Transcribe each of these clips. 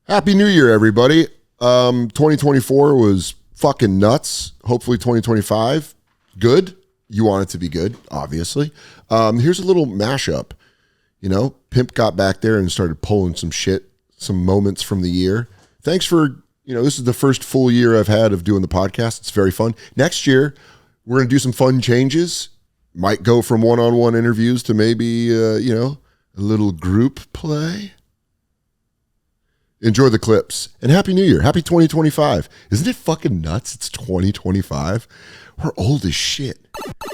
Happy New Year, everybody. 2024 was fucking nuts. Hopefully 2025, good. You want it to be good, obviously. Here's a little mashup. You know, Pimp got back there and started pulling some shit, some moments from the year. Thanks for, this is the first full year I've had of doing the podcast. It's very fun. Next year, we're going to do some fun changes. Might go from one-on-one interviews to maybe, a little group play. Enjoy the clips. And Happy New Year. Happy 2025. Isn't it fucking nuts? It's 2025. We're old as shit.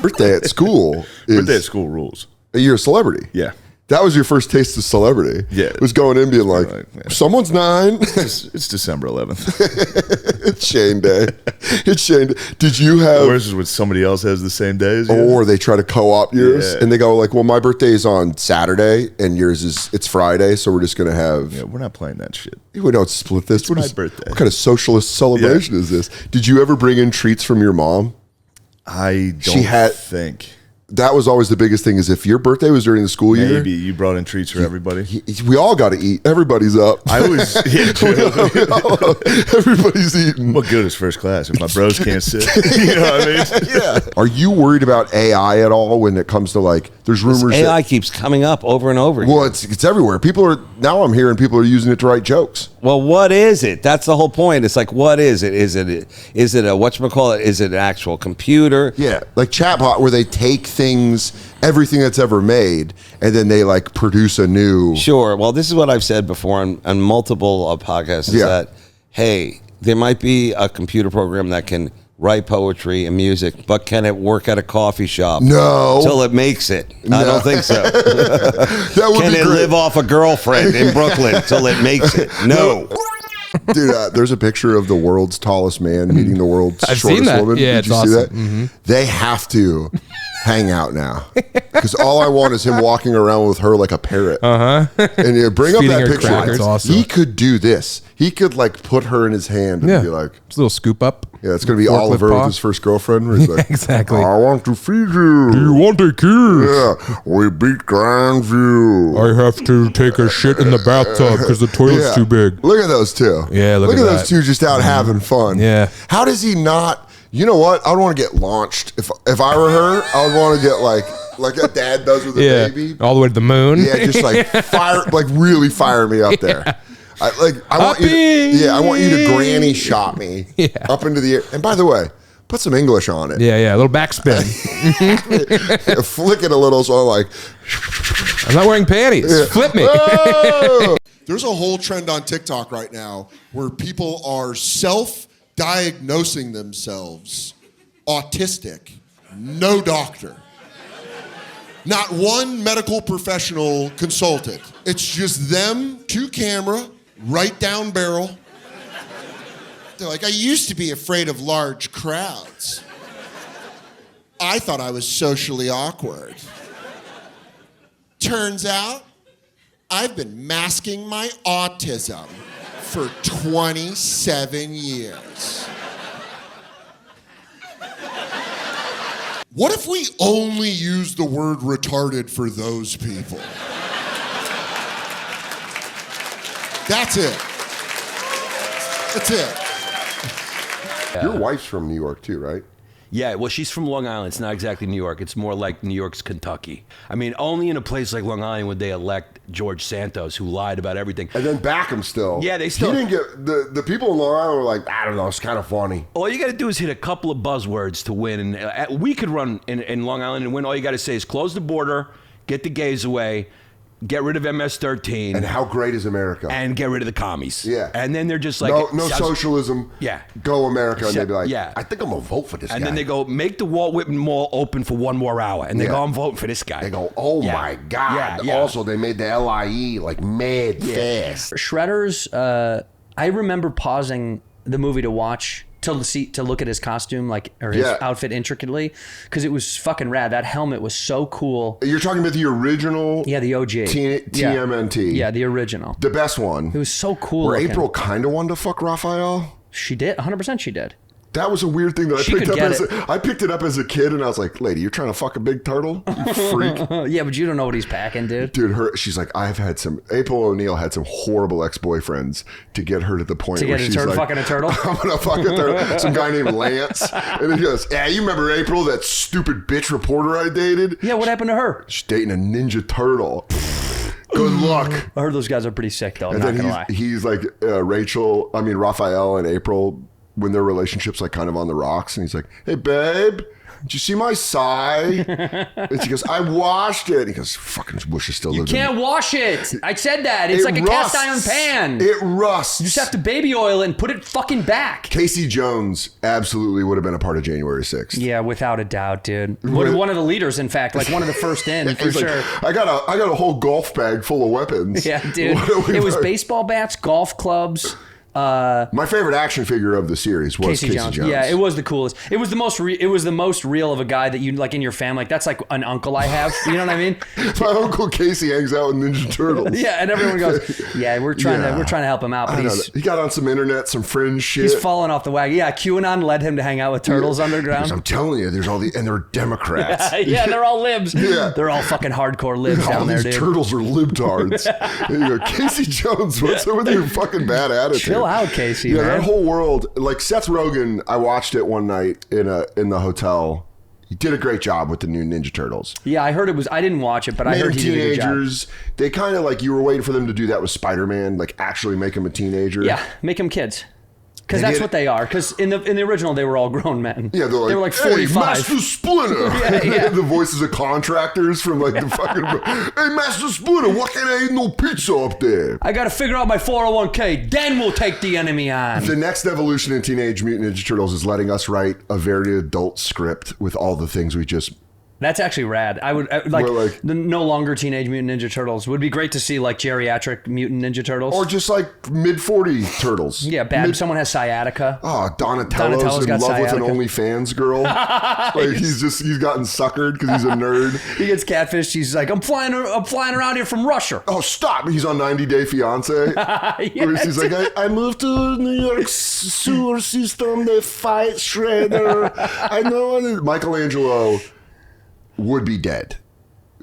Birthday at school rules. You're a celebrity. Yeah. That was your first taste of celebrity. Yeah. It was going in being like, someone's 9. It's December 11th. It's Shane Day. It's Shane Day. Did you have... Or is it when somebody else has the same day as you? Or they try to co-opt yours, Yeah. and they go like, well, my birthday is on Saturday, and yours it's Friday, so we're just going to have... Yeah, we're not playing that shit. We don't split this. It's my birthday. What kind of socialist celebration is this? Did you ever bring in treats from your mom? I don't think... That was always the biggest thing, is if your birthday was during the school year. Maybe you brought in treats for everybody. We all got to eat. Everybody's up. I always everybody's eating. What good is first class if my bros can't sit? You know what I mean? Yeah. Are you worried about AI at all when it comes to like, there's rumors AI keeps coming up over and over again. Well, it's everywhere. Now I'm hearing people are using it to write jokes. Well, what is it? That's the whole point. It's like, what is it? Is it a whatchamacallit? Is it an actual computer? Yeah, like chatbot, where they take everything that's ever made, and then they like produce a new. Sure. Well, this is what I've said before on multiple podcasts, is that, hey, there might be a computer program that can write poetry and music, but can it work at a coffee shop? No. Till it makes it. No. I don't think so. That would can be it great. live off a girlfriend in Brooklyn till it makes it? No. Dude, there's a picture of the world's tallest man meeting the world's shortest woman. Yeah, Did you see that? Mm-hmm. They have to hang out now, because all I want is him walking around with her like a parrot. And you bring up that picture. That's awesome. He could do this. He could like put her in his hand and be like, just a little scoop up. Yeah, it's going to be Forklift Oliver paw. with his first girlfriend. Where he's like, Exactly. I want to feed you. Do you want a kiss? Yeah, we beat Grandview. I have to take a shit in the bathtub because the toilet's too big. Look at those two. Yeah, look at those that. two just out having fun. Yeah. How does he not? You know what? I would want to get launched. If I were her, I would want to get like a dad does with a baby. All the way to the moon. Yeah, just like really fire me up there. I want you to granny shot me up into the air. And by the way, put some English on it. Yeah, a little backspin. Flick it a little, so I'm like, I'm not wearing panties. Yeah. Flip me. Oh! There's a whole trend on TikTok right now where people are self-diagnosing themselves autistic. No doctor. Not one medical professional consulted. It's just them, 2 camera, right down barrel. They're like, I used to be afraid of large crowds. I thought I was socially awkward. Turns out, I've been masking my autism for 27 years. What if we only use the word retarded for those people? That's it. That's it. Your wife's from New York too, right? Yeah, well, she's from Long Island. It's not exactly New York. It's more like New York's Kentucky. I mean, only in a place like Long Island would they elect George Santos, who lied about everything. And then back him still. Yeah, they still... He didn't get... The people in Long Island were like, I don't know, it's kind of funny. All you got to do is hit a couple of buzzwords to win. And we could run in Long Island and win. All you got to say is close the border, get the gays away, get rid of MS-13. And how great is America? And get rid of the commies. Yeah. And then they're just like... No socialism. Yeah. Go America. And they'd be like, yeah. I think I'm going to vote for this guy. And then they go, make the Walt Whitman Mall open for 1 more hour. And they go, I'm voting for this guy. They go, oh my God. Yeah. Also, they made the LIE like mad fast. Shredder's, I remember pausing the movie to watch... to look at his costume, or his outfit intricately, because it was fucking rad. That helmet was so cool. You're talking about the original? Yeah, the OG. TMNT. Yeah, the original. The best one. It was so cool. Where looking. April kind of wanted to fuck Raphael? She did, 100% she did. That was a weird thing that I picked it up as a kid, and I was like, "Lady, you're trying to fuck a big turtle, you freak." Yeah, but you don't know what he's packing, dude. Dude, she's like, April O'Neil had some horrible ex-boyfriends to get her to the point where she's like, fucking a turtle. I'm gonna fuck a turtle. Some guy named Lance, and he goes, "Yeah, you remember April, that stupid bitch reporter I dated? Yeah, what happened to her? She's dating a ninja turtle." Good luck. I heard those guys are pretty sick, though. And I'm not then gonna lie. he's like Raphael and April, when their relationship's like kind of on the rocks, and he's like, "Hey babe, did you see my sigh?" And she goes, "I washed it." And he goes, "Fucking wish I still lived." You can't wash it. I said that. It's like a cast iron pan. It rusts. You just have to baby oil it and put it fucking back. Casey Jones absolutely would have been a part of January 6th. Yeah, without a doubt, dude. One of the leaders, in fact, like one of the first in for sure. Like, I got a whole golf bag full of weapons. Yeah, dude. It was baseball bats, golf clubs. My favorite action figure of the series was Casey Jones. Yeah, it was the coolest. It was the most. It was the most real of a guy that you like in your family. Like that's like an uncle I have. You know what I mean? My uncle Casey hangs out with Ninja Turtles. Yeah, and everyone goes, "Yeah, we're trying to help him out." But he got on some internet, some fringe shit. He's falling off the wagon. Yeah, QAnon led him to hang out with turtles underground. Because I'm telling you, there's and they're Democrats. Yeah, they're all libs. Yeah, they're all fucking hardcore libs down there, dude. Turtles are libtards. And you go, Casey Jones, what's up with your fucking bad attitude? Chill out, Casey. Yeah, man. that whole world, like Seth Rogen, I watched it one night in the hotel. He did a great job with the new Ninja Turtles. Yeah, I heard it was. I didn't watch it, but I heard he did a good job. Teenagers, they kind of like, you were waiting for them to do that with Spider-Man, like actually make him a teenager. Yeah, make them kids. Because that's what they are. Because in the original, they were all grown men. Yeah, they were like 45. Hey, Master Splinter. Yeah. The voices of contractors from like the fucking. Hey, Master Splinter, why can't I eat no pizza up there? I got to figure out my 401k. Then we'll take the enemy on. The next evolution in Teenage Mutant Ninja Turtles is letting us write a very adult script with all the things we just. That's actually rad. I would like no longer Teenage Mutant Ninja Turtles. Would be great to see like geriatric Mutant Ninja Turtles, or just like mid-40 turtles. Yeah, bad. Someone has sciatica. Oh, Donatello's in love sciatica. with an OnlyFans girl. Like he's gotten suckered because he's a nerd. He gets catfished. He's like, I'm flying around here from Russia. Oh, stop! He's on 90 Day Fiance. He's like, I moved to New York sewer system. They fight Shredder. I know Michelangelo would be dead.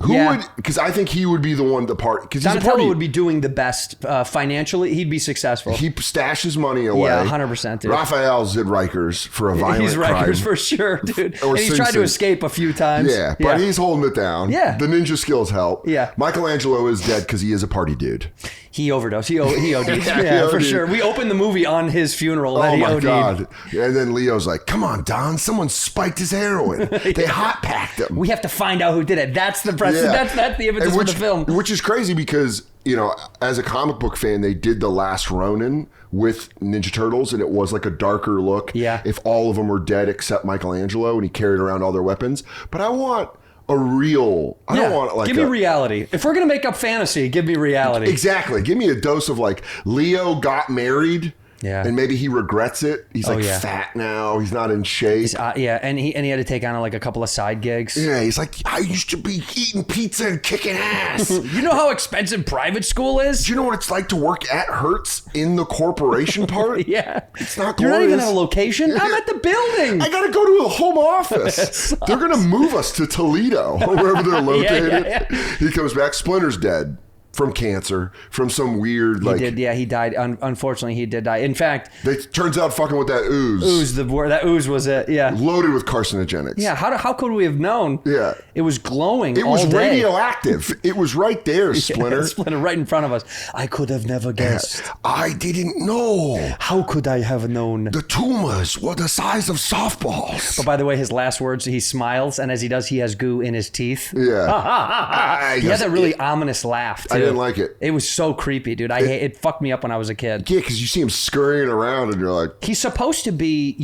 Who would? Because I think he would be the one to part. Because Donatello would be doing the best financially. He'd be successful. He stashes money away. Yeah, 100%. Dude. Raphael's at Rikers for a violent crime. He's Rikers for sure, dude. And he's tried to escape a few times. Yeah, but he's holding it down. Yeah, the ninja skills help. Yeah, Michelangelo is dead because he is a party dude. He overdosed. He OD'd. Yeah, for sure. We opened the movie on his funeral. Oh my god! And then Leo's like, "Come on, Don! Someone spiked his heroin. They hot packed him. We have to find out who did it." That's the press. Yeah. That's the impetus for the film. Which is crazy because, you know, as a comic book fan, they did The Last Ronin with Ninja Turtles, and it was like a darker look. Yeah. If all of them were dead except Michelangelo, and he carried around all their weapons. But I want a real. I don't want like. Give me reality. If we're gonna make up fantasy, give me reality. Exactly. Give me a dose of like Leo got married. Yeah, and maybe he regrets it. He's fat now. He's not in shape. And he had to take on like a couple of side gigs. Yeah, he's like, I used to be eating pizza and kicking ass. You know how expensive private school is? Do you know what it's like to work at Hertz in the corporation part? Yeah, it's not glorious. You're not even at a location. I'm at the building. I gotta go to a home office. They're gonna move us to Toledo, wherever they're located. Yeah. He comes back. Splinter's dead. From cancer, from some weird like. He died. Unfortunately, he did die. In fact, it turns out fucking with that ooze. That ooze was it. Yeah, loaded with carcinogenics. Yeah, how could we have known? Yeah, it was glowing. It was radioactive. It was right there, Splinter. Splinter, right in front of us. I could have never guessed. I didn't know. How could I have known? The tumors were the size of softballs. But by the way, his last words, he smiles, and as he does, he has goo in his teeth. Yeah, he has a really ominous laugh too. I didn't like it. It was so creepy, dude. It fucked me up when I was a kid. Yeah, because you see him scurrying around and you're like... He's supposed to be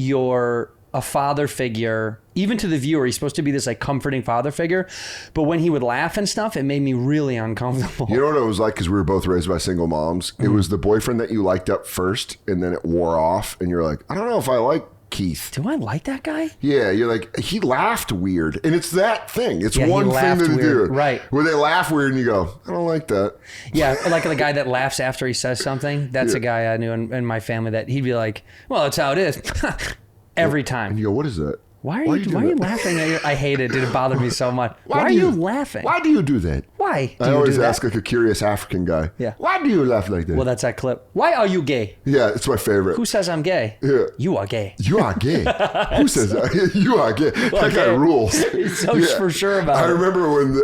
a father figure. Even to the viewer, he's supposed to be this like comforting father figure. But when he would laugh and stuff, it made me really uncomfortable. You know what it was like? Because we were both raised by single moms. Mm-hmm. It was the boyfriend that you liked up first, and then it wore off. And you're like, I don't know if I like Keith. Do I like that guy? Yeah, you're like, he laughed weird. And it's that thing. It's one thing to do. Right. Where they laugh weird and you go, I don't like that. Yeah, like the guy that laughs after he says something. That's a guy I knew in my family that he'd be like, well, that's how it is. Every time. And you go, what is that? Why are you laughing? I hate it, dude. It bothered me so much. Why are you laughing? Why do you do that? Why? I always ask like a curious African guy. Yeah. Why do you laugh like that? Well, that's that clip. Why are you gay? Yeah, it's my favorite. Who says I'm gay? Yeah. You are gay. You are gay. Who says that? You are gay. That guy rules. He's so for sure about it. I remember when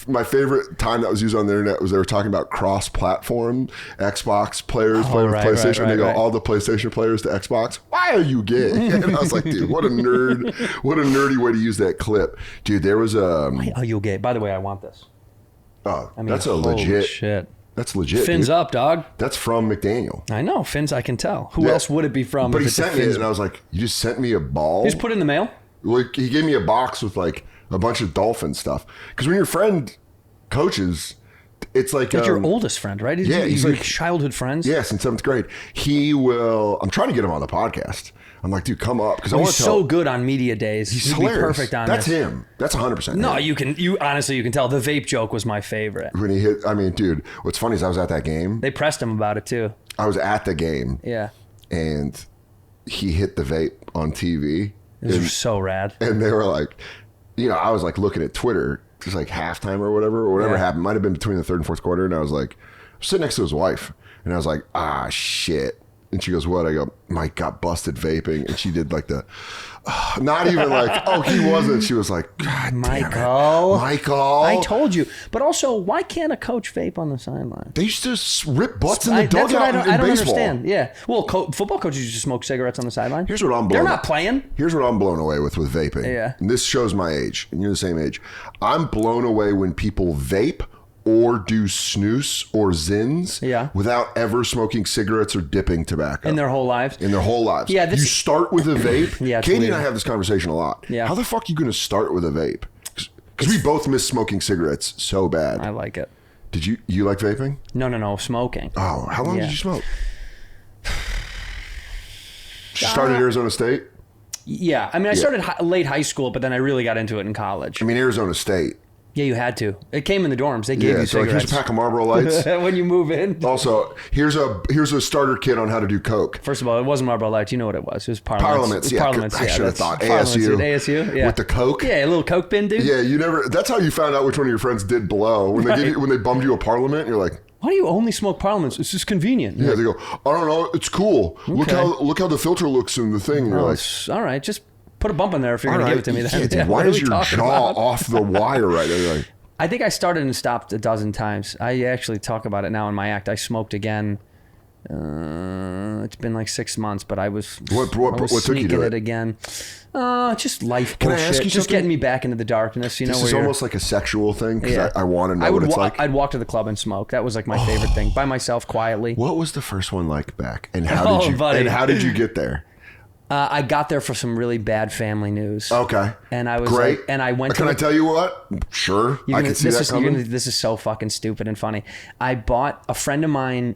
my favorite time that was used on the internet was they were talking about cross-platform Xbox players playing with PlayStation. They go, all the PlayStation players to Xbox. Why are you gay? And I was like, dude, what a nerd. What a nerdy way to use that clip. Dude, there was a... Why are you gay? By the way, I want this. Oh, I mean, that's a holy legit... shit. That's legit, Fins dude. up, dog. That's from McDaniel. I know. Fins, I can tell. Who else would it be from? But he sent me it, and I was like, you just sent me a ball? You just put it in the mail? Like, he gave me a box with, like, a bunch of dolphin stuff. Because when your friend coaches... It's like your oldest friend, right? He's like childhood friends. Yes, in 7th grade. He will. I'm trying to get him on the podcast. I'm like, dude, come up because I want He's to. So good on media days. He's He'd hilarious. Be perfect on That's this. him. That's 100%. No, him. you honestly can tell. The vape joke was my favorite. When he hit, I mean, dude, what's funny is I was at that game. They pressed him about it too. I was at the game. Yeah. And he hit the vape on TV. It was so rad. And they were like, I was like looking at Twitter. Just like halftime or whatever happened. Might have been between the 3rd and 4th quarter. And I was like, I'm sitting next to his wife. And I was like, shit. And she goes, what? I go, Mike got busted vaping. And she did like not even like, oh, he wasn't. She was like, God Michael. Michael. I told you. But also, why can't a coach vape on the sideline? They used to rip butts in the dugout I don't baseball. understand. Yeah. Well, football coaches used to smoke cigarettes on the sideline. Here's what I'm blown. They're not playing. Here's what I'm blown away with vaping. Yeah. And this shows my age. And you're the same age. I'm blown away when people vape or do snooze or zins without ever smoking cigarettes or dipping tobacco. In their whole lives? In their whole lives. Yeah, you start with a vape. Yeah, Katie weird. and I have this conversation a lot. Yeah. How the fuck are you going to start with a vape? Because we both miss smoking cigarettes so bad. I like it. Did you like vaping? No, smoking. Oh, how long did you smoke? You started at Arizona State? Yeah. I mean, I started late high school, but then I really got into it in college. I mean, Arizona State. Yeah, you had to. It came in the dorms. They gave you so like, cigarettes. here's a pack of Marlboro Lights. When you move in. Also, here's a starter kit on how to do coke. First of all, it wasn't Marlboro Lights. You know what it was. It was Parliaments. Parliaments. I should have thought ASU. ASU, yeah. With the coke. Yeah, a little coke bin, dude. Yeah, you never. That's how you found out which one of your friends did blow when they bummed you a Parliament. You're like, why do you only smoke Parliaments? It's just convenient. Yeah, they go, I don't know. It's cool. Okay. Look how the filter looks in the thing. And you're like, all right, just put a bump in there if you're going to give it to me. Yeah, dude, why is your jaw off the wire right there? Like, I think I started and stopped a dozen times. I actually talk about it now in my act. I smoked again. It's been like 6 months, but I was what took you to it again. Just life bullshit. Can I ask you just something? Getting me back into the darkness. This is almost like a sexual thing because I want to know what it's like. I'd walk to the club and smoke. That was like my favorite thing, by myself, quietly. What was the first one like back? And how did you get there? I got there for some really bad family news. Okay. And I was great. like, and I went Can I tell you what? Sure. I can see that coming. This is so fucking stupid and funny. I bought a friend of mine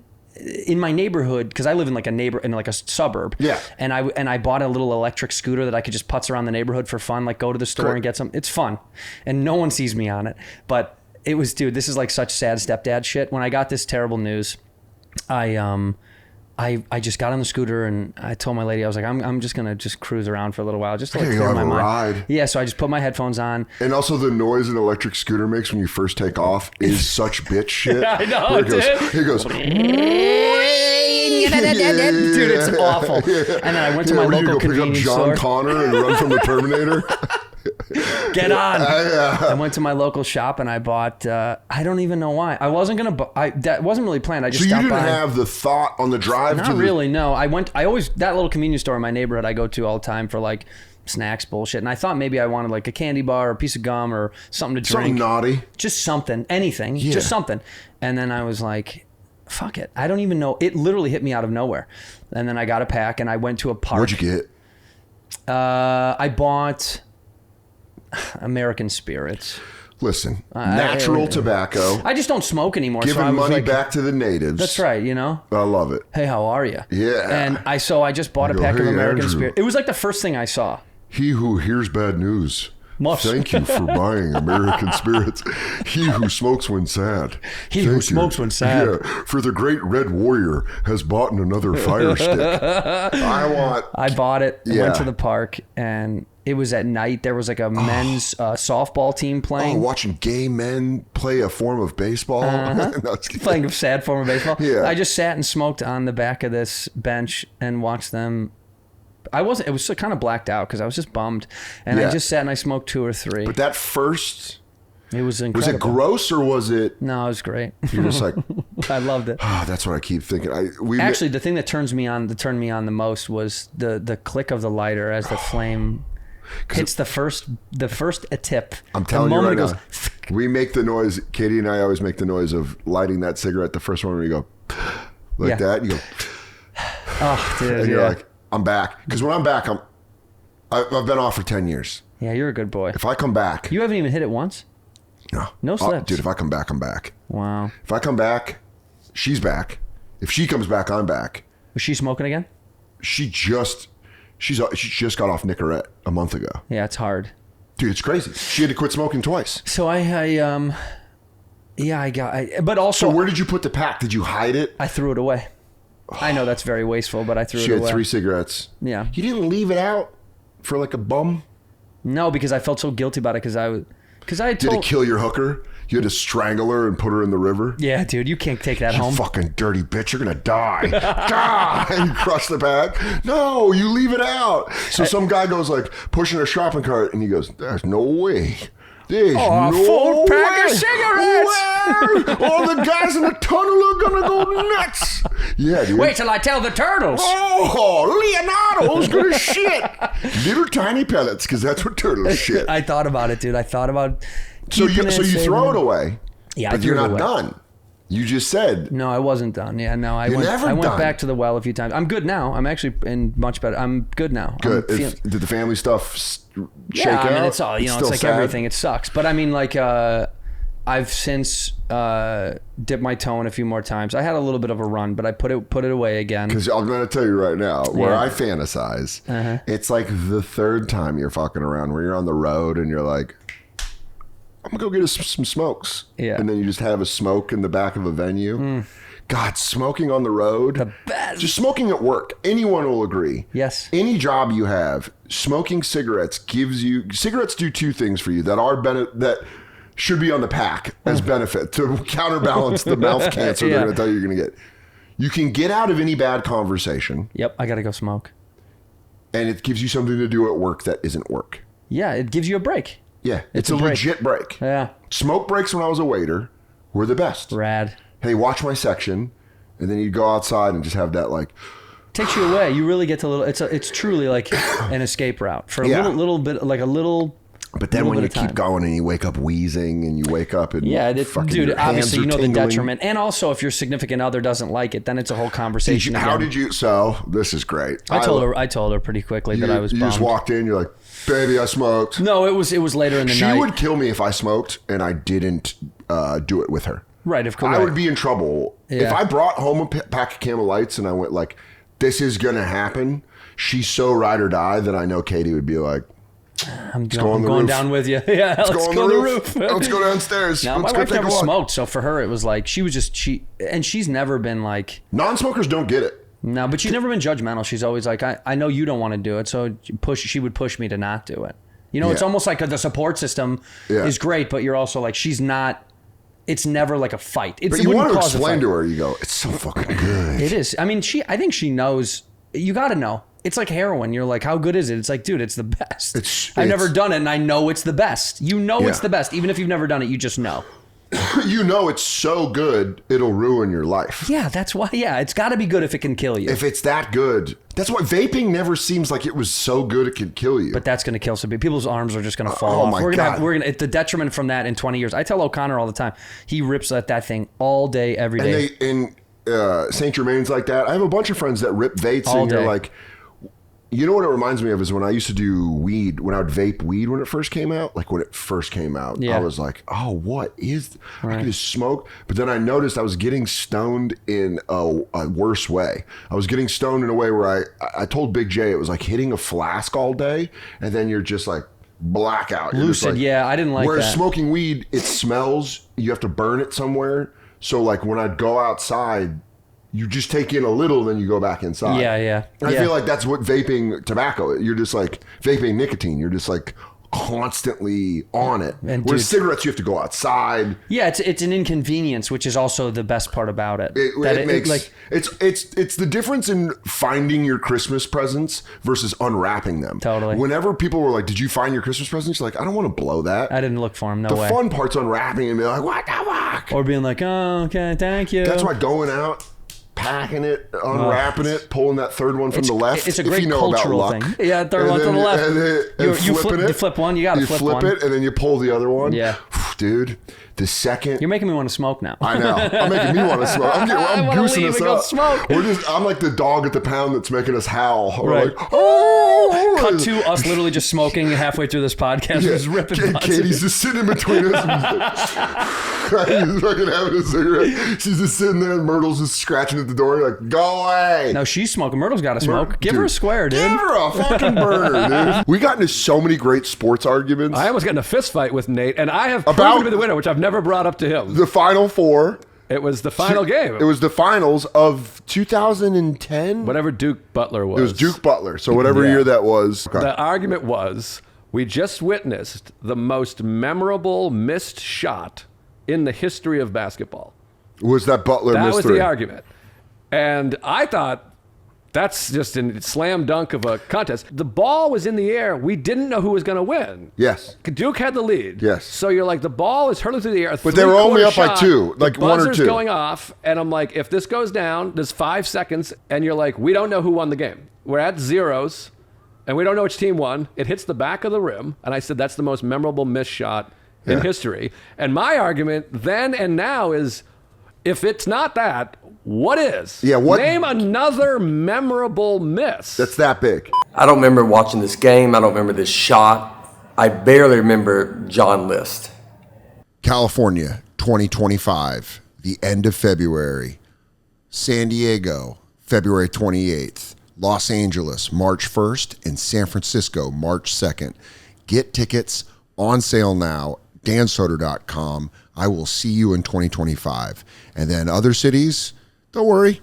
in my neighborhood because I live in like a suburb. Yeah. And I bought a little electric scooter that I could just putz around the neighborhood for fun, like go to the store and get some. It's fun, and no one sees me on it. But it was, dude. This is like such sad stepdad shit. When I got this terrible news, I just got on the scooter and I told my lady, I was like, I'm just going to just cruise around for a little while. Just to like clear my mind. Ride. Yeah. So I just put my headphones on. And also the noise an electric scooter makes when you first take off is such bitch shit. I know, dude. It goes. Dude, it's awful. And then I went to my local convenience store. Pick up John Connor and run from the Terminator. Get on. I went to my local shop and I bought, I don't even know why. I wasn't going to, that wasn't really planned. I just stopped by. So you didn't have the thought on the drive Not really, no. That little convenience store in my neighborhood I go to all the time for like snacks bullshit. And I thought maybe I wanted like a candy bar or a piece of gum or something to drink. Something naughty. Just something, anything, just something. And then I was like, fuck it. I don't even know. It literally hit me out of nowhere. And then I got a pack and I went to a park. What'd you get? I bought American Spirits. Listen, natural tobacco. I just don't smoke anymore. Giving money back to the natives. That's right, you know? I love it. Hey, how are you? Yeah. And I just bought a pack of American Spirits. It was like the first thing I saw. He who hears bad news Moss. Thank you for buying American Spirits. He who smokes when sad. He who smokes when sad. Yeah, for the great Red Warrior has bought another fire stick. I bought it, Yeah. went to the park, and it was at night. There was like a men's softball team playing. Watching gay men play a form of baseball. No, it's kidding. Playing a sad form of baseball. Yeah. I just sat and smoked on the back of this bench and watched them. It was kind of blacked out because I was just bummed. And Yeah. I just sat and I smoked 2 or 3. But that first, It was was incredible. it gross or was it, No, it was great. you're just like, I loved it. that's what I keep thinking. Actually, the thing that turned me on the most was the click of the lighter as the flame hits the first tip. I'm telling you right it now, we make the noise, Katie and I always make the noise of lighting that cigarette. The first one where you go like Yeah. that, you go, Oh, dude, and yeah. you're like, I'm back. Because when I'm back, I've been off for 10 years. Yeah, you're a good boy. If I come back, You haven't even hit it once? No slips. dude, if I come back, I'm back. Wow. If I come back, she's back. If she comes back, I'm back. Was she smoking again? She just got off Nicorette a month ago. Yeah, it's hard. Dude, it's crazy. She had to quit smoking twice. So but also So where did you put the pack? Did you hide it? I threw it away. I know that's very wasteful, but I threw She it had away. 3 cigarettes. Yeah. You didn't leave it out for like a bum? No, because I felt so guilty about it because I had You had to told. kill your hooker? You had to strangle her and put her in the river? Yeah, dude, you can't take that You home. fucking dirty bitch, you're gonna die. God! And you crush the pack. No, you leave it out. So some guy goes like pushing a shopping cart and he goes, there's no way. There's Oh, a no full pack way. of cigarettes. Where? All the guys in the tunnel are gonna go nuts. Yeah, dude. Wait till I tell the turtles. Oh, Leonardo's gonna shit. Little tiny pellets, because that's what turtles shit. I thought about it, dude. I thought about. So you saving throw it away. Yeah, I but threw you're it not away. done. You just said No, I wasn't done. Yeah, no, I You're went. never I went done. back to the well a few times. I'm good now. I'm actually in much better. I'm good now. good. I'm feeling- Did the family stuff shake yeah, out? I mean, it's all it's still like sad? everything. It sucks, but I mean, like, I've since dipped my toe in a few more times. I had a little bit of a run, but I put it away again. Because I'm going to tell you right now, where Yeah. I fantasize, it's like the 3rd time you're fucking around, where you're on the road and you're like, I'm going to go get us some smokes. Yeah. And then you just have a smoke in the back of a venue. God, smoking on the road. The best. Just smoking at work. Anyone will agree. Yes. Any job you have, smoking cigarettes cigarettes do 2 things for you that are that should be on the pack as benefit to counterbalance the mouth cancer Yeah. they're going to tell you you're going to get. You can get out of any bad conversation, Yep, I gotta go smoke. and it gives you something to do at work that isn't work. Yeah, it gives you a break. Yeah, it's a a break. legit break. Yeah, Smoke breaks when I was a waiter were the best. rad. Hey, watch my section, and then you'd go outside and just have that like, Takes you away. You really get to it's truly like an escape route for a Yeah. little bit, like a little. but then little when you bit of keep time. going and you wake up wheezing and you wake up and Yeah, fucking dude. your hands Obviously, are you know the tingling. detriment, and also if your significant other doesn't like it, then it's a whole conversation. How again. did you? So this is great. I told her pretty quickly that I was You bummed. just walked in. You're like, baby, I smoked. No, it was later in the She night. would kill me if I smoked and I didn't do it with her. Right, of course. I would be in trouble Yeah. if I brought home a pack of Camel Lights and I went like, "This is gonna happen." She's so ride or die that I know Katie would be like, I'm go on the going roof. down with you. Yeah, let's "Go on go the on the roof. roof. Let's go downstairs. Now, my Let's go wife take a never walk." smoked, so for her it was like and she's never been like Non-smokers don't get it. no, but she's never been judgmental. She's always like, I know you don't want to do it, so she would push me to not do it. You know, it's Yeah. almost like the support system Yeah. is great, but you're also like she's not. It's never like a fight. It's, But it you wouldn't want to cause a explain fight. to her. You go, "It's so fucking good." It is. I mean, I think she knows. You got to know. It's like heroin. You're like, how good is it? It's like, dude, it's the best. I've never done it, and I know it's the best. You know it's Yeah. the best. Even if you've never done it, you just know. You know it's so good, it'll ruin your life. Yeah, that's why. Yeah, it's got to be good if it can kill you. If it's that good. That's why vaping never seems like it was so good it could kill you. But that's going to kill some people. People's arms are just going to fall oh off. my We're God. gonna the detriment from that in 20 years. I tell O'Connor all the time. He rips at that thing all day, every day. And St. Germain's like that. I have a bunch of friends that rip vapes All and you're day. like, you know what it reminds me of is when I used to do weed, when I would vape weed when it first came out. Like when it first came out, Yeah. I was like, oh, what is, I could just smoke. But then I noticed I was getting stoned in a worse way. I was getting stoned in a way where I told Big J it was like hitting a flask all day. And then you're just like blackout. You're just Lucid, like- yeah, I didn't like Whereas that. smoking weed, it smells. You have to burn it somewhere. So like when I'd go outside, you just take in a little, then you go back inside. Yeah. I feel like that's what vaping tobacco. You're just like vaping nicotine. You're just like constantly on it. And whereas dude- cigarettes, you have to go outside. Yeah, it's an inconvenience, which is also the best part about it. It's the difference in finding your Christmas presents versus unwrapping them. Totally. Whenever people were like, "Did you find your Christmas presents?" You're like, "I don't want to blow that." I didn't look for him. No The way. fun part's unwrapping and be like, "What the fuck?" Or being like, oh, okay, thank you. That's why going out, packing it, unwrapping it, pulling that third one from the left. It's a if great you know about cultural luck. thing. Yeah, third And one to then the left. and flipping it. You flip one, you got to flip one. You flip it, and then you pull the other one. Yeah. Dude, the second... You're making me want to smoke now. I know. I'm making me want to smoke. I'm wanna goosing leave us and go up. smoke. I'm like the dog at the pound that's making us howl. We're Right. like, oh! Cut to us literally just smoking halfway through this podcast. Just ripping and butts. Katie's just sitting in between us. And he's fucking having a cigarette. She's just sitting there, and Myrtle's just scratching at the door. You're like, go away. No, she's smoking. Myrtle's got to smoke. Give her a square, dude. Give her a fucking burner, dude. We got into so many great sports arguments. I almost got in a fist fight with Nate, and I have About- proven to be the winner, which I've never brought up to him. The Final Four. It was the final game. It was the finals of 2010. Whatever Duke Butler was. It was Duke Butler. So whatever year that was. Okay. The argument was, we just witnessed the most memorable missed shot in the history of basketball. Was that Butler That missed was three? the argument. And I thought, that's just a slam dunk of a contest. The ball was in the air. We didn't know who was going to win. Yes. Duke had the lead. Yes. So you're like, the ball is hurtling through the air. But they were only up by shot, two, like the one or buzzer's two. going off, and I'm like, if this goes down, there's 5 seconds, and you're like, we don't know who won the game. We're at zeros, and we don't know which team won. It hits the back of the rim, and I said that's the most memorable missed shot in history. And my argument then and now is, if it's not that, what is? Yeah, what- Name another memorable miss. That's that big. I don't remember watching this game. I don't remember this shot. I barely remember John List. California, 2025, the end of February. San Diego, February 28th. Los Angeles, March 1st. And San Francisco, March 2nd. Get tickets on sale now. dansoder.com. I will see you in 2025. And then other cities, don't worry.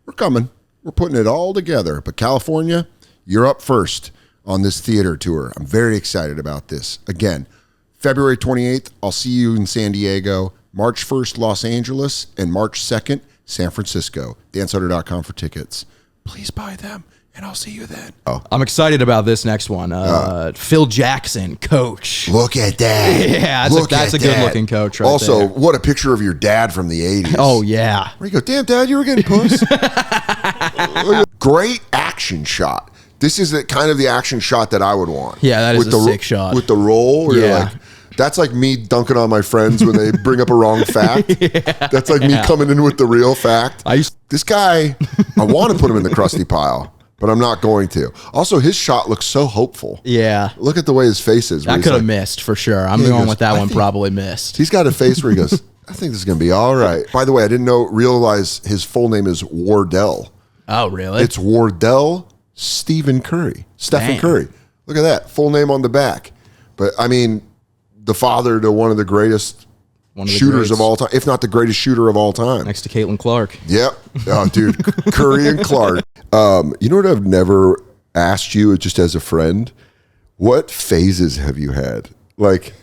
We're coming. We're putting it all together. But California, you're up first on this theater tour. I'm very excited about this. Again, February 28th, I'll see you in San Diego. March 1st, Los Angeles. And March 2nd, San Francisco. dansoder.com for tickets. Please buy them, and I'll see you then. I'm excited about this next one. Phil Jackson, coach. Look at that. Yeah, that's a good-looking coach right also, there. what a picture of your dad from the 80s. Oh, yeah. Where you go, damn, Dad, you were getting puss. Great action shot. This is kind of the action shot that I would want. Yeah, that is With a the, sick shot. With the roll, where you're Yeah. like, that's like me dunking on my friends when they bring up a wrong fact. That's like me coming in with the real fact. This guy, I want to put him in the crusty pile, but I'm not going to. Also, his shot looks so hopeful. Yeah. Look at the way his face is. where That he's could have like- missed for sure. I'm Yeah, he going goes, with that I one, think- probably missed. He's got a face where he goes, I think this is going to be all right. By the way, I didn't realize his full name is Wardell. Oh, really? It's Wardell Stephen Curry. Stephen Damn. Curry. Look at that. Full name on the back. But, I mean, the father to one of the greatest One of the shooters greats. of all time, if not the greatest shooter of all time. Next to Caitlin Clark. Yep. Oh, dude. Curry and Clark. You know what I've never asked you just as a friend? What phases have you had? Like,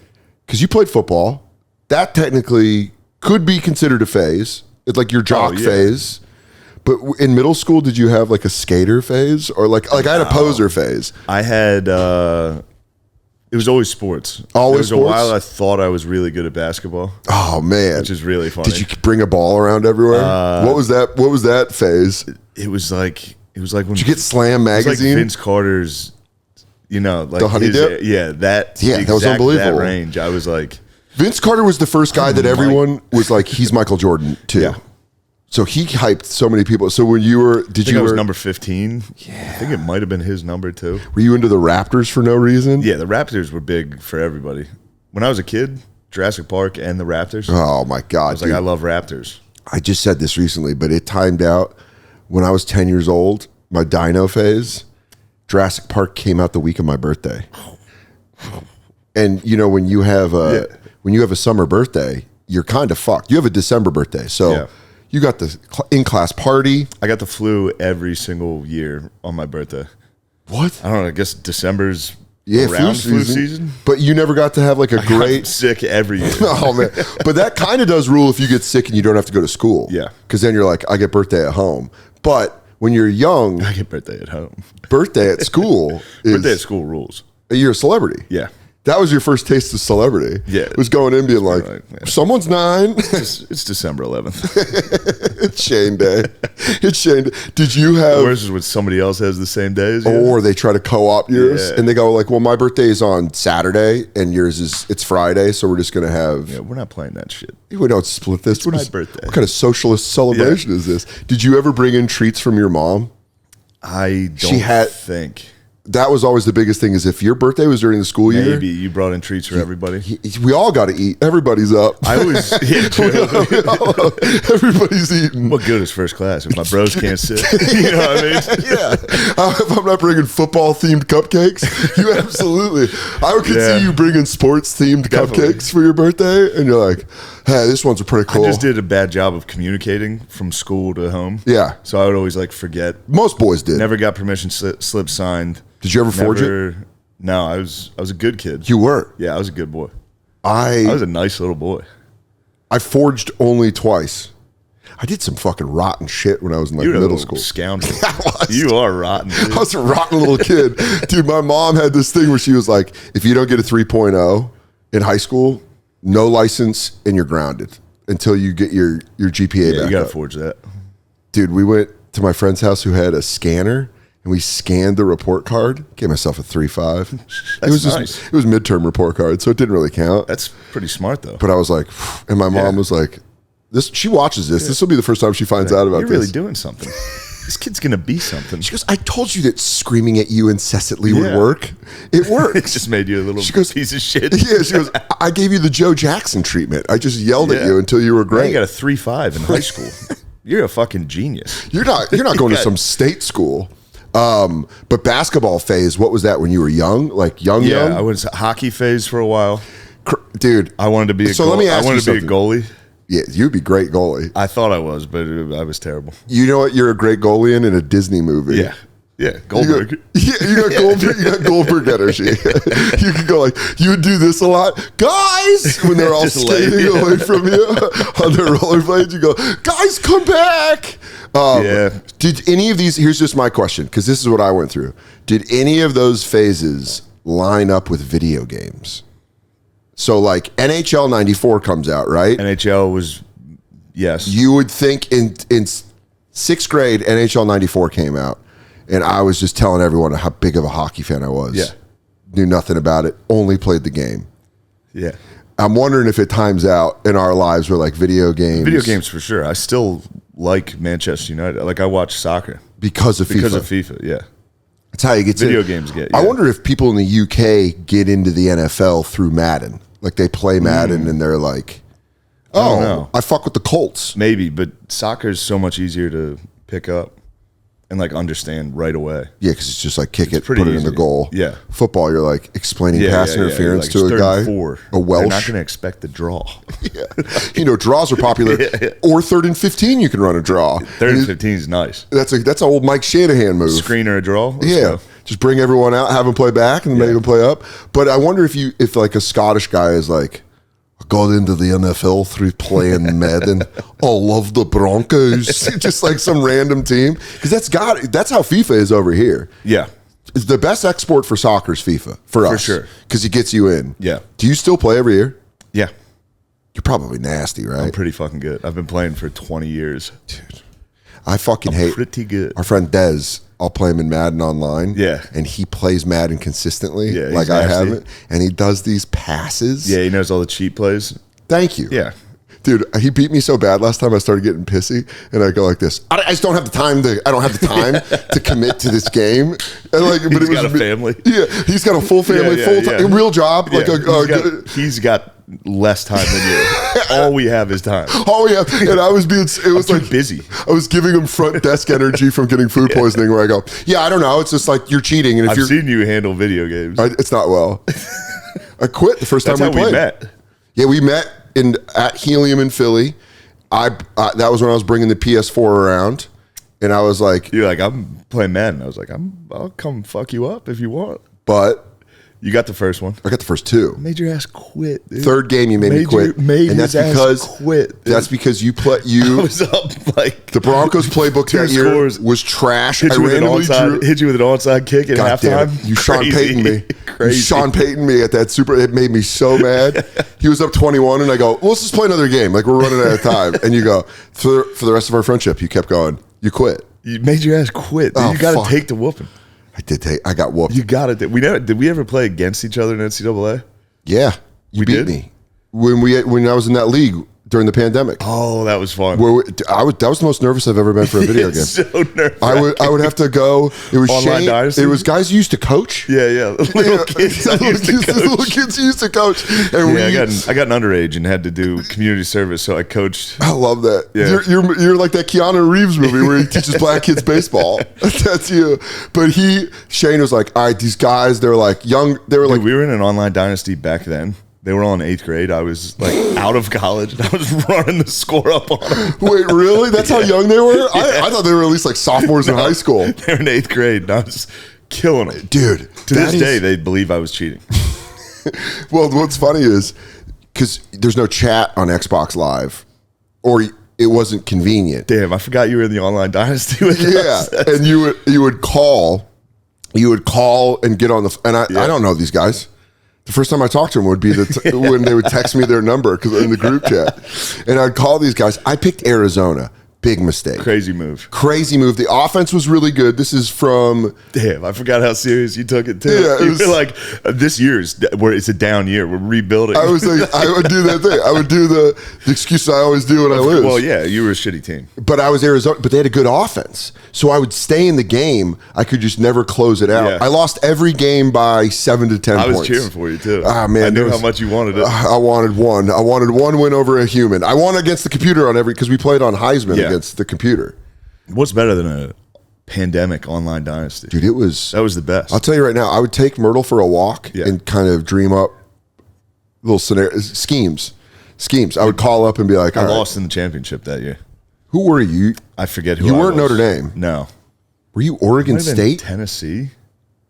because you played football. That technically could be considered a phase. It's like your jock phase. But in middle school, did you have like a skater phase? Or like I had a poser phase. I had, it was always sports. Always there was sports? a while I thought I was really good at basketball, Oh, man. which is really funny. Did you bring a ball around everywhere? What was that? What was that phase? Did It was like when you get Slam it was like magazine? Vince Carter's, like The honey his- dip? Yeah, that Yeah, that was unbelievable. That range. I was like, Vince Carter was the first guy that everyone was like, he's Michael Jordan too. Yeah. So he hyped so many people. So when you were, I think I was number 15. Yeah, I think it might have been his number too. were you into the Raptors for no reason? Yeah, the Raptors were big for everybody. When I was a kid, Jurassic Park and the Raptors. Oh my God. I was like, dude. I love Raptors. I just said this recently, but it timed out when I was 10 years old, my dino phase. Jurassic Park came out the week of my birthday. And when you have a summer birthday, you're kind of fucked. You have a December birthday, so you got the in-class party. I got the flu every single year on my birthday. What? I don't know. I guess December's flu around flu season. season. But you never got to have like a great sick every year. Oh man! But that kind of does rule if you get sick and you don't have to go to school. Yeah. Because then you're like, I get birthday at home. But when you're young, I get birthday at home. Birthday at school Birthday at school rules. You're a celebrity. Yeah. That was your first taste of celebrity. Yeah. Was going in being like, someone's 9. It's December 11th. It's Shane Day. It's Shane Day. Did you have... Or is it when somebody else has the same day as you? Or they try to co-opt yours, Yeah. and they go like, well, my birthday is on Saturday, and yours it's Friday, so we're just going to have... Yeah, we're not playing that shit. We don't split this. It's my birthday. What kind of socialist celebration is this? Did you ever bring in treats from your mom? I don't think... That was always the biggest thing, is if your birthday was during the school year. Maybe you brought in treats for everybody. We all got to eat. Everybody's up. I always... Everybody's eating. What good is first class if my bros can't sit? You know what I mean? Yeah. If I'm not bringing football-themed cupcakes, you absolutely... I could see you bringing sports-themed cupcakes for your birthday, and you're like, hey, this one's pretty cool. I just did a bad job of communicating from school to home. Yeah. So I would always forget. Most boys did. Never got permission slip signed. Did you ever forge it? No, I was a good kid. You were? Yeah, I was a good boy. I was a nice little boy. I forged only twice. I did some fucking rotten shit when I was in middle school. Scoundrel. You are rotten. Dude. I was a rotten little kid. Dude, my mom had this thing where she was like, if you don't get a 3.0 in high school, no license and you're grounded until you get your GPA back. You got to up. forge that. Dude, we went to my friend's house who had a scanner, and we scanned the report card. Gave myself a 3.5. It was nice. It was midterm report card, so it didn't really count. That's pretty smart though. But I was like, and my mom was like, "This." She watches this. This will be the first time she finds out about You're this. really doing something. This kid's gonna be something. She goes, "I told you that screaming at you incessantly would work. It worked. It just made you a little piece of shit." Yeah, she goes, "I gave you the Joe Jackson treatment. I just yelled at you until you were Now great." you got a 3.5 in high school. You're a fucking genius. You're not going to some state school. But basketball phase, what was that when you were young? Like young? I was hockey phase for a while. Dude, I wanted to be let me ask I wanted you to be a goalie. Yeah, you'd be great goalie. I thought I was, but I was terrible. You know what? You're a great goalie in a Disney movie. Yeah. Yeah, Goldberg. You got Goldberg. You got Goldberg energy. You could go like, you would do this a lot, guys. When they're all skating away from you on their rollerblades, you go, guys, come back. Did any of these? Here's just my question, because this is what I went through. Did any of those phases line up with video games? So like NHL '94 comes out, right? NHL was, yes. You would think in 6th grade, NHL '94 came out. And I was just telling everyone how big of a hockey fan I was. Yeah. Knew nothing about it. Only played the game. Yeah. I'm wondering if it times out in our lives where like video games. Video games for sure. I still like Manchester United. Like I watch soccer. Because of FIFA. Because of FIFA, yeah. That's how you get video games get. Yeah. I wonder if people in the UK get into the NFL through Madden. Like they play Madden and they're like, I fuck with the Colts. Maybe, but soccer is so much easier to pick up and like understand right away. Yeah, because it's just like kick it, put pretty it in the easy. goal. Yeah. Football, you're like explaining pass interference Like, to a guy. A Welsh. They're not going to expect the draw. Yeah. Draws are popular. Or 3rd and 15, you can run a draw. 3rd and 15 is nice. That's an old Mike Shanahan move. Screen or a draw. Let's go. Just bring everyone out, have them play back, and then make them play up. But I wonder if like a Scottish guy is like, I got into the NFL through playing Madden. I love the Broncos. Just like some random team. Because that's how FIFA is over here. Yeah. It's the best export for soccer is FIFA for us. For sure. Because it gets you in. Yeah. Do you still play every year? Yeah. You're probably nasty, right? I'm pretty fucking good. I've been playing for 20 years. Dude, I fucking hate. Pretty good. Our friend Dez, I'll play him in Madden online. Yeah. And he plays Madden consistently. Yeah, like he's I nasty. haven't. And he does these passes. Yeah, he knows all the cheat plays. Thank you. Yeah. Dude, he beat me so bad last time I started getting pissy, and I go like this. I just don't have the time to commit to this game. And like, but He's got a family. Yeah, he's got a full family, full time, real job. Yeah. Like he's got less time than you. All we have is time. Oh yeah, and I was too busy. I was giving him front desk energy from getting food poisoning. Where I go, yeah, I don't know. It's just like you're cheating, and if I've seen you handle video games. It's not well. I quit the first time That's we how played. we met. Yeah, we met at Helium in Philly. That was when I was bringing the PS4 around, and I was like, You're like, I'm playing Madden. I was like, I'll come fuck you up if you want. but You got the first one. I got the first two. Made your ass quit, dude. Third game, you made me quit, Made and that's his ass because quit. Dude. that's because you I was up like the Broncos playbook two that year scores. was trash. hit I you with an randomly onside, hit you with an onside kick at God damn halftime. it. You Sean Crazy. Payton me. Crazy. You Sean Payton me at that Super. It made me so mad. He was up 21, and I go, well, let's just play another game. Like, we're running out of time. And you go, for the rest of our friendship, you kept going. You quit. You made your ass quit. Dude. Oh, You got fuck. to take the whooping. I got whooped. You got it. Did we ever play against each other in NCAA? Yeah. You We beat did? me. When I was in that league during the pandemic. Oh, that was fun. That was the most nervous I've ever been for a video game. So nervous. I would have to go. It was Online Shane. Dynasty? It was guys who used to coach. Yeah. Little kids. Little kids who used to coach. And Yeah, I got an underage and had to do community service, so I coached. I love that. Yeah. You're like that Keanu Reeves movie where he teaches black kids baseball. That's you. But Shane was like, all right, these guys, they're like young. They were like, Dude, we were in an online dynasty back then. They were all in 8th grade. I was like out of college, and I was running the score up on them. wait, really? That's how young they were? I thought they were at least like sophomores in high school. They were in 8th grade, and I was killing them. Dude, To this day, they believe I was cheating. Well, what's funny is because there's no chat on Xbox Live, or it wasn't convenient. Damn, I forgot you were in the online dynasty with Yeah, us. and you would call and get on the and I don't know these guys. The first time I talked to them would be when they would text me their number because they're in the group chat, and I'd call these guys. I picked Arizona. Big mistake. Crazy move. Crazy move. The offense was really good. This is from. Damn, I forgot how serious you took it too. Yeah, You feel like this year's where it's a down year. We're rebuilding. I was like, I would do that thing. I would do the excuse I always do when I lose. Well, yeah, you were a shitty team. But I was Arizona, but they had a good offense. So I would stay in the game. I could just never close it out. Yeah. I lost every game by 7 to 10 I was points. cheering for you too. Ah, man, I knew there how was- much you wanted it. I wanted one. I wanted one win over a human. I won against the computer on every because we played on Heisman Yeah. against the computer. What's better than a pandemic online dynasty? Dude, it was. That was the best. I'll tell you right now. I would take Myrtle for a walk Yeah. and kind of dream up little schemes. I would call up and be like, I all right, lost in the championship that year. who were you? I forget who You I weren't was. Notre Dame. No. Were you Oregon Might have been State? Tennessee.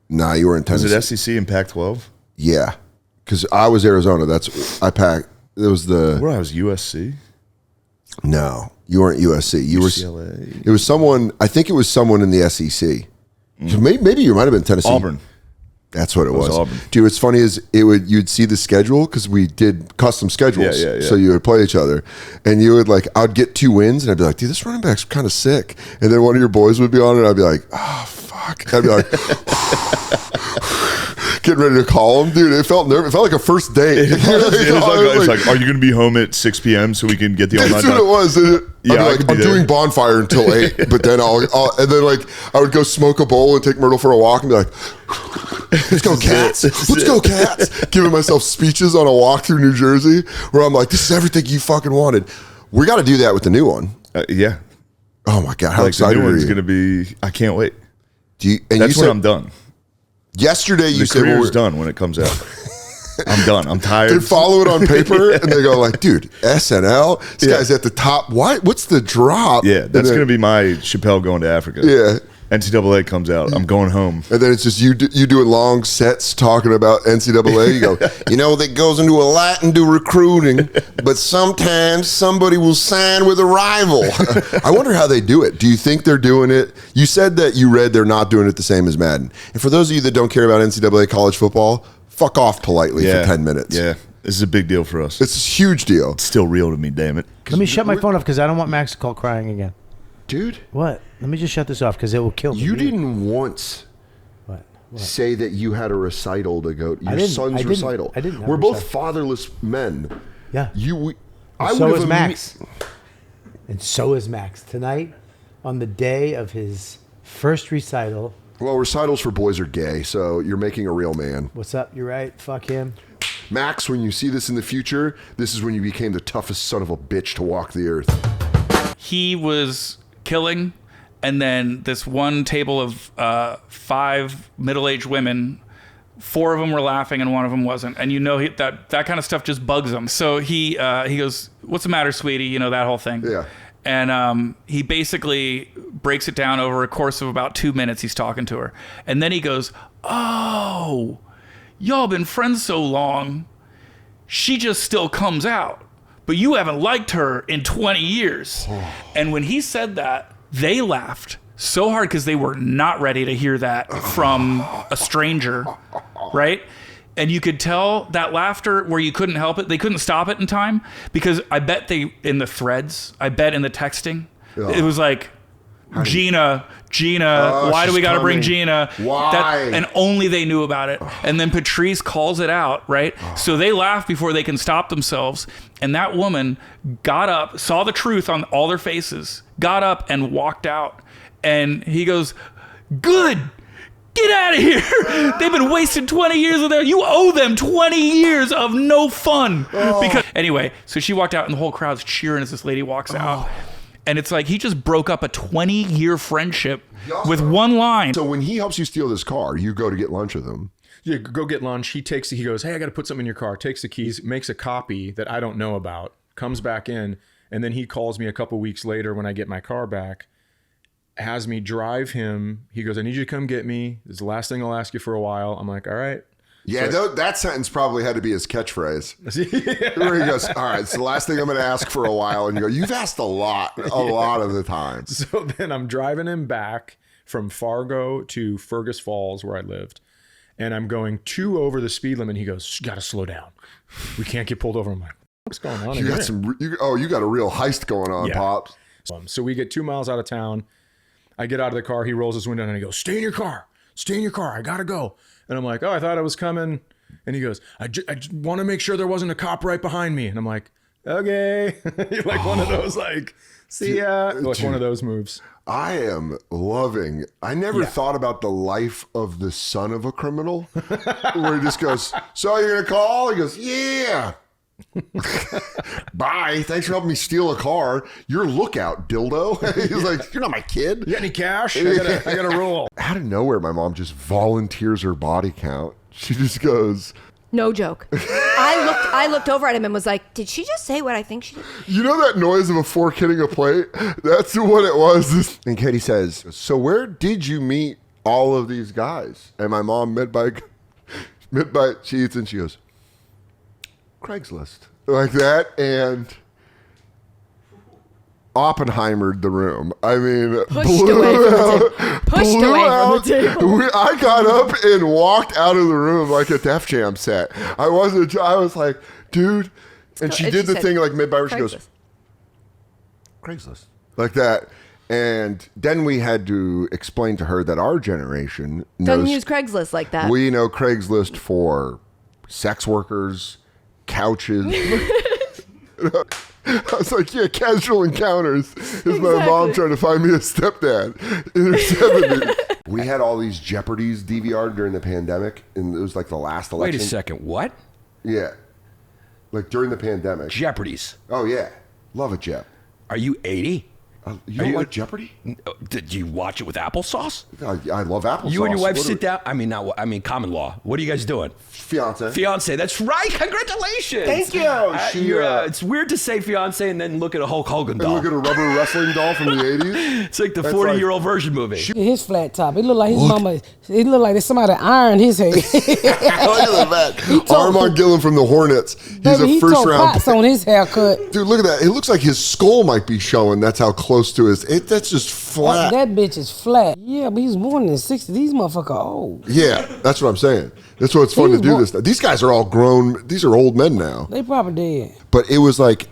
Nah, you were in Was Tennessee. it SEC and Pac-12? Yeah, because I was Arizona. I packed. It was the Where I was USC. no. You weren't USC. You UCLA. were. It was someone. I think it was someone in the SEC. So maybe you might have been Tennessee. Auburn. That's what it was. Auburn. Dude, what's funny is you'd see the schedule because we did custom schedules. Yeah. So you would play each other, and you would like I'd get 2 wins, and I'd be like, dude, this running back's kind of sick. And then one of your boys would be on it, and I'd be like, oh fuck. I'd be like. Getting ready to call him, dude. It felt nervous. It felt like a first date. It's like, are you going to be home at 6 p.m. so we can get the online? That's what it was. Yeah, I I'd could be be like, I'm there. doing bonfire until 8, but then and then like I would go smoke a bowl and take Myrtle for a walk and be like, let's go cats, let's go cats. Giving myself speeches on a walk through New Jersey where I'm like, this is everything you fucking wanted. We got to do that with the new one. Yeah. Oh my god, how Like the excited new are one's you? going to be, I can't wait. And That's you when said I'm done. yesterday you The said career's done when it comes out. I'm done. I'm tired. they follow it on paper and they go like, dude, SNL, this guy's at the top. Why? What's the drop? Yeah, And that's then- going to be my Chappelle going to Africa. Yeah. NCAA comes out. I'm going home. And then it's just you doing long sets talking about NCAA. You go, that goes into a lot into recruiting, but sometimes somebody will sign with a rival. I wonder how they do it. Do you think they're doing it? You said that you read they're not doing it the same as Madden. And for those of you that don't care about NCAA college football, fuck off politely for 10 minutes. Yeah, this is a big deal for us. It's a huge deal. It's still real to me, damn it. Let me shut my phone off because I don't want Max to call crying again. Dude, What? Let me just shut this off because it will kill me. you didn't once What? say that you had a recital to go. Your didn't. son's I didn't. recital. I didn't have We're a both recital. fatherless men. Yeah. I So would is have Max. And so is Max. Tonight, on the day of his first recital. Well, recitals for boys are gay, so you're making a real man. What's up? You're right. Fuck him. Max, when you see this in the future, this is when you became the toughest son of a bitch to walk the earth. He was killing, and then this one table of 5 middle-aged women 4 of them were laughing and 1 of them wasn't, and that kind of stuff just bugs him. So he goes, "What's the matter, sweetie?" You know, that whole thing. Yeah. And he basically breaks it down over a course of about 2 minutes. He's talking to her, and then he goes, "Oh, y'all been friends so long, she just still comes out, but you haven't liked her in 20 years." And when he said that, they laughed so hard because they were not ready to hear that from a stranger, right? And you could tell that laughter where you couldn't help it. They couldn't stop it in time because I bet in the threads, in the texting, it was like, Gina, why do we got to bring Gina? Why? And only they knew about it. And then Patrice calls it out, right? So they laugh before they can stop themselves. And that woman got up, saw the truth on all their faces, got up and walked out. And he goes, "Good. Get out of here. They've been wasting 20 years of their, you owe them 20 years of no fun." Because anyway, so she walked out and the whole crowd's cheering as this lady walks out. And it's like he just broke up a 20-year friendship with one line. So when he helps you steal this car, you go to get lunch with him. Yeah, go get lunch. He goes, "Hey, I got to put something in your car." Takes the keys, makes a copy that I don't know about, comes back in, and then he calls me a couple weeks later when I get my car back, has me drive him. He goes, "I need you to come get me. This is the last thing I'll ask you for a while." I'm like, "All right." Yeah, that sentence probably had to be his catchphrase. Where he goes, "All right, it's the last thing I'm going to ask for a while." And you go, "You've asked a lot of the time." So then I'm driving him back from Fargo to Fergus Falls where I lived. And I'm going 2 over the speed limit. He goes, "You got to slow down. We can't get pulled over." I'm like, "What's going on?" You got a real heist going on, Pops. So we get 2 miles out of town. I get out of the car. He rolls his window and he goes, "Stay in your car. Stay in your car. I got to go." And I'm like, "Oh, I thought I was coming." And he goes, I just want to make sure there wasn't a cop right behind me." And I'm like, "Okay." Like one of those, like, "See ya." Like one of those moves. I am loving. I never thought about the life of the son of a criminal, where he just goes, "So you're going to call?" He goes, "Yeah." "Bye. Thanks for helping me steal a car. Your lookout, dildo." He's like, "You're not my kid. You got any cash? I gotta roll." Out of nowhere, my mom just volunteers her body count. She just goes, "No joke." I looked over at him and was like, "Did she just say what I think she did?" "You know that noise of a fork hitting a plate? That's what it was." And Katie says, "So where did you meet all of these guys?" And my mom mid bite cheats and she goes, "Craigslist." Like that, and Oppenheimered the room. I mean, pushed away from the table. I got up and walked out of the room like a Def Jam set. I was like, "Dude," and she did the thing like mid-bite where she goes, "Craigslist," like that. And then we had to explain to her that our generation doesn't use Craigslist like that. We know Craigslist for sex workers, couches. I was like, "Yeah, casual encounters is my mom trying to find me a stepdad in her 70s. We had all these Jeopardies DVR'd during the pandemic, and it was like the last election. Wait a second, what? Yeah. Like during the pandemic. Jeopardies. Oh, yeah. Love it, Jep. Are you 80? You don't like Jeopardy? Did you watch it with applesauce? I love applesauce. You and your wife sit down. I mean, common law. What are you guys doing? Fiance. That's right. Congratulations. Thank you. It's weird to say fiance and then look at a Hulk Hogan doll. And look at a rubber wrestling doll from the 80s. It's like the 40-year-old version movie. His flat top. It looked like his mama. It looked like somebody ironed his head. Look at that. Armand Gillen from the Hornets. He's a first round pick. On his haircut. Dude, look at that. It looks like his skull might be showing. That's how close to his. That's just flat. That bitch is flat. Yeah, but he's more than 60. These motherfuckers are old. Yeah, that's what I'm saying. That's why it's fun to do this. These guys are all grown. These are old men now. They probably dead. But it was like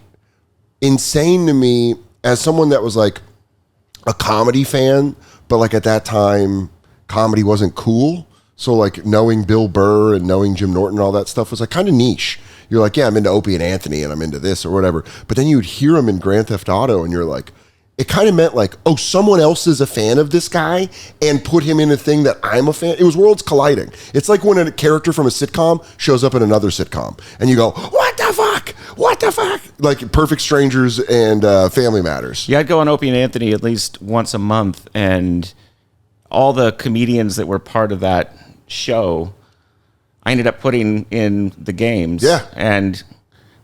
insane to me as someone that was like a comedy fan, but like at that time, comedy wasn't cool. So like knowing Bill Burr and knowing Jim Norton and all that stuff was like kind of niche. You're like, yeah, I'm into Opie and Anthony and I'm into this or whatever. But then you'd hear him in Grand Theft Auto and you're like, it kind of meant like, oh, someone else is a fan of this guy and put him in a thing that I'm a fan. It was worlds colliding. It's like when a character from a sitcom shows up in another sitcom and you go, what the fuck? What the fuck? Like Perfect Strangers and Family Matters. Yeah, I'd go on Opie and Anthony at least once a month, and all the comedians that were part of that show I ended up putting in the games. Yeah. And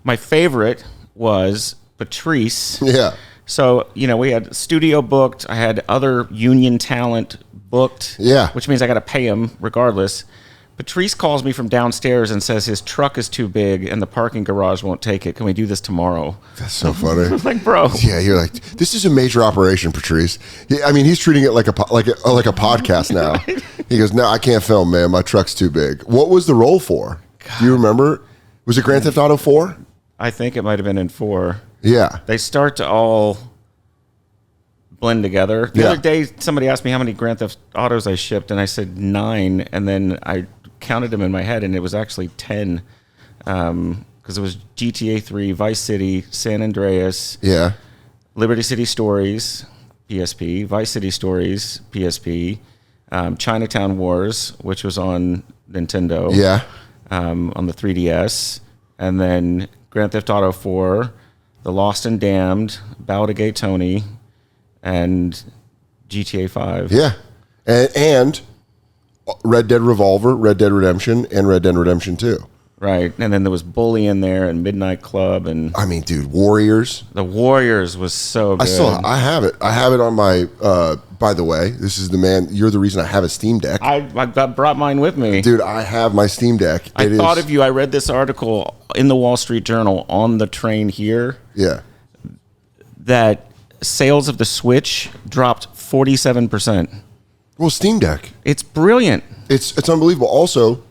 my favorite was Patrice. Yeah. So, we had studio booked. I had other union talent booked. Yeah. Which means I got to pay him regardless. Patrice calls me from downstairs and says his truck is too big and the parking garage won't take it. Can we do this tomorrow? That's so funny. Like, bro. Yeah, you're like, this is a major operation, Patrice. I mean, he's treating it like a podcast now. He goes, no, I can't film, man. My truck's too big. What was the role for? Do you remember? Was it Grand Theft Auto 4? I think it might have been in 4. Yeah. They start to all blend together. The other day, somebody asked me how many Grand Theft Autos I shipped, and I said 9, and then I counted them in my head, and it was actually 10, because it was GTA 3, Vice City, San Andreas, Liberty City Stories, PSP, Vice City Stories, PSP, Chinatown Wars, which was on Nintendo, on the 3DS, and then Grand Theft Auto 4, The Lost and Damned, Bow to Gay Tony, and GTA 5. Yeah. And Red Dead Revolver, Red Dead Redemption, and Red Dead Redemption 2. Right. And then there was Bully in there and Midnight Club. And I mean, dude, Warriors. The Warriors was so good. I have it. I have it on my, by the way, this is the man, you're the reason I have a Steam Deck. I brought mine with me. Dude, I have my Steam Deck. I thought of you. I read this article in the Wall Street Journal on the train here. Yeah. That sales of the Switch dropped 47%. Well, Steam Deck. It's brilliant. It's unbelievable. Also,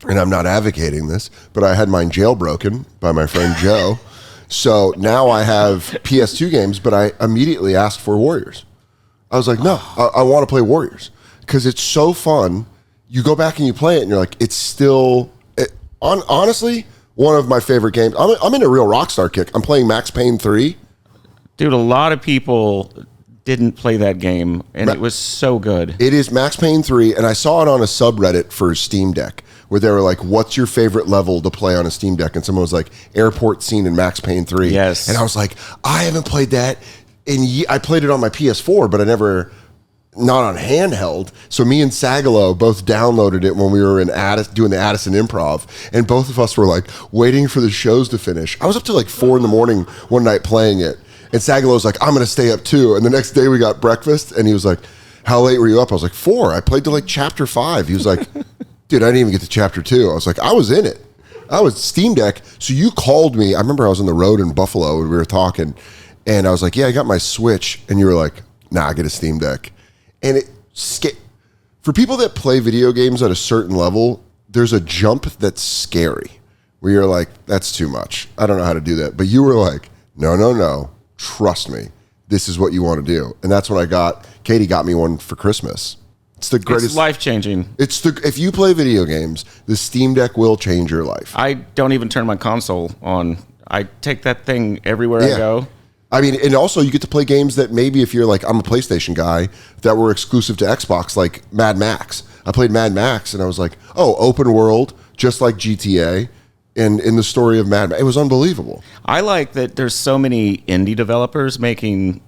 and I'm not advocating this, but I had mine jailbroken by my friend Joe. So now I have PS2 games, but I immediately asked for Warriors. I was like, no, I want to play Warriors because it's so fun. You go back and you play it and you're like, it's still, honestly, one of my favorite games. I'm in a real Rockstar kick. I'm playing Max Payne 3. Dude, a lot of people didn't play that game, and it was so good. It is Max Payne 3, and I saw it on a subreddit for Steam Deck, where they were like, what's your favorite level to play on a Steam Deck? And someone was like, airport scene in Max Payne 3. Yes. And I was like, I haven't played that. I played it on my PS4, but I never, not on handheld. So me and Sagalo both downloaded it when we were in doing the Addison Improv, and both of us were like waiting for the shows to finish. I was up to like 4 a.m. one night playing it. And Sagalo's like, I'm going to stay up too. And the next day we got breakfast and he was like, how late were you up? I was like, 4. I played to like chapter 5. He was like, dude, I didn't even get to chapter 2. I was like, I was in it. I was Steam Deck. So you called me. I remember I was on the road in Buffalo and we were talking and I was like, yeah, I got my Switch. And you were like, nah, I get a Steam Deck. And for people that play video games at a certain level, there's a jump that's scary where you're like, that's too much. I don't know how to do that. But you were like, no. Trust me, this is what you want to do. And that's what I got. Katie got me one for Christmas. It's the greatest. It's life-changing. If you play video games, the Steam Deck will change your life. I don't even turn my console on. I take that thing everywhere I go. I mean, and also you get to play games that maybe if you're like, I'm a PlayStation guy, that were exclusive to Xbox, like Mad Max. I played Mad Max and I was like, oh, open world, just like GTA. And in the story of Mad Max, it was unbelievable. I like that there's so many indie developers making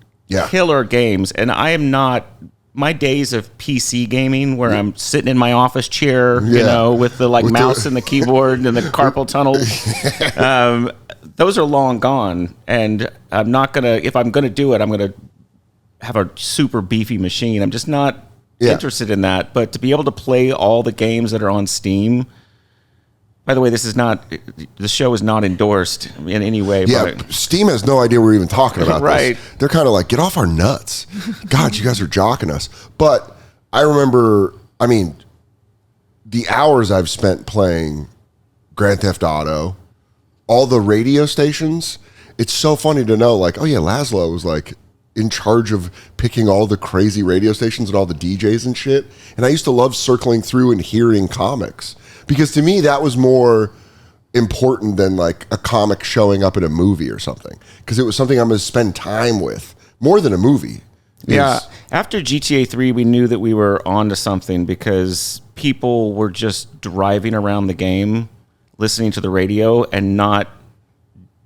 killer games, and I am not. My days of PC gaming, where I'm sitting in my office chair, with the mouse and the keyboard and the carpal tunnel, those are long gone. And I'm not gonna. If I'm gonna do it, I'm gonna have a super beefy machine. I'm just not interested in that. But to be able to play all the games that are on Steam. By the way, the show is not endorsed in any way. Yeah, Steam has no idea we're even talking about right. this. They're kind of like, get off our nuts. God, you guys are jocking us. But I remember, the hours I've spent playing Grand Theft Auto, all the radio stations, it's so funny to know, like, oh yeah, Laszlo was like in charge of picking all the crazy radio stations and all the DJs and shit. And I used to love circling through and hearing comics. Because to me, that was more important than like a comic showing up in a movie or something. Because it was something I'm going to spend time with more than a movie. Yeah. After GTA 3, we knew that we were onto something because people were just driving around the game, listening to the radio and not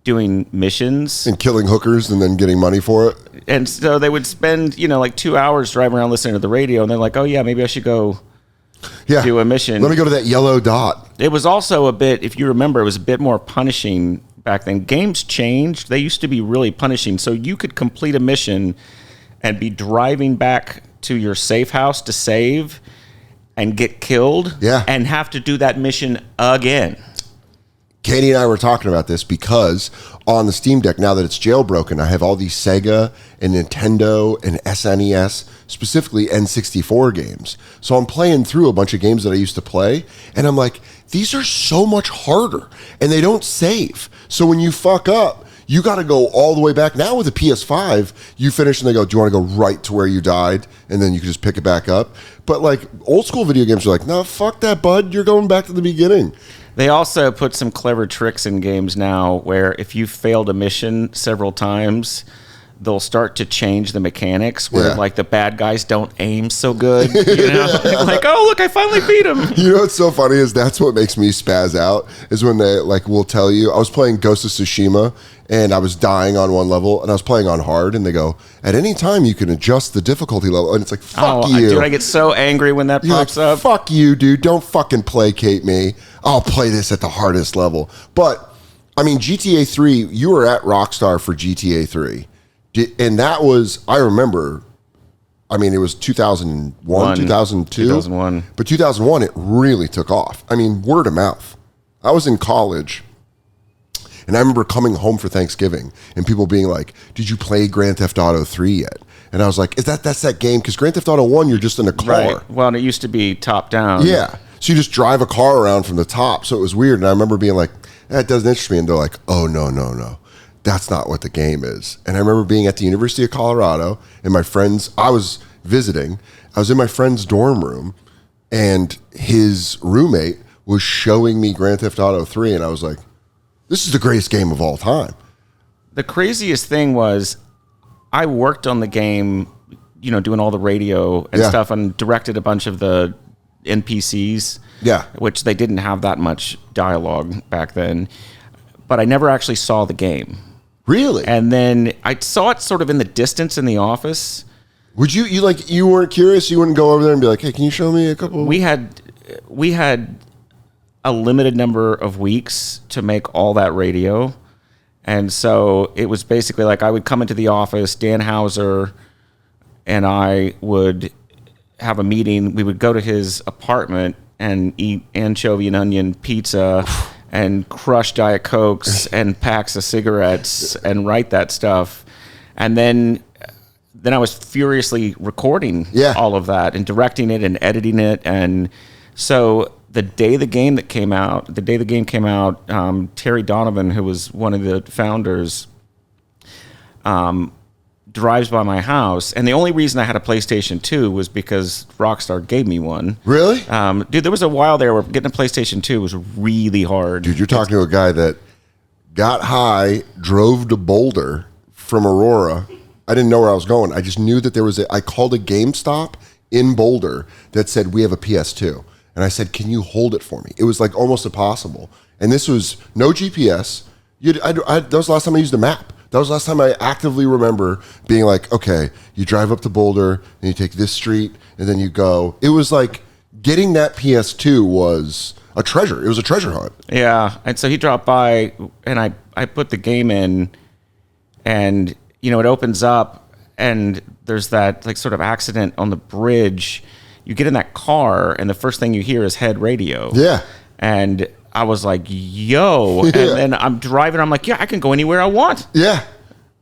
doing missions. And killing hookers and then getting money for it. And so they would spend, like 2 hours driving around listening to the radio. And they're like, oh, yeah, maybe I should go do a mission. Let me go to that yellow dot. It was also a bit, if you remember, it was a bit more punishing back then. Games changed. They used to be really punishing. So you could complete a mission and be driving back to your safe house to save and get killed and have to do that mission again. Katie and I were talking about this because on the Steam Deck, now that it's jailbroken, I have all these Sega and Nintendo and SNES, specifically N64 games. So I'm playing through a bunch of games that I used to play, and I'm like, these are so much harder, and they don't save. So when you fuck up, you got to go all the way back. Now with the PS5, you finish and they go, do you want to go right to where you died? And then you can just pick it back up. But like old school video games are like, no, fuck that, bud. You're going back to the beginning. They also put some clever tricks in games now where if you failed a mission several times, they'll start to change the mechanics where like the bad guys don't aim so good. You know? Like, oh, look, I finally beat him. You know what's so funny is that's what makes me spaz out is when they like will tell you. I was playing Ghost of Tsushima and I was dying on one level and I was playing on hard and they go, at any time you can adjust the difficulty level. And it's like, fuck you. Dude, I get so angry when that pops up. Fuck you, dude. Don't fucking placate me. I'll play this at the hardest level. But, I mean, GTA 3, you were at Rockstar for GTA 3. And that was, I remember, I mean, it was 2001, 2002. 2001. But 2001, it really took off. I mean, word of mouth. I was in college, and I remember coming home for Thanksgiving, and people being like, did you play Grand Theft Auto 3 yet? And I was like, that's that game? Because Grand Theft Auto 1, you're just in a car. Right. Well, and it used to be top down. Yeah. So you just drive a car around from the top. So it was weird. And I remember being like, that doesn't interest me. And they're like, oh, no. That's not what the game is. And I remember being at the University of Colorado and my friends, I was visiting. I was in my friend's dorm room and his roommate was showing me Grand Theft Auto 3. And I was like, this is the greatest game of all time. The craziest thing was I worked on the game, you know, doing all the radio and stuff and directed a bunch of the NPCs. Yeah. Which they didn't have that much dialogue back then. But I never actually saw the game. Really? And then I saw it sort of in the distance in the office. Would you weren't curious? You wouldn't go over there and be like, hey, can you show me a couple? We had a limited number of weeks to make all that radio. And so it was basically like I would come into the office, Dan Hauser and I would have a meeting. We would go to his apartment and eat anchovy and onion pizza and crush Diet Cokes and packs of cigarettes and write that stuff. And then I was furiously recording all of that and directing it and editing it. And so the day the game came out, Terry Donovan, who was one of the founders, drives by my house, and the only reason I had a PlayStation 2 was because Rockstar gave me one. Really? Dude, there was a while there where getting a PlayStation 2 was really hard. Dude, you're talking to a guy that got high, drove to Boulder from Aurora. I didn't know where I was going. I just knew that I called a GameStop in Boulder that said, we have a PS2. And I said, can you hold it for me? It was like almost impossible. And this was no GPS. That was the last time I used a map. That was the last time I actively remember being like, okay, you drive up to Boulder, and you take this street, and then you go. It was like getting that PS2 was a treasure. It was a treasure hunt. Yeah, and so he dropped by, and I put the game in, and, you know, it opens up, and there's that, like, sort of accident on the bridge. You get in that car, and the first thing you hear is head radio. Yeah. And I was like, yo. And then I'm driving. I'm like, yeah, I can go anywhere I want. Yeah.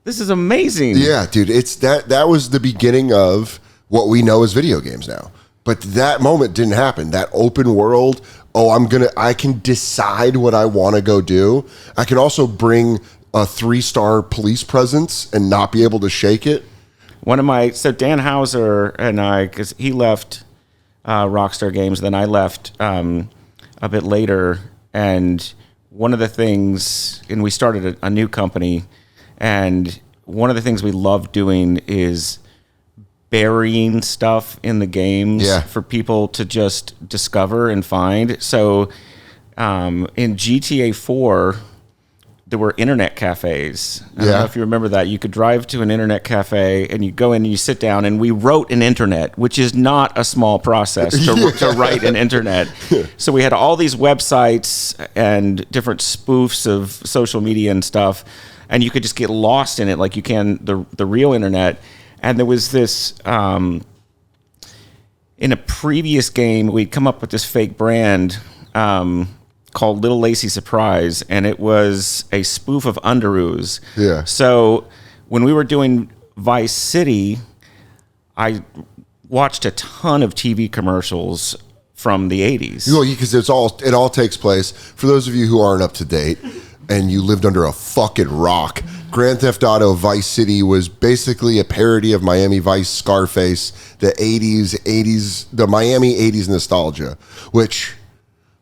This is amazing. Yeah, dude. It's that was the beginning of what we know as video games now. But that moment didn't happen. That open world, I can decide what I want to go do. I can also bring a 3-star police presence and not be able to shake it. So Dan Hauser and I, because he left Rockstar Games, then I left a bit later. And one of the things, and we started a new company, and one of the things we love doing is burying stuff in the games for people to just discover and find. So in GTA 4, there were internet cafes. I don't know if you remember that. You could drive to an internet cafe and you go in and you sit down, and we wrote an internet, which is not a small process to write an internet. So we had all these websites and different spoofs of social media and stuff, and you could just get lost in it like you can the real internet. And there was this, in a previous game, we'd come up with this fake brand, called Little Lacy Surprise, and it was a spoof of Underoos. Yeah. So when we were doing Vice City, I watched a ton of TV commercials from the 80s. Well, because it all takes place, for those of you who aren't up to date and you lived under a fucking rock, Grand Theft Auto Vice City was basically a parody of Miami Vice, Scarface, the 80s, the Miami 80s nostalgia, which,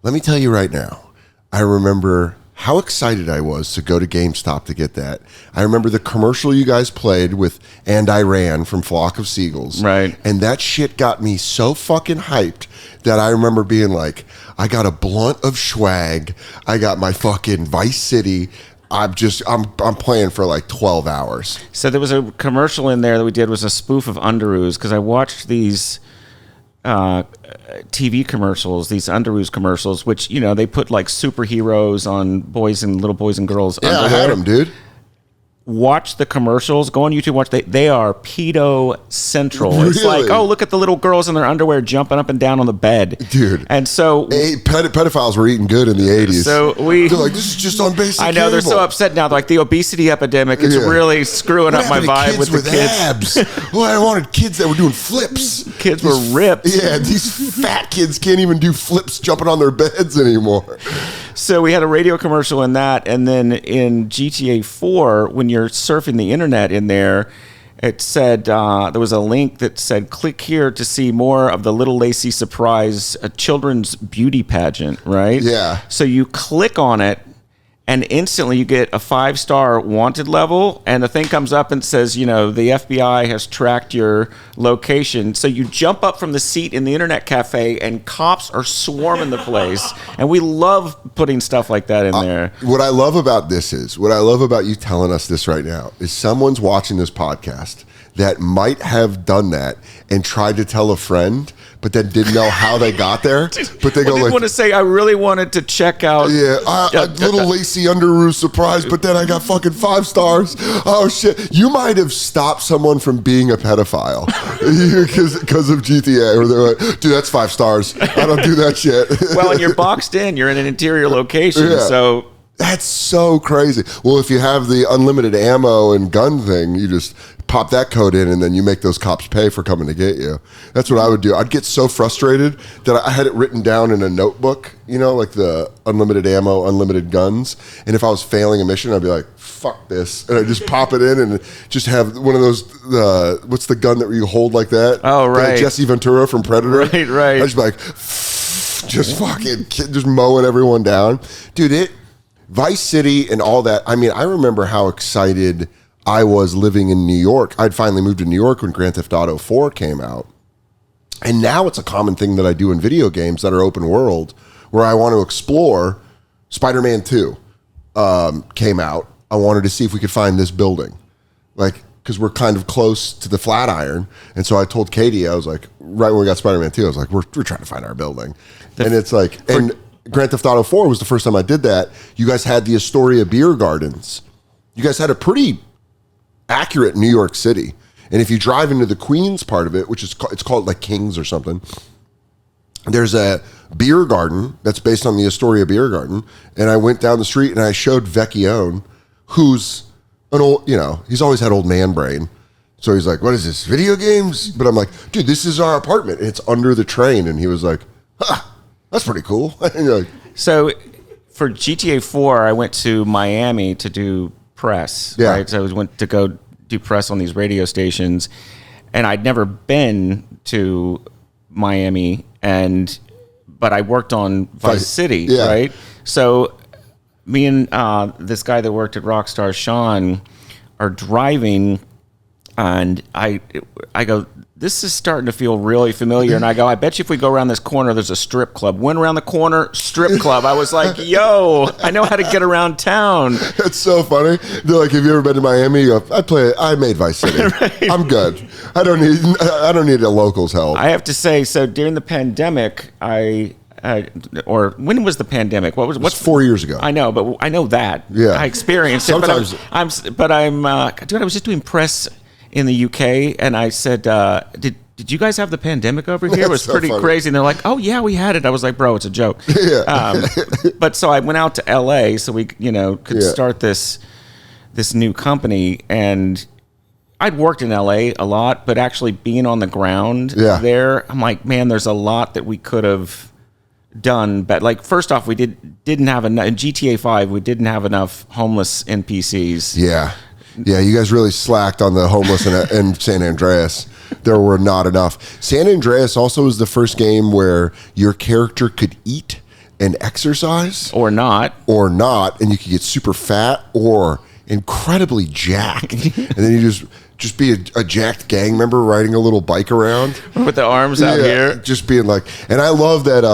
let me tell you right now, I remember how excited I was to go to GameStop to get that. I remember the commercial you guys played with And I Ran from Flock of Seagulls. Right. And that shit got me so fucking hyped that I remember being like, I got a blunt of swag. I got my fucking Vice City. I'm playing for like 12 hours. So there was a commercial in there that we did was a spoof of Underoos, because I watched these TV commercials, these Underoos commercials, which, they put like superheroes on little boys and girls. Yeah, underwear. I had them, dude. Watch the commercials. Go on YouTube. Watch. They are pedo central. Really? It's like, oh, look at the little girls in their underwear jumping up and down on the bed, dude. And so pedophiles were eating good in the 80s. So they're like, this is just on basic. I know cable. They're so upset now. Like the obesity epidemic, it's really screwing up my vibe with the kids. Abs? Well, I wanted kids that were doing flips. Kids were ripped. Yeah, these fat kids can't even do flips jumping on their beds anymore. So we had a radio commercial in that, and then in GTA 4, when you're surfing the internet in there, it said there was a link that said, click here to see more of the Little Lacy Surprise, a children's beauty pageant, right? Yeah. So you click on it, and instantly you get a 5-star wanted level, and the thing comes up and says, the FBI has tracked your location. So you jump up from the seat in the internet cafe, and cops are swarming the place. And we love putting stuff like that in there. What I love about you telling us this right now is someone's watching this podcast that might have done that and tried to tell a friend, but then didn't know how they got there. But they didn't want to say, I really wanted to check out. Yeah, Little Lacy Underoos Surprise, but then I got fucking 5 stars. Oh shit! You might have stopped someone from being a pedophile because of GTA. Or they're like, dude, that's 5 stars. I don't do that shit. Well, and you're boxed in. You're in an interior location, so. That's so crazy. Well, if you have the unlimited ammo and gun thing, you just pop that code in and then you make those cops pay for coming to get you. That's what I would do. I'd get so frustrated that I had it written down in a notebook, like the unlimited ammo, unlimited guns. And if I was failing a mission, I'd be like, fuck this. And I'd just pop it in and just have one of those, what's the gun that you hold like that? Oh, right. Jesse Ventura from Predator. Right. I'd just be like, just mowing everyone down. Dude, Vice City and all that. I mean, I remember how excited I was living in New York. I'd finally moved to New York when Grand Theft Auto 4 came out. And now it's a common thing that I do in video games that are open world, where I want to explore. Spider-Man 2 came out. I wanted to see if we could find this building. Because we're kind of close to the Flatiron. And so I told Katie, I was like, right when we got Spider-Man 2, I was like, we're trying to find our building. And it's like... Grand Theft Auto 4 was the first time I did that. You guys had the Astoria Beer Gardens. You guys had a pretty accurate New York City. And if you drive into the Queens part of it, which is it's called like Kings or something, there's a beer garden that's based on the Astoria Beer Garden. And I went down the street and I showed Vecchione, who's an old, he's always had old man brain. So he's like, what is this, video games? But I'm like, dude, this is our apartment. It's under the train. And he was like, that's pretty cool. So for GTA 4, I went to Miami to do press. Yeah. Right? So I went to go do press on these radio stations. And I'd never been to Miami, but I worked on Vice City, right? So me and this guy that worked at Rockstar, Sean, are driving, and I go, this is starting to feel really familiar. And I go, I bet you if we go around this corner, there's a strip club. Went around the corner, strip club. I was like, yo, I know how to get around town. That's so funny. They're like, have you ever been to Miami? You go, I made Vice City. Right. I'm good. I don't need a local's help. I have to say, so during the pandemic, or when was the pandemic? What's 4 years ago? I know, but I know that. Yeah. I experienced Sometimes. it. But I'm dude, I was just doing press in the UK, and I said, did you guys have the pandemic over here? It was so pretty funny. Crazy. And they're like, oh yeah, we had it. I was like, bro, it's a joke. Yeah. But so I went out to LA so we, could start this new company, and I'd worked in LA a lot, but actually being on the ground there, I'm like, man, there's a lot that we could have done. But like, first off, we didn't have enough in GTA 5. We didn't have enough homeless NPCs. Yeah, you guys really slacked on the homeless in San Andreas. There were not enough. San Andreas also was the first game where your character could eat and exercise, or not, and you could get super fat or incredibly jacked, and then you just be a jacked gang member riding a little bike around with the arms out here, just being like. And I love that.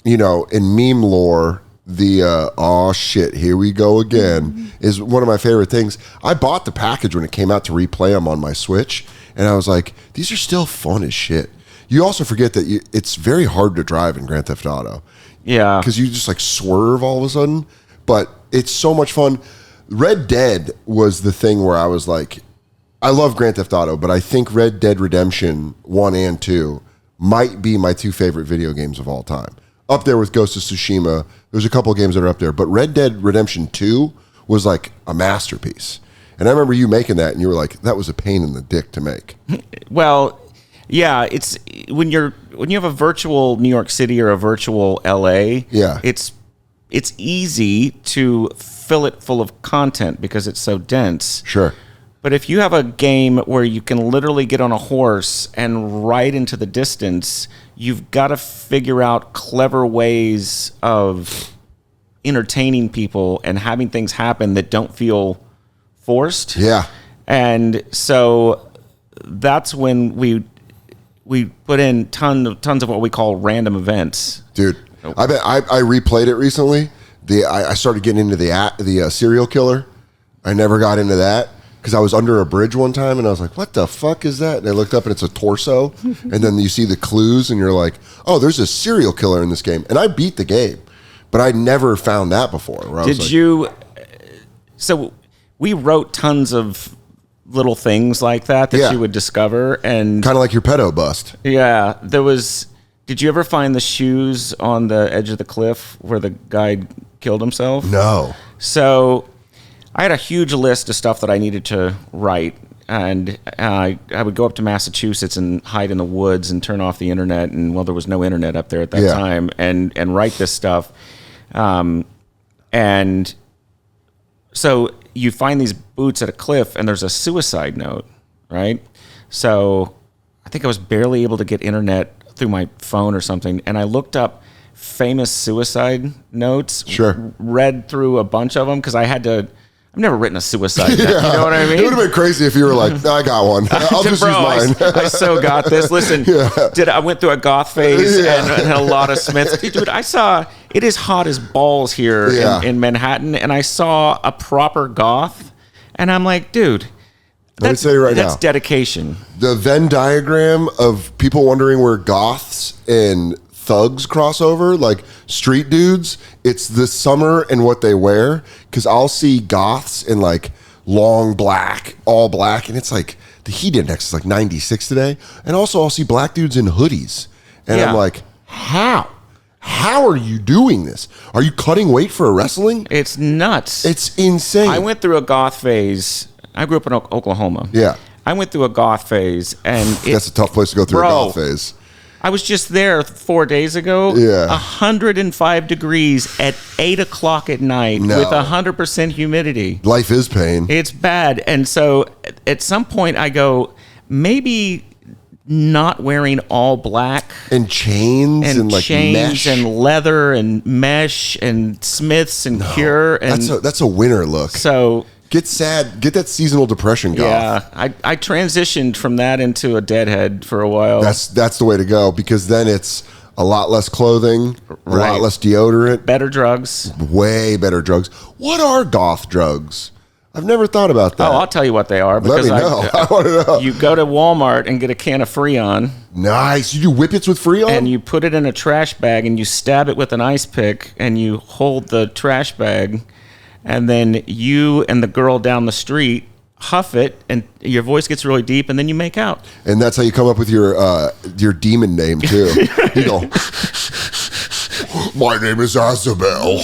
In meme lore, the oh shit, here we go again is one of my favorite things. I bought the package when it came out to replay them on my Switch, and I was like, these are still fun as shit. You also forget that it's very hard to drive in Grand Theft Auto. Yeah, because you just like swerve all of a sudden, but it's so much fun. Red Dead was the thing where I was like, I love Grand Theft Auto, but I think Red Dead Redemption 1 and 2 might be my two favorite video games of all time. Up there with Ghost of Tsushima. There's a couple of games that are up there, but Red Dead Redemption 2 was like a masterpiece. And I remember you making that, and you were like, that was a pain in the dick to make. Well, yeah, it's when you have a virtual New York City or a virtual LA, it's easy to fill it full of content because it's so dense. Sure. But if you have a game where you can literally get on a horse and ride into the distance, you've got to figure out clever ways of entertaining people and having things happen that don't feel forced. Yeah. And so that's when we put in tons of what we call random events. Dude, I replayed it recently. I started getting into the serial killer. I never got into that because I was under a bridge one time and I was like, what the fuck is that? And I looked up and it's a torso. And then you see the clues and you're like, oh, there's a serial killer in this game. And I beat the game, but I never found that before. So we wrote tons of little things like that you would discover, and kind of like your pedo bust. Yeah. Did you ever find the shoes on the edge of the cliff where the guy killed himself? No. So I had a huge list of stuff that I needed to write, and I would go up to Massachusetts and hide in the woods and turn off the internet, and there was no internet up there at that time, and write this stuff. And so you find these boots at a cliff, and there's a suicide note, right? So I think I was barely able to get internet through my phone or something, and I looked up famous suicide notes. Sure. Read through a bunch of them because I've never written a suicide note. You know what I mean? It would have been crazy if you were like, I got one. I'll just use mine. I so got this. Listen, I went through a goth phase and a lot of Smiths. Dude, I saw it is hot as balls here in Manhattan, and I saw a proper goth, and I'm like, dude, that's dedication. The Venn diagram of people wondering where goths and thugs crossover, like street dudes, it's the summer and what they wear, because I'll see goths in like long black, all black, and it's like the heat index is like 96 today, and also I'll see black dudes in hoodies, and I'm like, how are you doing this? Are you cutting weight for a wrestling? It's nuts. It's insane. I went through a goth phase. I grew up in Oklahoma. Yeah, I went through a goth phase, and that's a tough place to go through a goth phase. I was just there 4 days ago. 105 degrees at 8 o'clock at night with 100% humidity. Life is pain. It's bad. And so at some point I go, maybe not wearing all black and chains and like mesh and leather and mesh and Smiths and Cure. And that's a winner look. So Get sad. Get that seasonal depression goth. Yeah, I transitioned from that into a deadhead for a while. That's the way to go, because then it's a lot less clothing, a lot less deodorant. Better drugs. Way better drugs. What are goth drugs? I've never thought about that. Oh, I'll tell you what they are. Let me know. I want to know. You go to Walmart and get a can of Freon. Nice. You do whippets with Freon? And you put it in a trash bag and you stab it with an ice pick and you hold the trash bag, and then you and the girl down the street huff it and your voice gets really deep and then you make out. And that's how you come up with your demon name too. You go, my name is Azabel.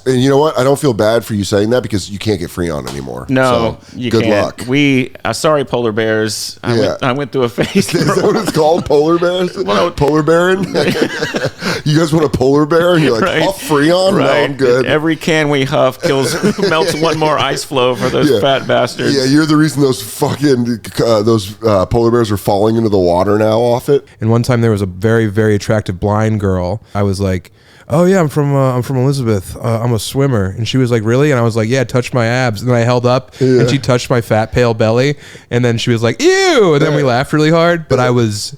And you know what? I don't feel bad for you saying that, because you can't get Freon anymore. No, so, you good can't. luck. We sorry, polar bears. I went through a phase. Is that what it's called? Polar bears? Polar baron? You guys want a polar bear? And you're like, huff Freon? Right. No, I'm good. Every can we huff melts one more ice flow for those fat bastards. Yeah, you're the reason those fucking polar bears are falling into the water now off it. And one time there was a very, very attractive blind girl. I was like, oh yeah, I'm from Elizabeth. I'm a swimmer. And she was like, really? And I was like, yeah, touch my abs. And then I held up and she touched my fat, pale belly. And then she was like, ew. And then we laughed really hard, but I was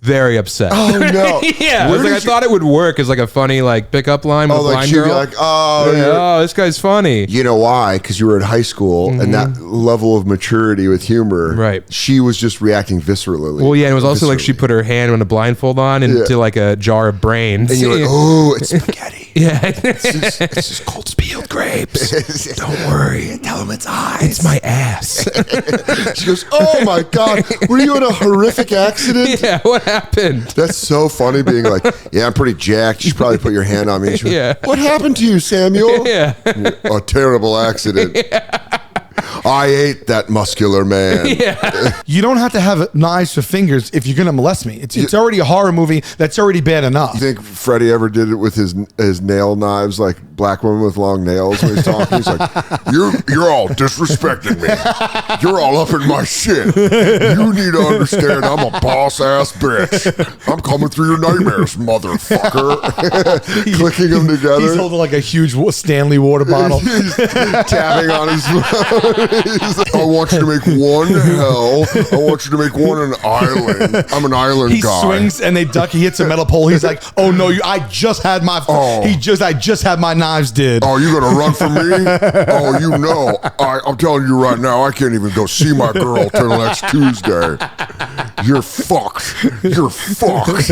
very upset. Oh no! Yeah, I thought it would work as like a funny pickup line with a blind she'd girl. be like, this guy's funny. You know why? Because you were in high school, and that level of maturity with humor. Right. She was just reacting viscerally. Well, yeah, and it was also like she put her hand on a blindfold on into like a jar of brains. And you're like, oh, it's spaghetti. Yeah. It's just cold peeled grapes. Don't worry. Tell him it's eyes. It's my ass. She goes, oh my God, were you in a horrific accident? Yeah, what happened? That's so funny, being like, yeah, I'm pretty jacked. You should probably put your hand on me. She goes, what happened to you, Samuel? Yeah. A terrible accident. I ate that muscular man. Yeah. You don't have to have knives for fingers if you're going to molest me. It's already a horror movie. That's already bad enough. You think Freddie ever did it with his nail knives, like black women with long nails when he's talking? He's like, you're all disrespecting me. You're all up in my shit. You need to understand I'm a boss-ass bitch. I'm coming through your nightmares, motherfucker. Clicking them together. He's holding like a huge Stanley water bottle. He's tapping on his He's like, I want you to make one hell. I want you to make one an island. I'm an island he guy. He swings and they duck. He hits a metal pole. He's like, oh no, I just had my. I just had my knives did. Oh, you gonna run from me? Oh, you know, I'm telling you right now, I can't even go see my girl till next Tuesday. You're fucked. You're fucked.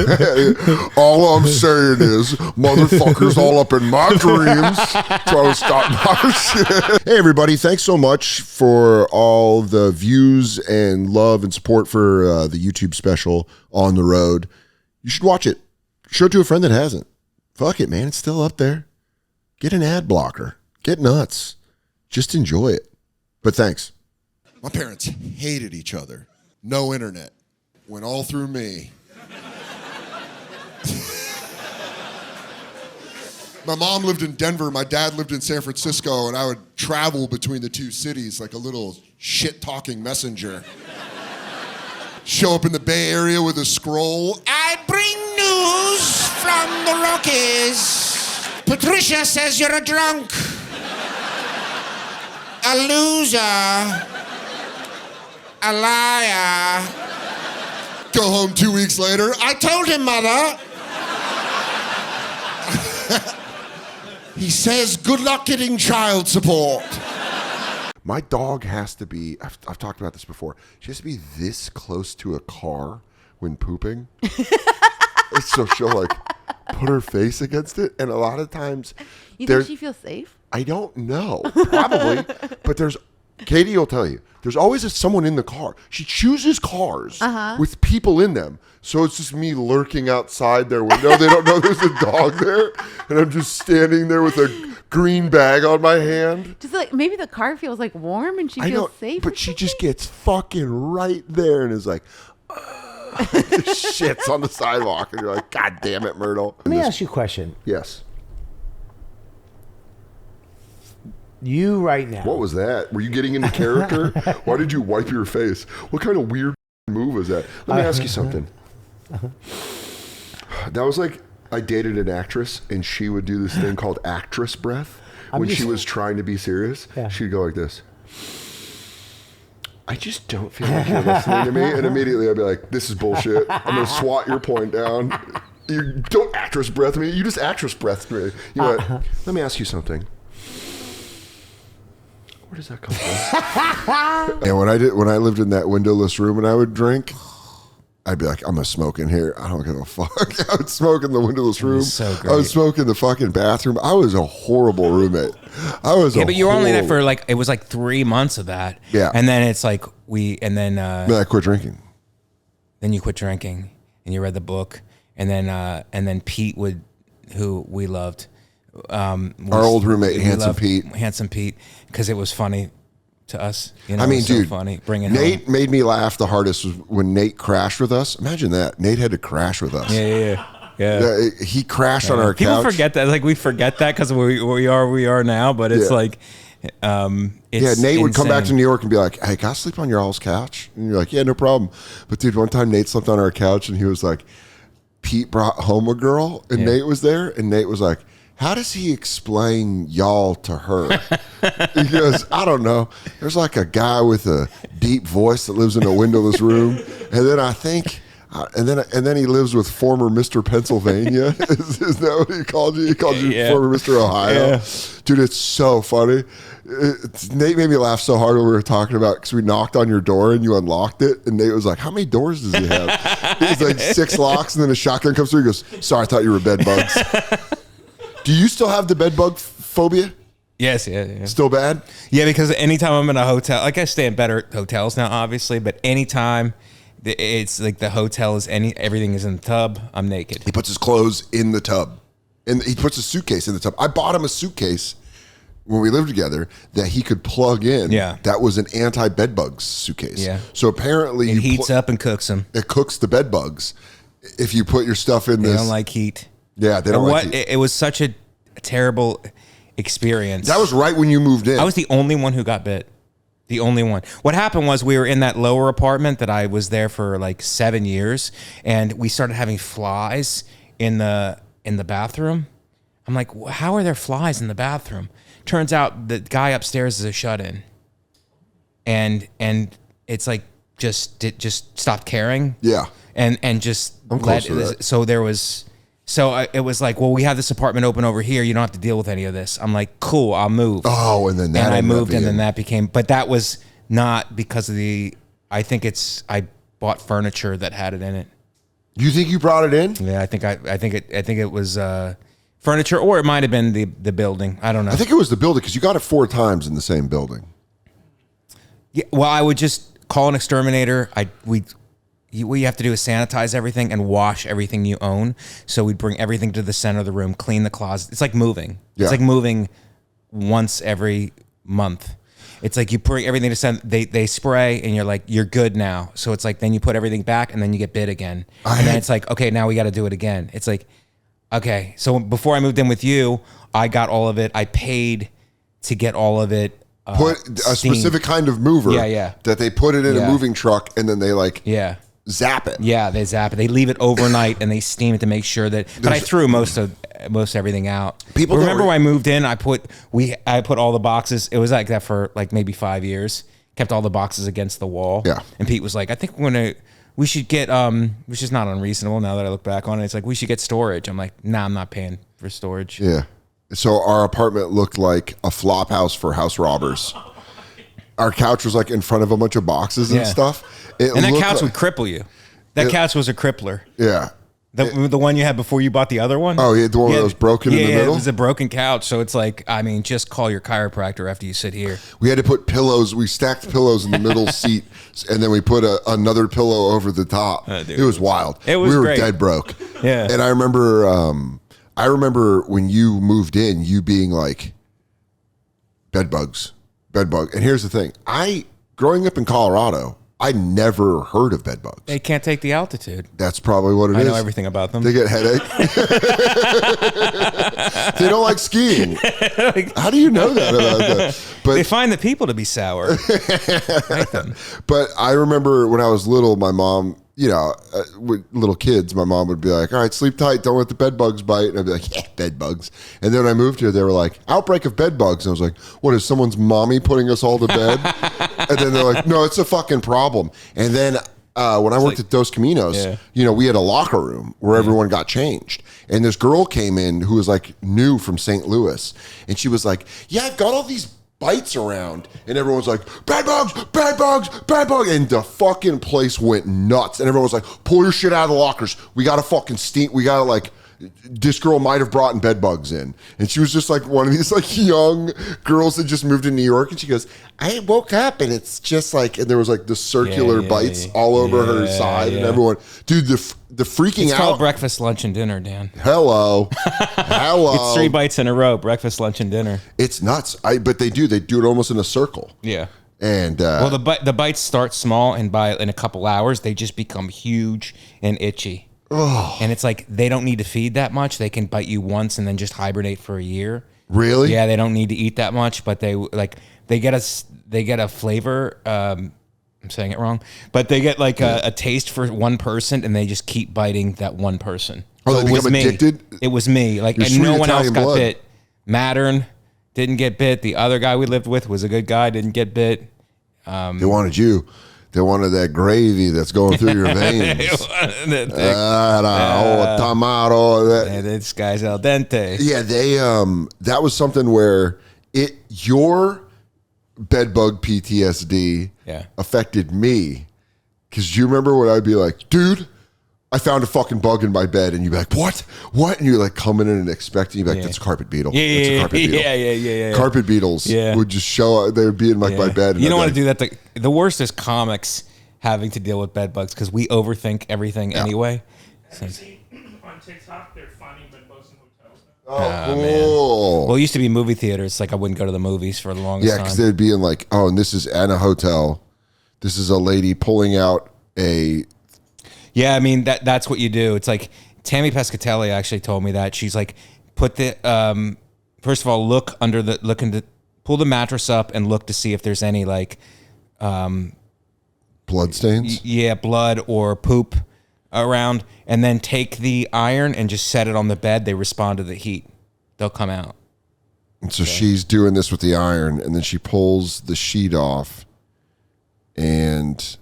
All I'm saying is, motherfuckers all up in my dreams trying to stop my shit. Hey, everybody, thanks so much for all the views and love and support for the YouTube special On the Road. You should watch it. Show it to a friend that hasn't. Fuck it, man. It's still up there. Get an ad blocker. Get nuts. Just enjoy it. But thanks. My parents hated each other. No internet. Went all through me. My mom lived in Denver. My dad lived in San Francisco, and I would travel between the two cities like a little shit-talking messenger. Show up in the Bay Area with a scroll. I bring news from the Rockies. Patricia says you're a drunk. A loser. A liar. Go home 2 weeks later. I told him, Mother. He says, good luck getting child support. My dog has to be, I've talked about this before, she has to be this close to a car when pooping. So she'll like put her face against it. And a lot of times. You think she feels safe? I don't know. Probably. But Katie will tell you, there's always someone in the car. She chooses cars with people in them. So it's just me lurking outside their window. They don't know there's a dog there. And I'm just standing there with a green bag on my hand. Just like maybe the car feels like warm and she feels safe. But she just gets fucking right there and is like, shits on the sidewalk. And you're like, God damn it, Myrtle. Let me ask you a question. Yes. You right now. What was that? Were you getting into character? Why did you wipe your face? What kind of weird move was that? Let me ask you something. That was like, I dated an actress and she would do this thing called actress breath. when she was trying to be serious, Yeah. she'd go like this. I just don't feel like you're listening to me. And immediately I'd be like, this is bullshit. I'm going to swat your point down. You don't actress breath me. You just actress breathed me. You went, let me ask you something. Where does that come from? And when I lived in that windowless room and I would drink, I'd be like, I'm gonna smoke in here. I don't give a fuck. I would smoke in the windowless room. So great. I would smoke in the fucking bathroom. I was a horrible roommate. But you were only there for like, it was like 3 months of that. Yeah. And then it's like then I quit drinking. Then you quit drinking and you read the book. And then Pete who we loved. Our old roommate, Handsome Pete, because it was funny to us. You know, I mean, it was so dude, funny. Bring it Nate home. made me laugh the hardest was when Nate crashed with us. Imagine that. Nate had to crash with us. Yeah. He crashed on our People couch. forget that. Like we forget that because we are now. But it's like, it's Nate would come back to insane. New York and be like, "Hey, can I sleep on your all's couch?" And you're like, "Yeah, no problem." But dude, one time Nate slept on our couch and he was like, Pete brought home a girl and Nate was there and Nate was like, how does he explain y'all to her? He goes, I don't know. There's like a guy with a deep voice that lives in a windowless room. And then I think, and then he lives with former Mr. Pennsylvania. Is that what he called you? He called you former Mr. Ohio. Yeah. Dude, it's so funny. Nate made me laugh so hard when we were talking about, because we knocked on your door and you unlocked it. And Nate was like, how many doors does he have? He's like 6 locks. And then a shotgun comes through. He goes, sorry, I thought you were bed bugs. Do you still have the bed bug phobia? Yes, yeah. Still bad? Yeah, because anytime I'm in a hotel, like I stay in better hotels now, obviously, but anytime it's like the hotel is everything is in the tub, I'm naked. He puts his clothes in the tub. And he puts a suitcase in the tub. I bought him a suitcase when we lived together that he could plug in. Yeah. That was an anti-bed bugs suitcase. Yeah. So apparently it heats up and cooks them. It cooks the bed bugs if you put your stuff in this. They don't like heat. Yeah, they don't like heat. It was such a terrible experience. That was right when you moved in. I was the only one who got bit. The only one. What happened was we were in that lower apartment that I was there for like 7 years, and we started having flies in the bathroom. I'm like, how are there flies in the bathroom? Turns out the guy upstairs is a shut-in, and it's like just stopped caring. Yeah, and just I'm close to that. So there was. So it was like, well, we have this apartment open over here. You don't have to deal with any of this. I'm like, cool, I'll move. Oh, and then that. And I moved, and then that became. But that was not because of the. I think I bought furniture that had it in it. You think you brought it in? Yeah, I think it was furniture, or it might have been the building. I don't know. I think it was the building because you got it 4 times in the same building. Yeah. Well, I would just call an exterminator. What you have to do is sanitize everything and wash everything you own. So we'd bring everything to the center of the room, clean the closet. It's like moving. Yeah. It's like moving once every month. It's like you bring everything to center. They spray and you're like, you're good now. So it's like, then you put everything back and then you get bit again. And then it's like, okay, now we got to do it again. It's like, okay. So before I moved in with you, I got all of it. I paid to get all of it. Put a specific kind of mover. Yeah. That they put it in a moving truck and then they zap it. Yeah, they zap it. They leave it overnight and they steam it to make sure that. But I threw most everything out. People remember when I moved in, I put all the boxes. It was like that for like maybe 5 years. Kept all the boxes against the wall. Yeah. And Pete was like, I think we should get which is not unreasonable now that I look back on it. It's like we should get storage. I'm like, nah, I'm not paying for storage. Yeah. So our apartment looked like a flop house for house robbers. Our couch was like in front of a bunch of boxes and stuff. And that couch would cripple you. That couch was a crippler. Yeah. The one you had before you bought the other one? Oh, yeah, the one that was broken in the middle? Yeah, it was a broken couch. So it's like, I mean, just call your chiropractor after you sit here. We had to put pillows. We stacked pillows in the middle seat, and then we put another pillow over the top. It was wild. It was We were great. dead broke. Yeah. And I remember when you moved in, you being like, bed bug. And here's the thing. Growing up in Colorado, I never heard of bed bugs. They can't take the altitude. That's probably what it is. I know everything about them. They get headache. They don't like skiing. How do you know that about them? But they find the people to be sour. Like them. But I remember when I was little, my mom you know, with little kids, my mom would be like, all right, sleep tight. Don't let the bed bugs bite. And I'd be like, yeah, bed bugs. And then when I moved here, they were like, outbreak of bed bugs. And I was like, what, is someone's mommy putting us all to bed? And then they're like, no, it's a fucking problem. And then when I worked at Dos Caminos, you know, we had a locker room where everyone got changed. And this girl came in who was like new from St. Louis. And she was like, yeah, I've got all these bites around, and everyone's like, bed bugs, bed bugs, bed bugs, and the fucking place went nuts. And everyone was like, pull your shit out of the lockers. We got to fucking stink. We got to like, this girl might have brought bed bugs in. And she was just like one of these like young girls that just moved to New York. And she goes, I woke up and it's just like, and there was like the circular bites all over her side and everyone, dude, the freaking it's out. It's called breakfast, lunch, and dinner, Dan. Hello. Hello. It's 3 bites in a row, breakfast, lunch, and dinner. It's nuts. But they do it almost in a circle. Yeah. And well, the bites start small, and in a couple hours, they just become huge and itchy. Oh. And it's like they don't need to feed that much. They can bite you once and then just hibernate for a year. Really? Yeah, they don't need to eat that much, but they get a flavor. I'm saying it wrong, but they get like a taste for one person, and they just keep biting that one person. Oh, they become addicted? It was me. Like, and no one else got bit. Mattern didn't get bit. The other guy we lived with was a good guy, didn't get bit. They wanted you. They wanted that gravy that's going through your veins. Tomato. This guy's al dente. Yeah, they that was something where your bed bug PTSD affected me. Because you remember when I'd be like, dude, I found a fucking bug in my bed, and you'd be like, what? And you're like coming in and expecting, you'd be like, that's a carpet beetle. That's a carpet beetle. Yeah. Carpet beetles would just show up. They would be in like my bed. And you don't want to do that. The worst is comics having to deal with bed bugs because we overthink everything anyway. On TikTok, they're finding bed bugs in hotels. Oh, cool. Man. Well, it used to be movie theaters. Like I wouldn't go to the movies for the longest time. Yeah, because they'd be in like, oh, and this is at a hotel. This is a lady pulling out a... Yeah, I mean, that's what you do. It's like Tammy Pescatelli actually told me that. She's like, put the... first of all, pull the mattress up and look to see if there's any like... blood stains? Yeah, blood or poop around. And then take the iron and just set it on the bed. They respond to the heat. They'll come out. And so she's doing this with the iron, and then she pulls the sheet off and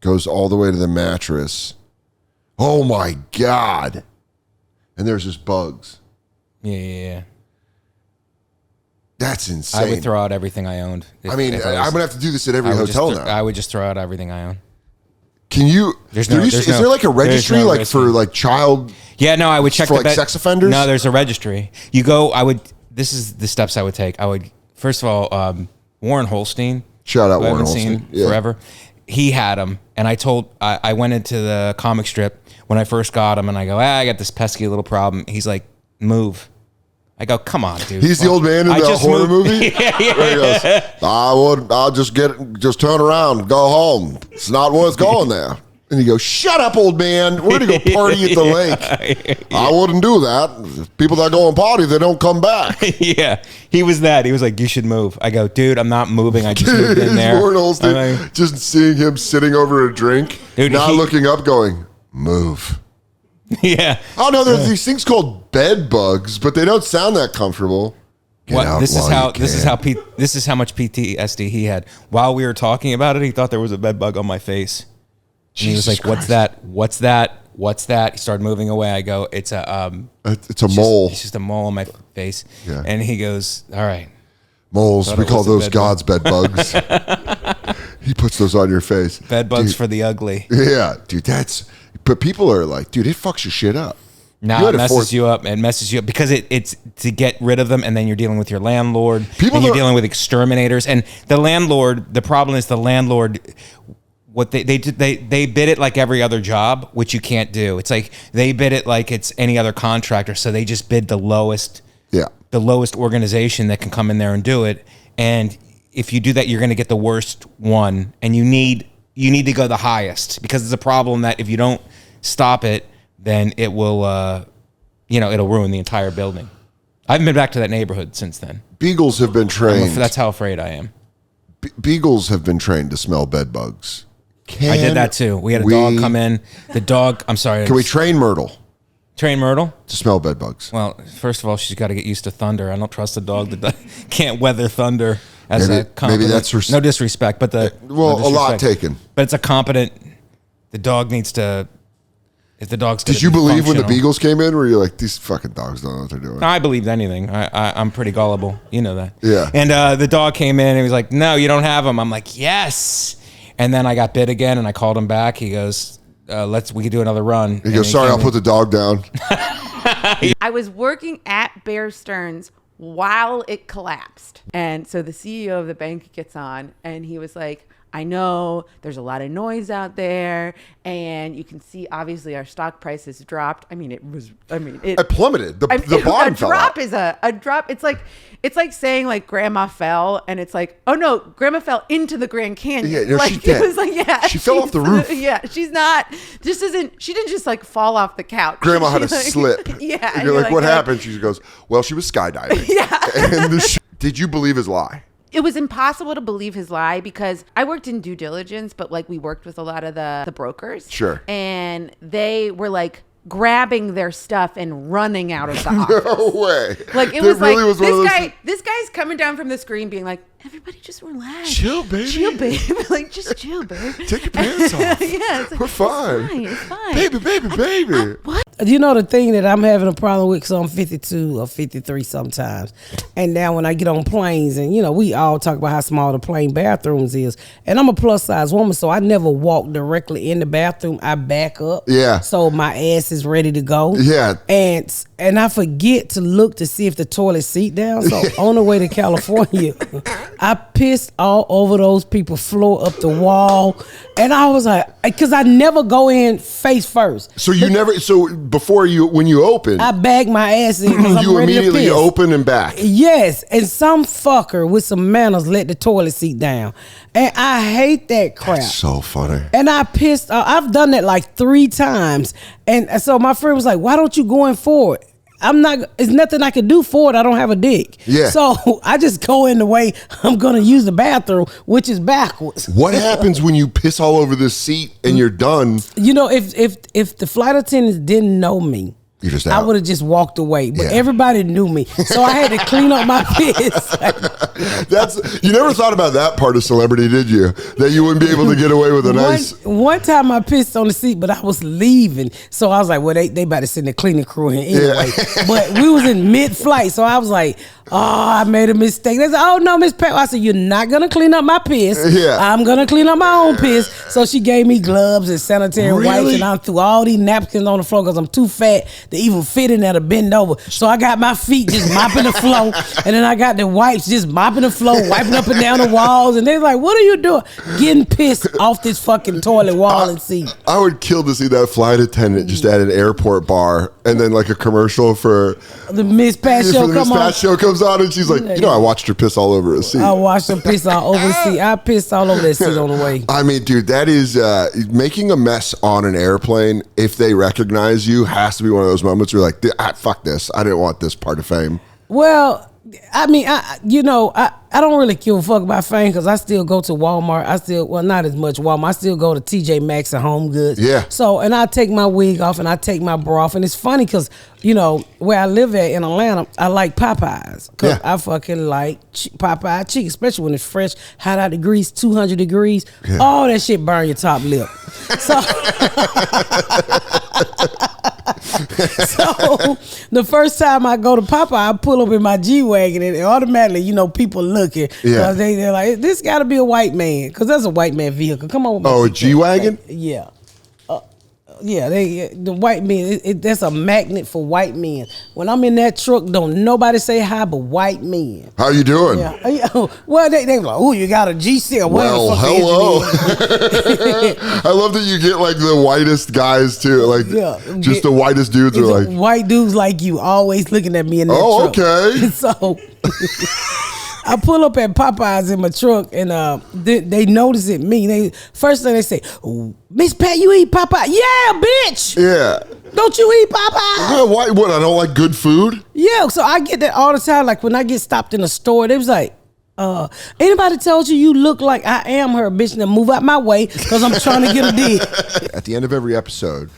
goes all the way to the mattress. Oh my God. And there's just bugs. Yeah. That's insane. I would throw out everything I owned. I'm going to have to do this at every hotel now. I would just throw out everything I own. Can you? Is there like a registry like for like child? Yeah, no, I would check for like sex offenders. No, there's a registry. You go. This is the steps I would take. I would first of all, Warren Holstein. Shout out Warren Holstein. Forever. He had them, and I went into the comic strip when I first got him, and I go, I got this pesky little problem. He's like, move. I go, come on, dude. He's the old man in the horror movie. Yeah. He goes, I'll just turn around and go home. It's not worth going there. And you go, shut up, old man. We're going to go party at the lake. I wouldn't do that. People that go and party, they don't come back. Yeah. He was that. He was like, you should move. I go, dude, I'm not moving. I just moved in there. Warren Holstein, just seeing him sitting over a drink, dude, not looking up, going, move. Yeah. Oh, no, there's these things called bed bugs, but they don't sound that comfortable. This is how much PTSD he had. While we were talking about it, he thought there was a bed bug on my face. And he was like, "What's that? What's that? What's that?" He started moving away. I go, "It's a mole. It's just a mole on my face." Yeah. And he goes, "All right, moles. We call those God's bed bugs." He puts those on your face. Bed bugs for the ugly. Yeah, dude. But people are like, dude, it fucks your shit up. No, it messes you up. It messes you up because it's to get rid of them, and then you're dealing with your landlord. You're dealing with exterminators, and the landlord. The problem is the landlord. What they bid it like every other job, which you can't do. It's like they bid it like it's any other contractor, so they just bid the lowest. Yeah. The lowest organization that can come in there and do it, and if you do that, you're going to get the worst one, and you need to go the highest because it's a problem that if you don't stop it, then it will, it'll ruin the entire building. I haven't been back to that neighborhood since then. Beagles have been trained. That's how afraid I am. Beagles have been trained to smell bed bugs. I did that too. We had a dog come in. The dog, I'm sorry. Can we train Myrtle? Train Myrtle? To smell bed bugs. Well, first of all, she's got to get used to thunder. I don't trust a dog that can't weather thunder as a competent. Maybe that's her. No disrespect, but a lot taken. But it's a competent. The dog needs to. If the dog's. Did you believe when the Beagles came in? Where you're like, these fucking dogs don't know what they're doing? I believed anything. I'm pretty gullible. You know that. Yeah. And the dog came in and he was like, "No, you don't have them." I'm like, "Yes." And then I got bit again, and I called him back. He goes, we could do another run. He goes, sorry, I'll put the dog down. I was working at Bear Stearns while it collapsed. And so the CEO of the bank gets on, and he was like, I know there's a lot of noise out there, and you can see obviously our stock price has dropped. it plummeted. The bottom fell out. A drop. It's like saying like grandma fell, and it's like, oh no, grandma fell into the Grand Canyon. Yeah, no, like, she's dead. It was like, yeah, she fell off the roof. Yeah, she's not. She didn't just like fall off the couch. Grandma had a like, slip. Yeah, and you're like, what happened? She goes, well, she was skydiving. Yeah. And did you believe his lie? It was impossible to believe his lie because I worked in due diligence, but like we worked with a lot of the brokers. Sure. And they were like grabbing their stuff and running out of the office. No way. Like it was really like this guy's coming down from the screen being like, everybody just relax. Chill, baby. Chill, baby. Like just chill, baby. Take your pants off. Yeah, it's like, we're fine. It's fine. Baby. What? You know the thing that I'm having a problem with, because I'm 52 or 53 sometimes. And now when I get on planes, and we all talk about how small the plane bathrooms is. And I'm a plus size woman, so I never walk directly in the bathroom. I back up. Yeah. So my ass is ready to go. Yeah. And I forget to look to see if the toilet seat down. So on the way to California, I pissed all over those people's floor, up the wall. And I was like, because I never go in face first. So when you open, I bag my ass in. You immediately open and back. Yes, and some fucker with some manners let the toilet seat down, and I hate that crap. That's so funny. And I pissed. I've done that like 3 times, and so my friend was like, "Why don't you go in for it?" I'm not. It's nothing I can do for it. I don't have a dick. Yeah. So I just go in the way I'm gonna use the bathroom, which is backwards. What happens when you piss all over this seat and you're done? If the flight attendants didn't know me, you're just I out. would have just walked away. But everybody knew me, so I had to clean up my piss. You never thought about that part of celebrity, did you? That you wouldn't be able to get away with a nice. One time I pissed on the seat, but I was leaving, so I was like, "Well, they about to send the cleaning crew in anyway." Yeah. But we was in mid-flight, so I was like, "Oh, I made a mistake." They said, "Oh no, Miss Pat." I said, "You're not gonna clean up my piss. Yeah. I'm gonna clean up my own piss." So she gave me gloves and sanitary wipes, and I threw all these napkins on the floor because I'm too fat to even fit in there to bend over. So I got my feet just mopping the floor, and then I got the wipes just mopping the floor, wiping up and down the walls. And they're like, "What are you doing?" Getting pissed off this fucking toilet wall and seat. I would kill to see that flight attendant just at an airport bar, and then like a commercial for the Miss Pat show. Miss Pat show comes on, and she's like, I watched her piss all over a seat. I watched her piss all over the seat. I pissed all over that seat on the way. I mean, dude, that is making a mess on an airplane. If they recognize you, has to be one of those moments where you're like, fuck this. I didn't want this part of fame. Well, I mean, I don't really give a fuck about fame because I still go to Walmart. Not as much Walmart. I still go to TJ Maxx and Home Goods. Yeah. So, and I take my wig off and I take my bra off. And it's funny because, where I live at in Atlanta, I like Popeyes. Because I fucking like Popeye chicken, especially when it's fresh, hot out the grease, 200 degrees. Yeah. All that shit burn your top lip. So, the first time I go to Popeye, I pull up in my G-Wagon and automatically, people looking. Yeah. They're like, this got to be a white man because that's a white man vehicle. Come on. A G-Wagon? Yeah. The white men, that's a magnet for white men. When I'm in that truck, don't nobody say hi but white men. How you doing? Yeah. Well, they like, oh, you got a GC. Well, hello. I love that you get like the whitest guys too. Just the whitest dudes are like. White dudes like you always looking at me in that truck. Okay. So I pull up at Popeyes in my truck, and they notice it me. First thing they say, "Miss Pat, you eat Popeye?" Yeah, bitch. Yeah. Don't you eat Popeye? Why? What? I don't like good food. Yeah. So I get that all the time. Like when I get stopped in a store, they was like, Anybody tells you look like I am her, bitch, then move out my way because I'm trying to get a dick. At the end of every episode,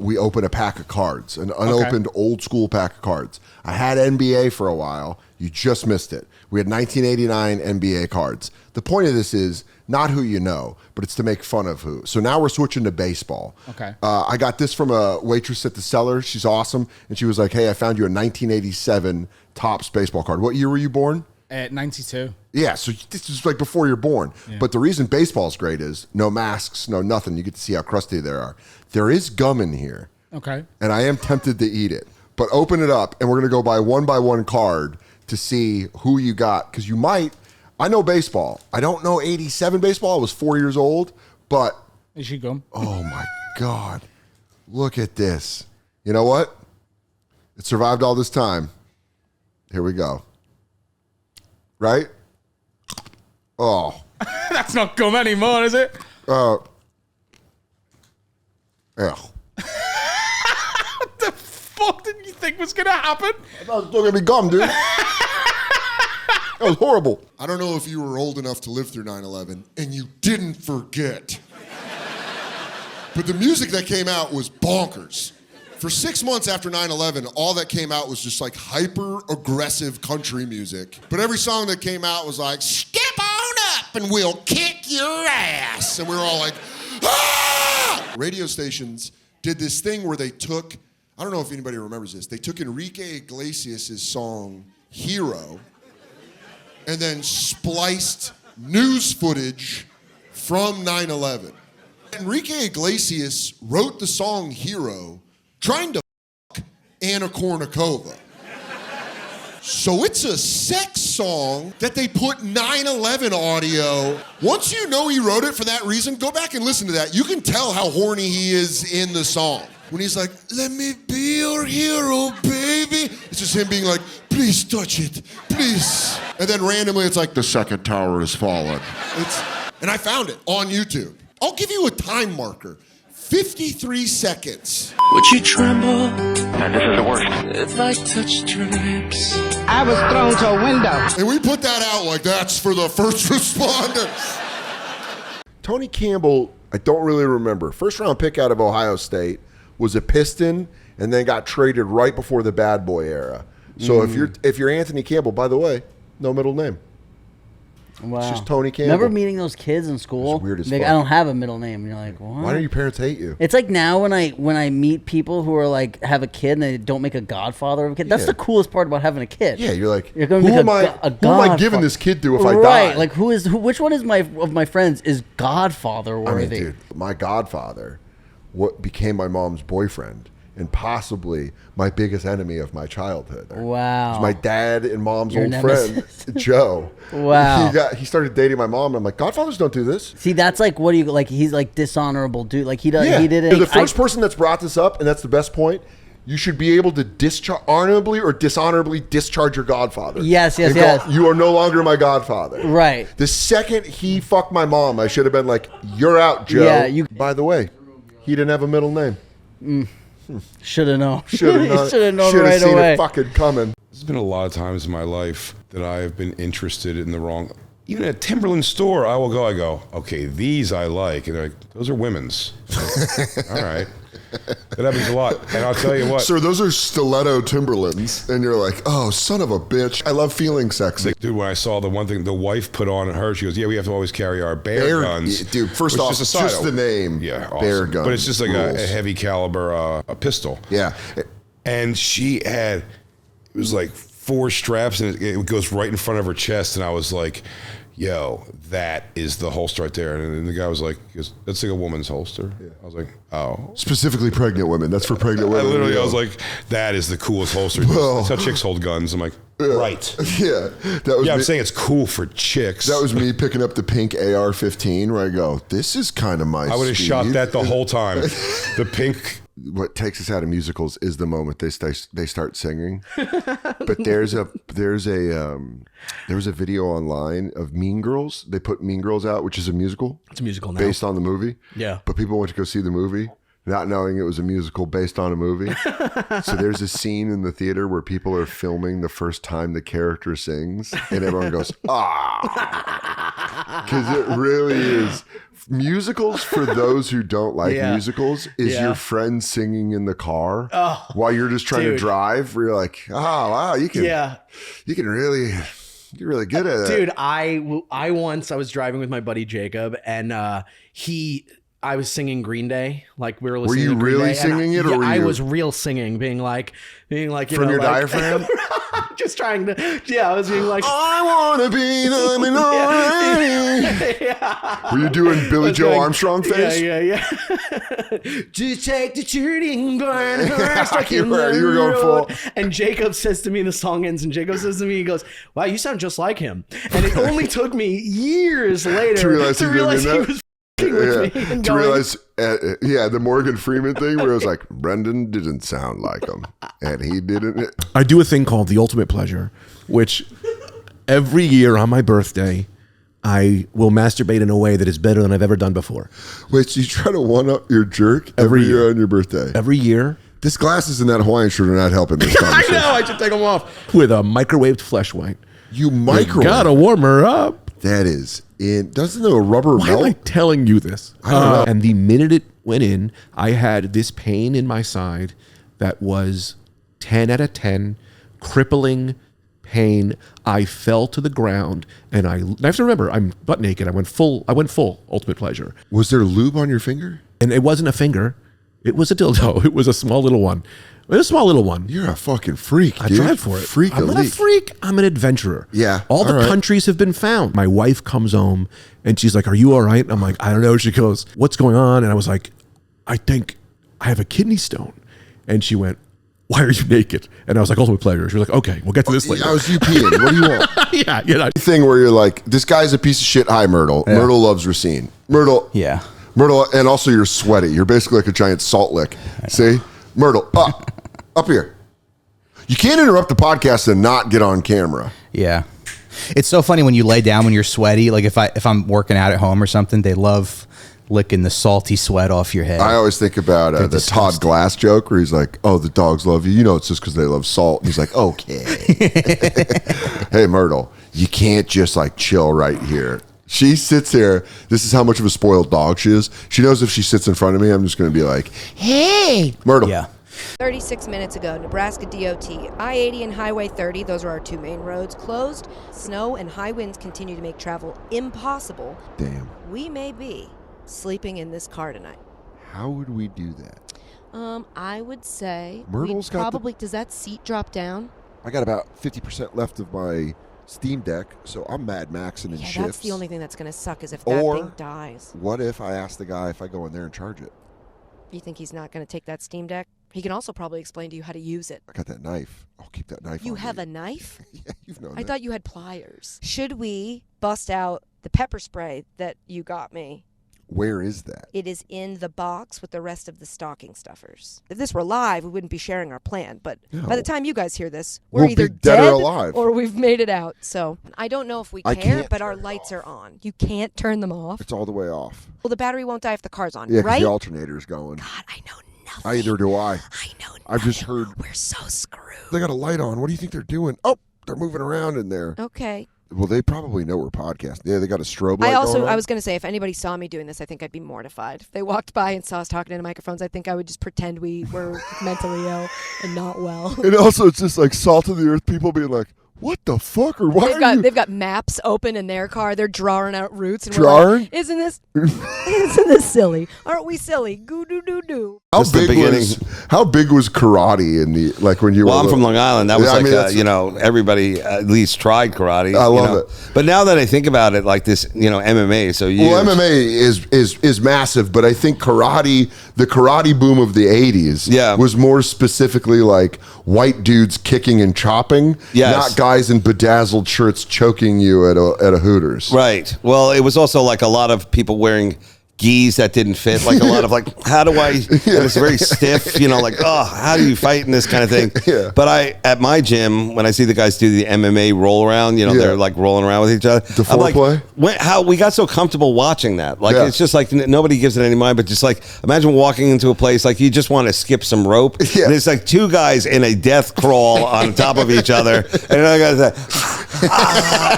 we open a pack of cards, an unopened old school pack of cards. I had NBA for a while. You just missed it. We had 1989 NBA cards. The point of this is not who you know, but it's to make fun of who. So now we're switching to baseball. Okay. I got this from a waitress at the cellar. She's awesome. And she was like, hey, I found you a 1987 Topps baseball card. What year were you born? At 92. Yeah, so this is like before you're born. Yeah. But the reason baseball's great is no masks, no nothing. You get to see how crusty they are. There is gum in here. Okay. And I am tempted to eat it. But open it up, and we're going to go by one card to see who you got. Because you might, I know baseball. I don't know 87 baseball. I was 4 years old. But, Is she gum? oh my God. Look at this. You know what? It survived all this time. Here we go. Right? Oh. That's not gum anymore, is it? Yeah. What the fuck did you think was gonna happen? I thought it was still gonna be gum, dude. That was horrible. I don't know if you were old enough to live through 9/11 and you didn't forget. But the music that came out was bonkers. For 6 months after 9/11, all that came out was just like hyper-aggressive country music. But every song that came out was like, step on up and we'll kick your ass. And we were all like, ah! Radio stations did this thing where they took, I don't know if anybody remembers this, they took Enrique Iglesias' song, Hero, and then spliced news footage from 9/11. Enrique Iglesias wrote the song Hero trying to fuck Anna Kournikova. So it's a sex song that they put 9/11 audio. Once you know he wrote it for that reason, go back and listen to that. You can tell how horny he is in the song. When he's like, let me be your hero, baby. It's just him being like, please touch it, please. And then randomly it's like, the second tower has fallen. And I found it on YouTube. I'll give you a time marker. 53 seconds. Would you tremble? And this is the worst. If I touched your lips. I was thrown to a window. And we put that out like that's for the first responders. Tony Campbell, I don't really remember. First round pick out of Ohio State, was a Piston, and then got traded right before the bad boy era. So if you're Anthony Campbell, by the way, no middle name. Wow. It's just Tony Campbell. Remember meeting those kids in school? It's weird as Like, fuck. I don't have a middle name. And you're like, what? Why do your parents hate you? It's like now when I meet people who are like have a kid and they don't make a godfather of a kid. That's Yeah. the coolest part about having a kid. Yeah, you're like, You're going who to make am I giving this kid to if I die? Right. Like which one is of my friends is godfather worthy? I mean, dude, my godfather, what became my mom's boyfriend, and possibly my biggest enemy of my childhood. Wow. It was my dad and mom's Your old nemesis. friend, Joe. Wow. He started dating my mom, and I'm like, godfathers don't do this. See, that's like what do you like? He's like dishonorable dude. Like he does. Yeah. He did it. You're the first person that's brought this up, and that's the best point. You should be able to honorably or dishonorably discharge your godfather. Yes, And go, you are no longer my godfather. Right. The second he fucked my mom, I should have been like, you're out, Joe. Yeah, By the way, he didn't have a middle name. Should have known. Should have known right seen away. it fucking coming. There's been a lot of times in my life that I have been interested in the wrong. Even at a Timberland store, I go, okay, these I like. And they're like, those are women's. All right. That happens a lot. And I'll tell you what. Sir, those are stiletto Timberlands. And you're like, oh, son of a bitch. I love feeling sexy. Dude, when I saw the one thing the wife put on her, she goes, yeah, we have to always carry our bear guns. Dude, first Which off, is just the name. Yeah, awesome. Bear guns. But it's just like a rules. heavy caliber a pistol. Yeah. And she had, it was like 4 straps and it goes right in front of her chest. And I was like, yo, that is the holster right there. And then the guy was like, that's like a woman's holster. Yeah. I was like, oh. Specifically pregnant women. That's for pregnant women. I was like, that is the coolest holster. Well, that's how chicks hold guns. I'm like, right. Yeah. That was I'm saying it's cool for chicks. That was me picking up the pink AR-15 where I go, this is kind of my I would have shot that the whole time. The pink. What takes us out of musicals is the moment they start singing. But there's a video online of Mean Girls. They put Mean Girls out, which is a musical. It's a musical now. Based on the movie. Yeah. But people went to go see the movie. not knowing it was a musical based on a movie. So there's a scene in the theater where people are filming the first time the character sings, and everyone goes, ah. Because it really is. Musicals, for those who don't like musicals, is your friend singing in the car while you're just trying to drive, where you're like, oh, wow, you can really... You're really good at it. Dude, I was driving with my buddy Jacob, and I was singing Green Day. Like we were listening. Were you to Green really Day, singing it, or were I you... was real singing, being like you from know, your like, diaphragm? Just trying to, I was being like, I want to be the minority. Were you doing Billy Joe Armstrong face? Yeah. To take the turning blind. You were going full. And Jacob says to me, the song ends, and Jacob says to me, he goes, wow, you sound just like him. And it only took me years later to realize he was with me and to realize, the Morgan Freeman thing where it was like, Brendan didn't sound like him, and he didn't. I do a thing called the ultimate pleasure, which every year on my birthday, I will masturbate in a way that is better than I've ever done before. Wait, so you try to one-up your jerk every year on your birthday? Every year. This glasses and that Hawaiian shirt are not helping this conversation. I know, I should take them off. With a microwaved Fleshlight. You microwave? You gotta warm her up. That is in. Doesn't the rubber melt? Why am I telling you this? I don't know. And the minute it went in, I had this pain in my side that was 10 out of 10, crippling pain. I fell to the ground, and I have to remember, I'm butt naked. I went full ultimate pleasure. Was there lube on your finger? And it wasn't a finger. It was a dildo. It was a small little one. It was a small little one. You're a fucking freak, I dude. drive for it. Freak I'm not a freak. I'm an adventurer. Yeah. All the countries have been found. My wife comes home and she's like, are you all right? And I'm like, I don't know. She goes, what's going on? And I was like, I think I have a kidney stone. And she went, why are you naked? And I was like, ultimate pleasure. She was like, okay, we'll get to this later. I was you peeing. What do you want? Yeah, you know. Thing where you're like, this guy's a piece of shit. Hi, Myrtle. Yeah. Myrtle loves Racine. Myrtle. Yeah. Myrtle, and also you're sweaty. You're basically like a giant salt lick. See? Myrtle, up here. You can't interrupt the podcast and not get on camera. Yeah. It's so funny when you lay down when you're sweaty. Like if I'm working out at home or something, they love licking the salty sweat off your head. I always think about the Todd Glass joke where he's like, oh, the dogs love you. You know, it's just because they love salt. And he's like, okay. Hey, Myrtle, you can't just like chill right here. She sits here. This is how much of a spoiled dog she is. She knows if she sits in front of me, I'm just going to be like, hey, Myrtle. Yeah. 36 minutes ago, Nebraska DOT, I-80 and Highway 30, those are our two main roads, closed. Snow and high winds continue to make travel impossible. Damn. We may be sleeping in this car tonight. How would we do that? I would say Myrtle's got probably, does that seat drop down? I got about 50% left of my Steam Deck, so I'm Mad Maxing in shifts. That's the only thing that's going to suck is if that thing dies. What if I ask the guy if I go in there and charge it? You think he's not going to take that Steam Deck? He can also probably explain to you how to use it. I got that knife. I'll keep that knife. You on have me. a knife? Yeah, you've known I that. thought you had pliers. Should we bust out the pepper spray that you got me? Where is that? It is in the box with the rest of the stocking stuffers. If this were live, we wouldn't be sharing our plan. But by the time you guys hear this, we're We'll either be dead dead or alive. or we've made it out. So I don't know if we I care, can't but our lights are on. You can't turn them off. It's all the way off. Well, the battery won't die if the car's on, Yeah, 'cause right? the alternator's going. God, I know nothing. Either do I. I know nothing. I've just heard. We're so screwed. They got a light on. What do you think they're doing? Oh, they're moving around in there. Okay. Well, they probably know we're podcasting. Yeah, they got a strobe light going on. I was going to say, if anybody saw me doing this, I think I'd be mortified. If they walked by and saw us talking into microphones, I think I would just pretend we were mentally ill and not well. And also, it's just like salt of the earth people being like, what the fuck? Or why They've got maps open in their car. They're drawing out routes. And Drawing? we're like, isn't this silly? Aren't we silly? Goo doo doo doo. How big was karate in the, like when you were Well, I'm little? from Long Island. That was Yeah, I mean, that's- everybody at least tried karate. I love it. But now that I think about it, like this, MMA. So Well, MMA is massive, but I think karate, the karate boom of the 80s was more specifically like white dudes kicking and chopping, not guys in bedazzled shirts choking you at a Hooters. Right. Well, it was also like a lot of people wearing gis that didn't fit, like a lot of like, how do I, and it's very stiff, you know, like, oh, how do you fight in this kind of thing? Yeah. But at my gym, when I see the guys do the MMA roll around, you know, they're like rolling around with each other. The I'm foreplay? like, how we got so comfortable watching that. Like, it's just like, nobody gives it any mind, but just like, imagine walking into a place, like you just want to skip some rope. Yeah. And it's like two guys in a death crawl on top of each other. And another guy's like,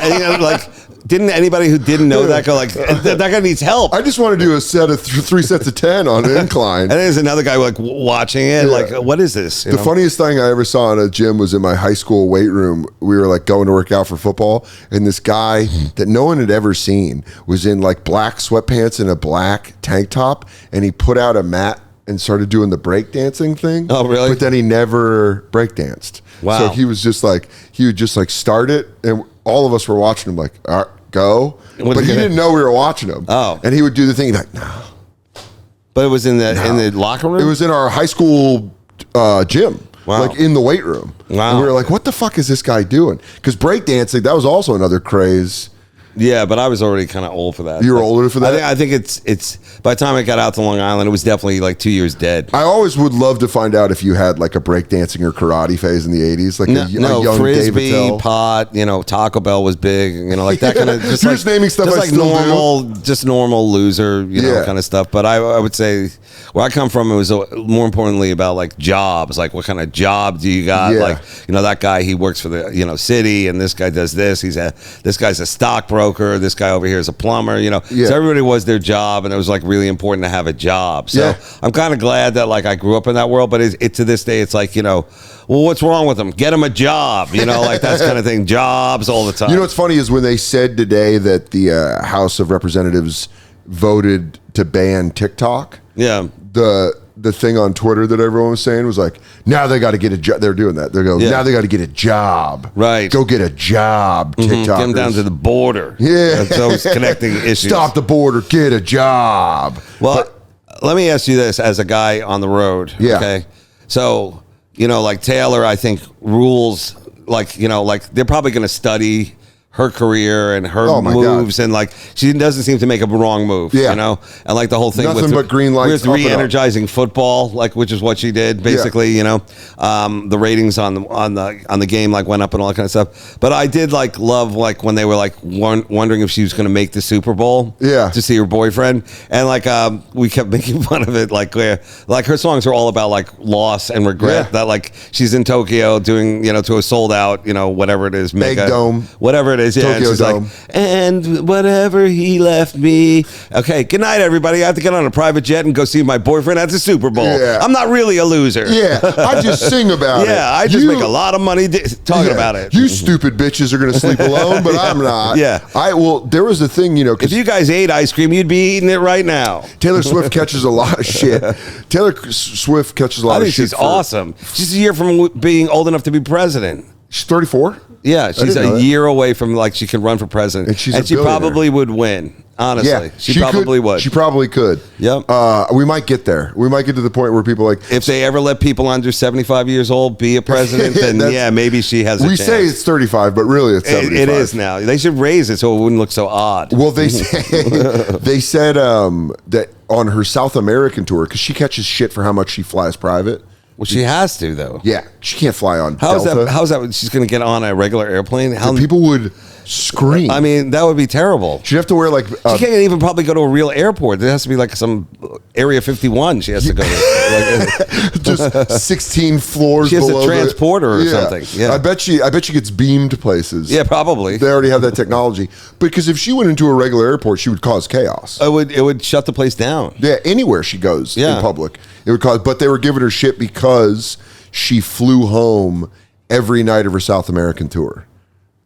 and, you know, like, didn't anybody who didn't know that go like, that guy needs help? I just want to do a set of 3 sets of 10 on an incline. And there's another guy like watching it, like, what is this? You the know? funniest thing I ever saw in a gym was in my high school weight room. We were like going to work out for football, and this guy that no one had ever seen was in like black sweatpants and a black tank top, and he put out a mat and started doing the breakdancing thing. Oh, really? But then he never breakdanced. Wow. So he was just like, he would just like start it, and all of us were watching him like, all right, go. But he didn't know we were watching him. Oh. And he would do the thing like, no. But it was in the locker room? It was in our high school gym. Wow. Like in the weight room. Wow. And we were like, what the fuck is this guy doing? Because breakdancing, that was also another craze. Yeah, but I was already kind of old for that. You were older for that? I think it's by the time I got out to Long Island, it was definitely like 2 years dead. I always would love to find out if you had like a breakdancing or karate phase in the 80s. Like a young frisbee, David Tell. pot, you know, Taco Bell was big, you know, like that kind of just You're like, just naming stuff just I like still normal, do. just normal loser, you know, kind of stuff. But I would say where I come from, it was more importantly about like jobs, like what kind of job do you got? Yeah. Like, you know, that guy, he works for the, you know, city, and this guy does this. This guy's a stockbroker. This guy over here is a plumber, you know. Yeah. So everybody was their job, and it was like really important to have a job. So I'm kind of glad that like I grew up in that world, but it to this day, it's like, you know, well, what's wrong with them? Get them a job, you know, like that kind of thing. Jobs all the time. You know what's funny is when they said today that the House of Representatives voted to ban TikTok. Yeah. The thing on Twitter that everyone was saying was like, now they got to get a job. They're doing that. They're going, now they got to get a job. Right. Go get a job, TikTokers. Get them down to the border. Yeah. That's always connecting issues. Stop the border. Get a job. Well, let me ask you this as a guy on the road. Yeah. Okay. So, you know, like Taylor, I think rules, like, you know, like they're probably going to study her career and her moves, and like she doesn't seem to make a wrong move, you know, and like the whole thing Nothing with but green lights with re-energizing football, like which is what she did basically, you know. The ratings on the game like went up and all that kind of stuff. But I did like love like when they were like wondering if she was going to make the Super Bowl, to see her boyfriend, and like we kept making fun of it, like her songs are all about like loss and regret, that like she's in Tokyo doing, you know, to a sold out, you know, whatever it is, Egg Dome, whatever it is, yeah. Tokyo And she's Dome. like, and whatever he left me. Okay, good night, everybody. I have to get on a private jet and go see my boyfriend at the Super Bowl. Yeah. I'm not really a loser. Yeah, I just sing about it. Yeah, I just make a lot of money talking about it. You stupid bitches are going to sleep alone, but I'm not. Yeah. There was a thing, you know. If you guys ate ice cream, you'd be eating it right now. Taylor Swift catches a lot of shit. Taylor Swift catches a lot I of think shit. she's awesome. She's a year from being old enough to be president. She's 34? Yeah, she's a year away from like she could run for president. And she probably would win. Honestly, Yeah, she probably would. She probably could. Yep. We might get there. We might get to the point where people like, if they ever let people under 75 years old be a president, then yeah, maybe she has a chance. We say it's 35, but really it's 75. It is now. They should raise it so it wouldn't look so odd. Well, they said that on her South American tour, because she catches shit for how much she flies private. Well, she has to though. Yeah, she can't fly on How's Delta. that? How's that? She's going to get on a regular airplane? How people would scream? I mean, that would be terrible. She'd have to wear like. She can't even probably go to a real airport. There has to be like some Area 51. She has to go to. Just 16 floors. She has below a transporter or something. Yeah, I bet she gets beamed places. Yeah, probably. They already have that technology. Because if she went into a regular airport, she would cause chaos. It would shut the place down. Yeah, anywhere she goes in public, it would cause. But they were giving her shit because she flew home every night of her South American tour.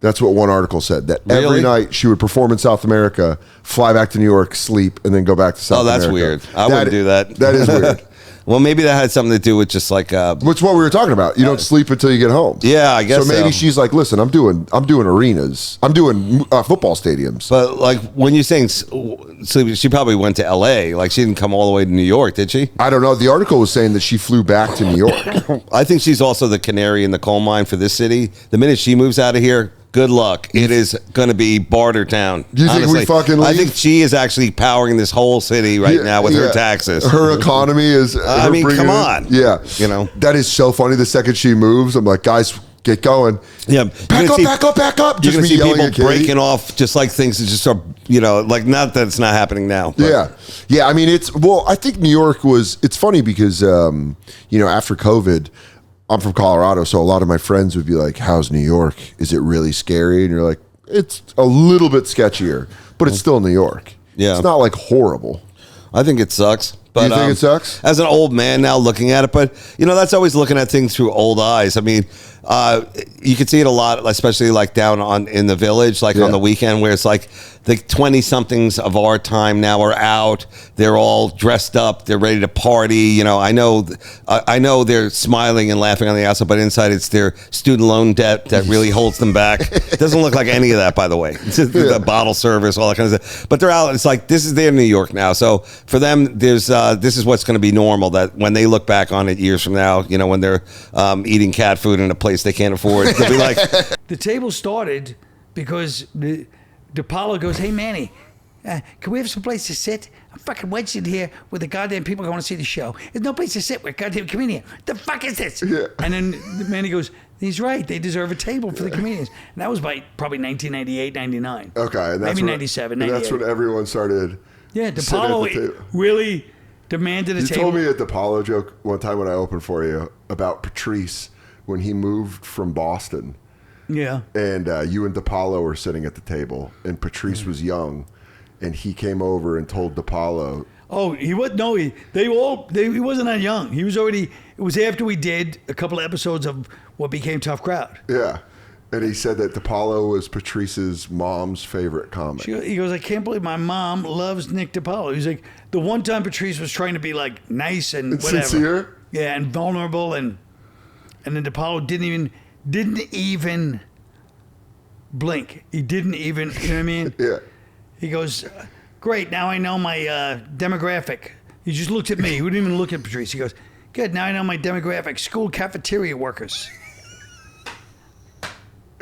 That's what one article said, that every night she would perform in South America, fly back to New York, sleep, and then go back to South America. Oh, that's weird. I wouldn't do that. That is weird. Well, maybe that had something to do with just like which what we were talking about. You don't sleep until you get home. Yeah, I guess so. Maybe she's like, listen, I'm doing arenas. I'm doing football stadiums. But like when you're saying sleep, she probably went to L.A. Like she didn't come all the way to New York, did she? I don't know. The article was saying that she flew back to New York. I think she's also the canary in the coal mine for this city. The minute she moves out of here, good luck. It is going to be barter town. Do you think we fucking leave? I think she is actually powering this whole city right now with her taxes. Her economy is. I mean, come on. Yeah, you know that is so funny. The second she moves, I'm like, guys, get going. Yeah, back up. You're Just going to me see yelling people at Katie. breaking off, just like things that just are, like not that it's not happening now. But. Yeah. I mean, I think New York was. It's funny because after COVID. I'm from Colorado, so a lot of my friends would be like, how's New York? Is it really scary? And you're like, it's a little bit sketchier, but it's still New York. Yeah. It's not like horrible. I think it sucks. But, you think it sucks? As an old man now looking at it, but that's always looking at things through old eyes. I mean, you can see it a lot, especially like down in the village, like on the weekend, where it's like the 20-somethings of our time now are out. They're all dressed up. They're ready to party. I know they're smiling and laughing on the outside, but inside it's their student loan debt that really holds them back. It doesn't look like any of that, by the way. It's just the bottle service, all that kind of stuff. But they're out. It's like this is their New York now. So for them, this is what's going to be normal. That when they look back on it years from now, when they're eating cat food in a place they can't afford, they'll be like, the table started because DePaulo goes, hey, Manny, can we have some place to sit? I'm fucking wedged in here with the goddamn people going to see the show. There's no place to sit. We're goddamn comedian. The fuck is this? Yeah. And then Manny goes, he's right. They deserve a table for the comedians. And that was by probably 1998, 99. Okay. And that's maybe 97, 98. And that's when everyone started. Yeah, DePaulo really demanded a table. You told me a DePaulo joke one time when I opened for you about Patrice when he moved from Boston. Yeah. And you and DePaulo were sitting at the table, and Patrice was young, and he came over and told DePaulo. Oh, he was he wasn't that young. He was already. It was after we did a couple of episodes of what became Tough Crowd. Yeah. And he said that DePaulo was Patrice's mom's favorite comic. He goes, I can't believe my mom loves Nick DePaulo. He's like, the one time Patrice was trying to be like nice and whatever. Sincere? Yeah, and vulnerable, and then DePaulo didn't even blink. He didn't even, you know what I mean? Yeah. He goes, great, now I know my demographic. He just looked at me. He wouldn't even look at Patrice. He goes, good, now I know my demographic. School cafeteria workers.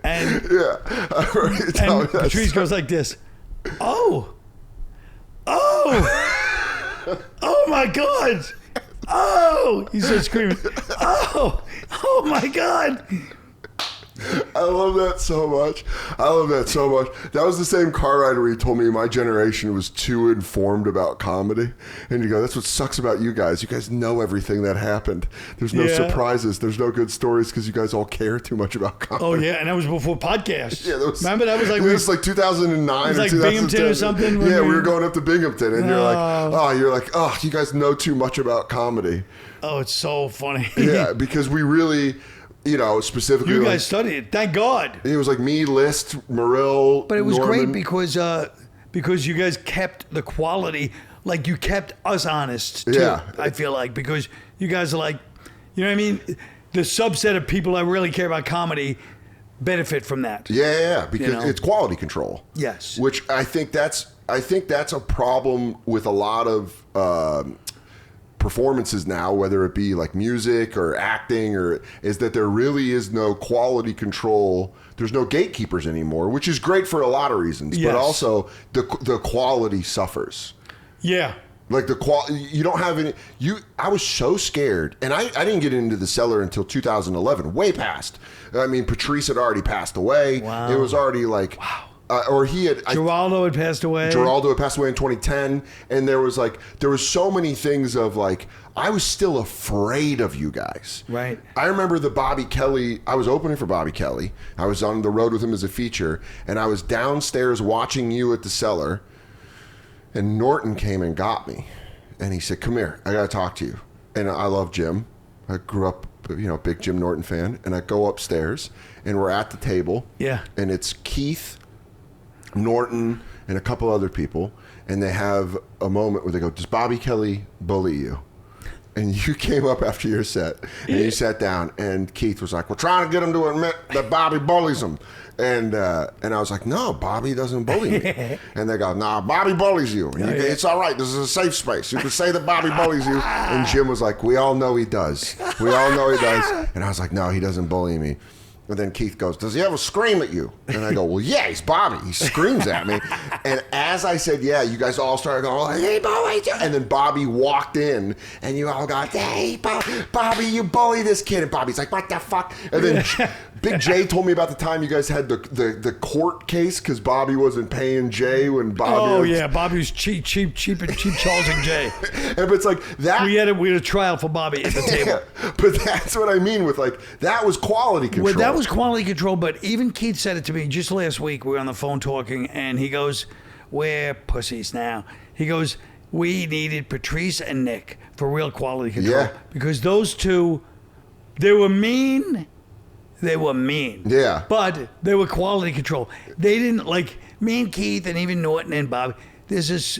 And Patrice goes like this. Oh my God. Oh, he starts screaming. Oh my God. I love that so much. That was the same car ride where you told me my generation was too informed about comedy. And you go, that's what sucks about you guys. You guys know everything that happened. There's no surprises. There's no good stories because you guys all care too much about comedy. Oh, yeah. And that was before podcasts. Yeah, remember that was like... It was like 2009 it was or like 2010. Binghamton or something? Yeah, we were going up to Binghamton. And you're like, you guys know too much about comedy. Oh, it's so funny. Yeah, because we really... specifically... You guys studied it. Thank God. It was like me, List, Morrill, but it was Norman. great because you guys kept the quality, like you kept us honest, too, yeah. I feel like, because you guys are like, you know what I mean? The subset of people that really care about comedy benefit from that. Yeah, because it's quality control. Yes. Which I think that's a problem with a lot of... performances now, whether it be like music or acting, is that there really is no quality control. There's no gatekeepers anymore, which is great for a lot of reasons, but also the quality suffers. Yeah. Like you don't have any. I was so scared, and I didn't get into the cellar until 2011, way past. I mean, Patrice had already passed away. Wow. It was already like, or he had. Geraldo had passed away. Geraldo had passed away in 2010, and there was so many things of like, I was still afraid of you guys. Right. I remember the Bobby Kelly. I was opening for Bobby Kelly. I was on the road with him as a feature, and I was downstairs watching you at the cellar. And Norton came and got me, and he said, "Come here, I gotta talk to you." And I love Jim. I grew up, big Jim Norton fan. And I go upstairs, and we're at the table. Yeah. And it's Keith, Norton, and a couple other people, and they have a moment where they go, "Does Bobby Kelly bully you?" And you came up after your set, and you sat down, and Keith was like, "We're trying to get him to admit that Bobby bullies him." And I was like, "No, Bobby doesn't bully me." And they go, "Nah, Bobby bullies you. And it's all right. This is a safe space. You can say that Bobby bullies you." And Jim was like, "We all know he does. We all know he does." And I was like, "No, he doesn't bully me." And then Keith goes, does he ever scream at you? And I go, well, yeah, he's Bobby. He screams at me. And as I said, yeah, you guys all started going, hey, Bobby. And then Bobby walked in, and you all got, hey, Bobby, you bully this kid. And Bobby's like, what the fuck? And then Big Jay told me about the time you guys had the court case because Bobby wasn't paying Jay when Bobby. Oh, yeah, Bobby was cheap charging Jay. But it's like that. We had a trial for Bobby at the table. Yeah, but that's what I mean with like, that was quality control. Well, that was quality control, but even Keith said it to me just last week. We were on the phone talking, and he goes, we're pussies now. He goes, we needed Patrice and Nick for real quality control. Yeah. Because those two, they were mean. They were mean. Yeah. But they were quality control. They didn't, like, me and Keith and even Norton and Bobby,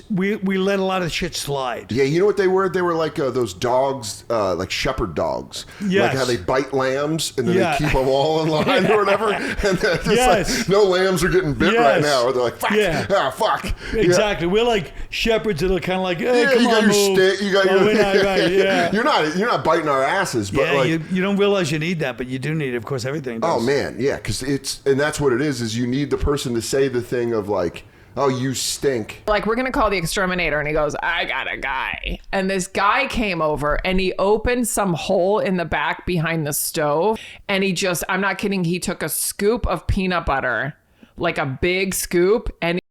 we let a lot of shit slide. Yeah, you know what they were? They were like those dogs, like shepherd dogs. Yes. Like how they bite lambs and then they keep them all in line or whatever. And they're just like, no lambs are getting bit right now. Or they're like, fuck, fuck. Exactly. Yeah. We're like shepherds that are kind of like, hey, come you got on, your move. stick. You got your. Right, yeah. You're not biting our asses, but yeah, like you don't realize you need that, but you do need, of course, everything does. Oh man, yeah, because and that's what it is you need the person to say the thing of like, oh, you stink. Like, we're going to call the exterminator, and he goes, I got a guy. And this guy came over, and he opened some hole in the back behind the stove, and he just, I'm not kidding, he took a scoop of peanut butter, like a big scoop, and he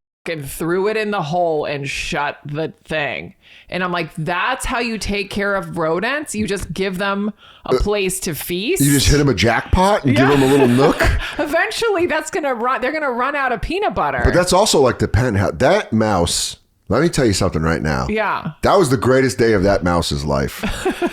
threw it in the hole and shut the thing. And I'm like, that's how you take care of rodents? You just give them a place to feast? You just hit them a jackpot and give them a little nook? Eventually, they're going to run out of peanut butter. But that's also like the penthouse. That mouse, let me tell you something right now. Yeah. That was the greatest day of that mouse's life.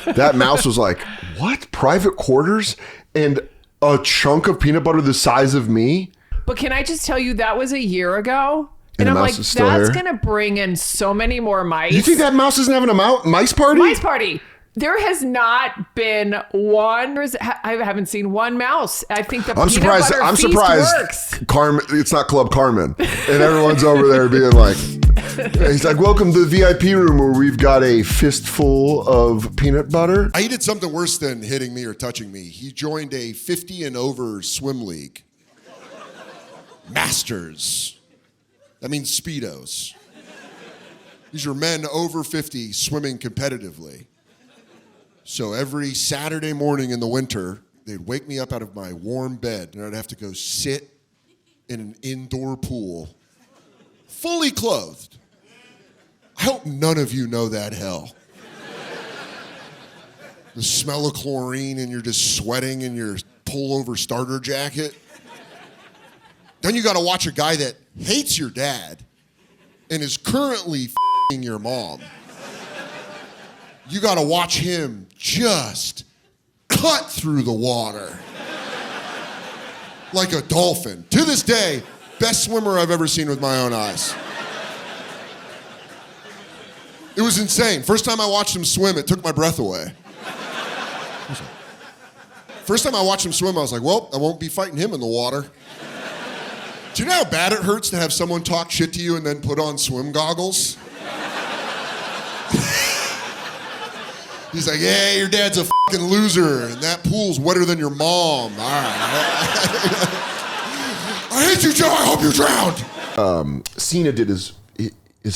That mouse was like, what? Private quarters? And a chunk of peanut butter the size of me? But can I just tell you, that was a year ago? And I'm like, that's going to bring in so many more mice. You think that mouse isn't having a mice party? Mice party. There has not been one. I haven't seen one mouse. I think the I'm surprised. I'm surprised. Carmen, it's not Club Carmen, and everyone's over there being like, he's like, "Welcome to the VIP room where we've got a fistful of peanut butter." He did something worse than hitting me or touching me. He joined a 50 and over swim league. Masters. That means Speedos. These are men over 50 swimming competitively. So every Saturday morning in the winter, they'd wake me up out of my warm bed and I'd have to go sit in an indoor pool, fully clothed. I hope none of you know that hell. The smell of chlorine and you're just sweating in your pullover starter jacket. Then you got to watch a guy that hates your dad and is currently f***ing your mom. You got to watch him just cut through the water like a dolphin. To this day, best swimmer I've ever seen with my own eyes. It was insane. First time I watched him swim, it took my breath away. First time I watched him swim, I was like, well, I won't be fighting him in the water. Do you know how bad it hurts to have someone talk shit to you and then put on swim goggles? He's like, yeah, your dad's a fucking loser, and that pool's wetter than your mom. All right. I hate you, Joe. I hope you drowned. Cena did his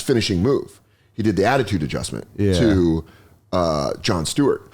finishing move. He did the attitude adjustment to Jon Stewart.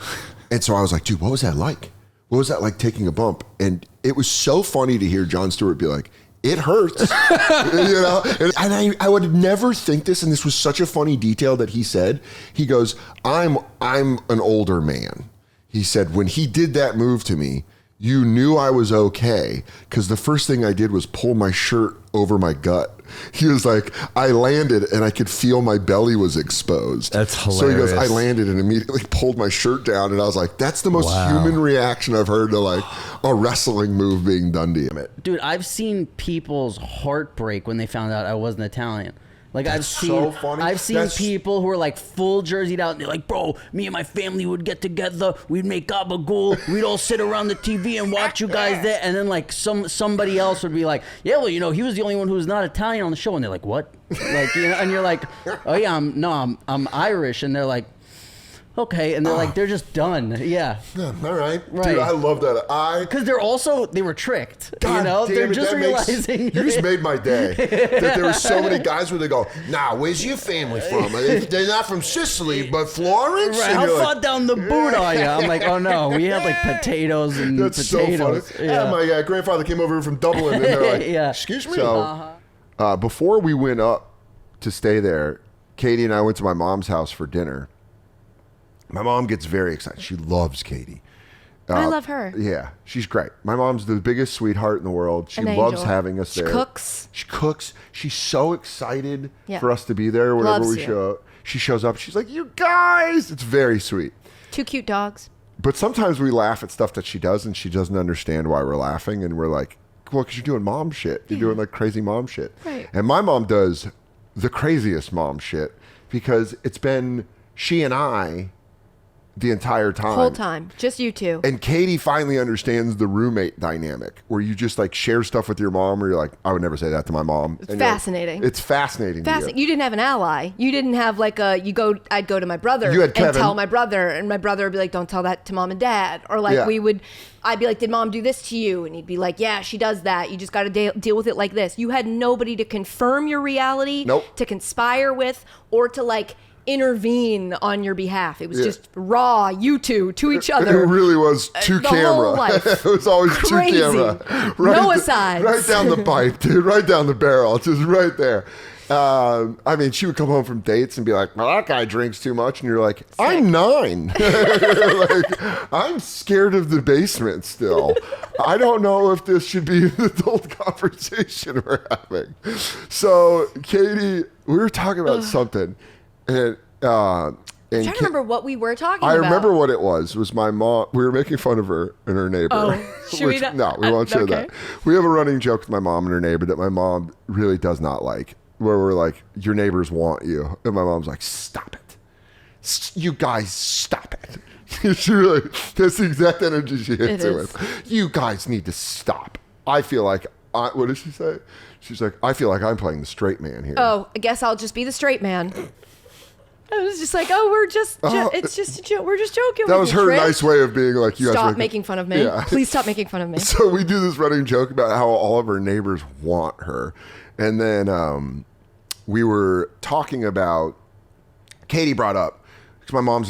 And so I was like, dude, what was that like? What was that like taking a bump? And it was so funny to hear Jon Stewart be like, it hurts, you know? And I would never think this, and this was such a funny detail that he said. He goes, I'm an older man. He said, when he did that move to me, you knew I was okay, because the first thing I did was pull my shirt over my gut. He was like, I landed and I could feel my belly was exposed. That's hilarious. So he goes, I landed and immediately pulled my shirt down, and I was like, that's the most human reaction I've heard to like a wrestling move being done to him. Dude, I've seen people's heart break when they found out I wasn't Italian. Like, That's so funny. I've seen people who are like full jerseyed out, and they're like, bro, me and my family would get together, we'd make gabagool, we'd all sit around the TV and watch you guys there, and then like somebody else would be like, yeah, well, you know, he was the only one who was not Italian on the show, and they're like, what? Like, you know, and you're like, oh yeah, I'm Irish, and they're like, okay, and they're like, they're just done. Yeah. All right. Right. Dude, I love that. Because they were tricked. God you know, damn they're it, just that makes- realizing. you just made my day. That there were so many guys where they go, nah, where's your family from? They're not from Sicily, but Florence? Right, And how you're far like, down the boot are you? I'm like, oh no, we have like potatoes and That's potatoes. so funny. Yeah, my grandfather came over from Dublin, and they're like, Yeah. excuse me? Uh-huh. So, before we went up to stay there, Katie and I went to my mom's house for dinner. My mom gets very excited. She loves Katie. I love her. Yeah, she's great. My mom's the biggest sweetheart in the world. She An loves angel. having us She there. cooks. She cooks. She's so excited Yeah. for us to be there whenever Loves we you. show up. She shows up. She's like, you guys. It's very sweet. 2 cute dogs. But sometimes we laugh at stuff that she does, and she doesn't understand why we're laughing. And we're like, well, because you're doing mom shit. You're doing like crazy mom shit. Right. And my mom does the craziest mom shit because it's been she and I the entire time. Whole time. Just you two. And Katie finally understands the roommate dynamic where you just like share stuff with your mom or you're like, I would never say that to my mom. It's And you're like- fascinating. it's fascinating. to You didn't have an ally. You didn't have like I'd go to my brother You had and Kevin. tell my brother, and my brother would be like, don't tell that to mom and dad. Or like Yeah. I'd be like, did mom do this to you? And he'd be like, yeah, she does that. You just got to deal with it like this. You had nobody to confirm your reality, Nope. to conspire with, or to like intervene on your behalf. It was Yeah. just raw, you two to each other. It really was two the camera. whole life. It was always Crazy. two camera. No asides. Right down the pipe, dude. Right down the barrel. Just right there. I mean, she would come home from dates and be like, well, that guy drinks too much. And you're like, I'm 9. Like, I'm scared of the basement still. I don't know if this should be an adult conversation we're having. So, Katie, we were talking about something. And I'm trying to remember what we were talking about. I remember what it was. It was my mom. We were making fun of her and her neighbor. Oh, should we not- No, we won't share okay. that. We have a running joke with my mom and her neighbor that my mom really does not like, where we're like, your neighbors want you. And my mom's like, stop it. You guys, stop it. She really, that's the exact energy she hits it with. You guys need to stop. I feel like, what did she say? She's like, I feel like I'm playing the straight man here. Oh, I guess I'll just be the straight man. I was just like, oh, it's just a joke. We're just joking. That with was you, her Trish. nice way of being like, you guys Stop are making fun of me. Yeah. Please stop making fun of me. So we do this running joke about how all of her neighbors want her. And then we were talking about, Katie brought up, because my mom's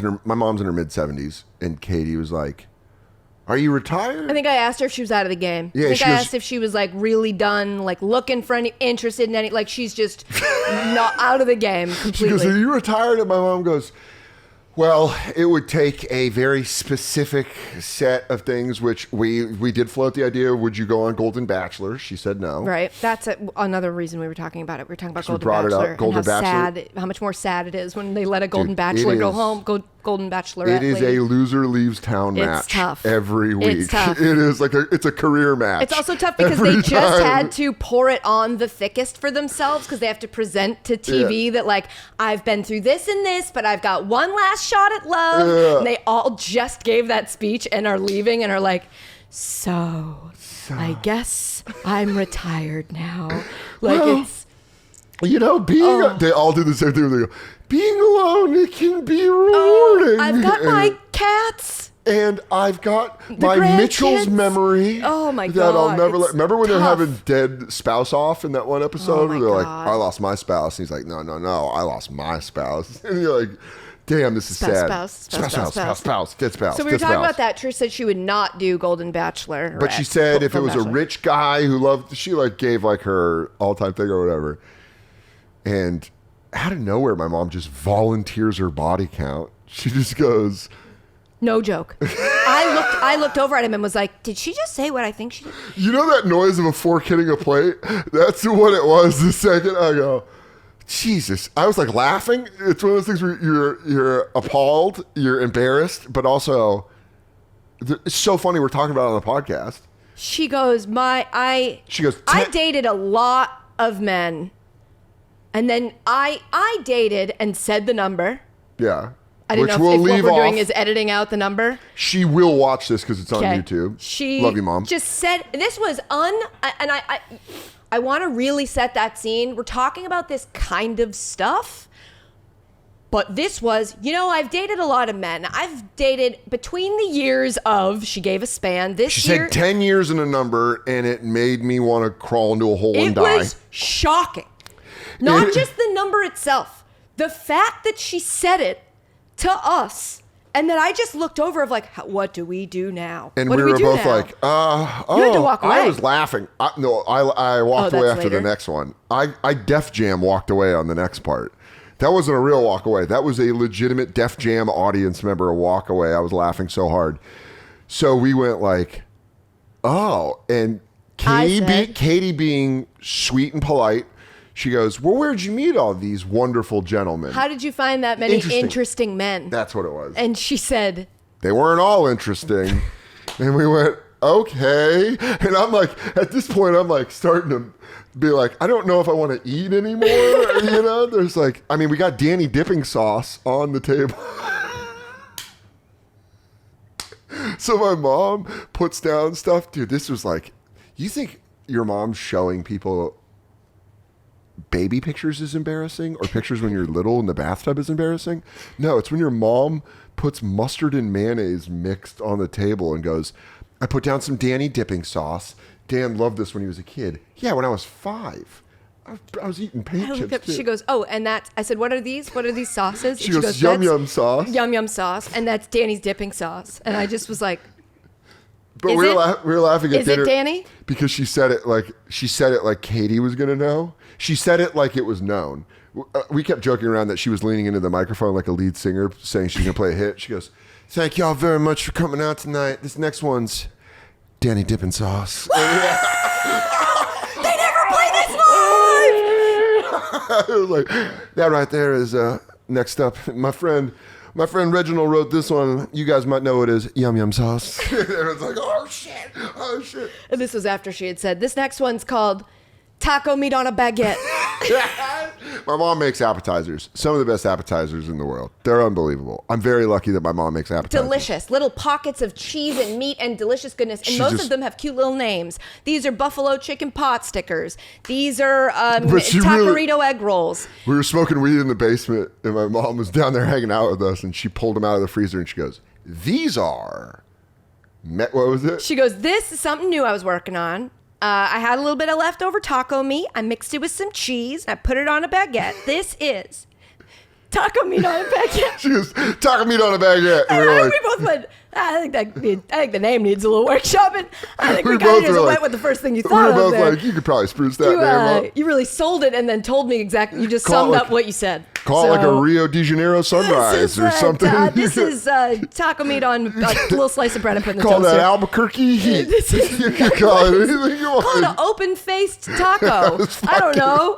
in her mid-70s, and Katie was like, are you retired? I think I asked her if she was out of the game. Yeah, I think she I goes- asked if she was like really done, like looking for any, interested in any, like she's just not out of the game She completely. goes, are you retired? And my mom goes, well, it would take a very specific set of things, which we did float the idea, would you go on Golden Bachelor? She said no. Right. That's another reason we were talking about it. We were talking about So we Golden brought it up, Bachelor Golden and how Bachelor. sad, how much more sad it is when they let a Golden Dude, Bachelor it go is- home, Golden Bachelorette. It is lady. a loser leaves town It's match tough. every week. It's tough. It is like it's a career match. It's also tough because every they just time. had to pour it on the thickest for themselves because they have to present to TV that like I've been through this and this, but I've got one last shot at love. Yeah. And they all just gave that speech and are leaving and are like, so I guess I'm retired now. Like Well, it's you know, being they all do the same thing. They go, being alone, it can be rewarding. I've got my cats. And I've got The my Mitchell's grandkids. memory. Oh my that I'll God, never it's let. Remember when they're tough. having dead spouse off in that one episode? Oh my where they're like, God. I lost my spouse. And he's like, no, I lost my spouse. And you're like, damn, this is sad. Spouse. Dead spouse. So we were talking about that. Trish said she would not do Golden Bachelor. But she said if it was a rich guy who loved, she like gave like her all-time thing or whatever. And out of nowhere, my mom just volunteers her body count. She just goes, No joke. I looked over at him and was like, did she just say what I think she did? you know that noise of a fork hitting a plate? That's what it was the second I go, Jesus. I was like laughing. It's one of those things where you're appalled, you're embarrassed, but also it's so funny we're talking about it on the podcast. She goes, I dated a lot of men. And then I dated and said the number. Yeah. I didn't know if what we're doing is editing out the number. She will watch this because it's on Okay. YouTube. She Love you, Mom. just said this was and I want to really set that scene. We're talking about this kind of stuff, But this was, I've dated a lot of men. I've dated between the years of, she gave a span. She said 10 years in a number, and it made me want to crawl into a hole and die. It was shocking. Not just the number itself. The fact that she said it to us, and that I just looked over of like, what do we do now? And what we do were do both now? like, You had to walk away. I was laughing. I walked away after the next one. I Def Jam walked away on the next part. That wasn't a real walk away. That was a legitimate Def Jam audience member walk away. I was laughing so hard. So we went like, oh. And Katie being sweet and polite, she goes, well, where'd you meet all these wonderful gentlemen? How did you find that many interesting men? That's what it was. And she said, they weren't all interesting. And we went, okay. And I'm like, at this point, I'm like starting to be like, I don't know if I want to eat anymore. There's like, I mean, we got Danny dipping sauce on the table. So my mom puts down stuff. Dude, this was like, you think your mom's showing people baby pictures is embarrassing, or pictures when you're little in the bathtub is embarrassing? No, it's when your mom puts mustard and mayonnaise mixed on the table and goes, I put down some Danny dipping sauce. Dan loved this when he was a kid. Yeah, when I was 5. I was eating paint chips too. She goes, oh, and that's, I said, what are these? What are these sauces? She goes, yum yum sauce. Yum yum sauce. And that's Danny's dipping sauce. And I just was like, but we were laughing at dinner. Is it Danny? Because she said it like Katie was going to know. She said it like it was known. We kept joking around that she was leaning into the microphone like a lead singer saying she's going to play a hit. She goes, thank y'all very much for coming out tonight. This next one's Danny Dippin' Sauce. They never play this live! It was like, that right there is next up. My friend Reginald wrote this one. You guys might know it as Yum Yum Sauce. And it was like, oh shit. And this was after she had said, this next one's called taco meat on a baguette. My mom makes appetizers. Some of the best appetizers in the world. They're unbelievable. I'm very lucky that my mom makes appetizers. Delicious. Little pockets of cheese and meat and delicious goodness. And most of them have cute little names. These are buffalo chicken pot stickers. These are taquerito egg rolls. We were smoking weed in the basement, and my mom was down there hanging out with us, and she pulled them out of the freezer, and she goes, these are... What was it? She goes, this is something new I was working on. I had a little bit of leftover taco meat. I mixed it with some cheese. I put it on a baguette. This is taco meat on a baguette. She goes, taco meat on a baguette. And we both went, I think the name needs a little workshopping. I think we kind of just went with the first thing you thought of. We were both there. like, you could probably spruce that name up. You really sold it and then told me exactly. You just summed up what you said. Call it like a Rio de Janeiro sunrise or something. This is taco meat on a little slice of bread I put in the toaster. Call that Albuquerque heat. You can call it anything you want. Call it an open-faced taco. I don't know.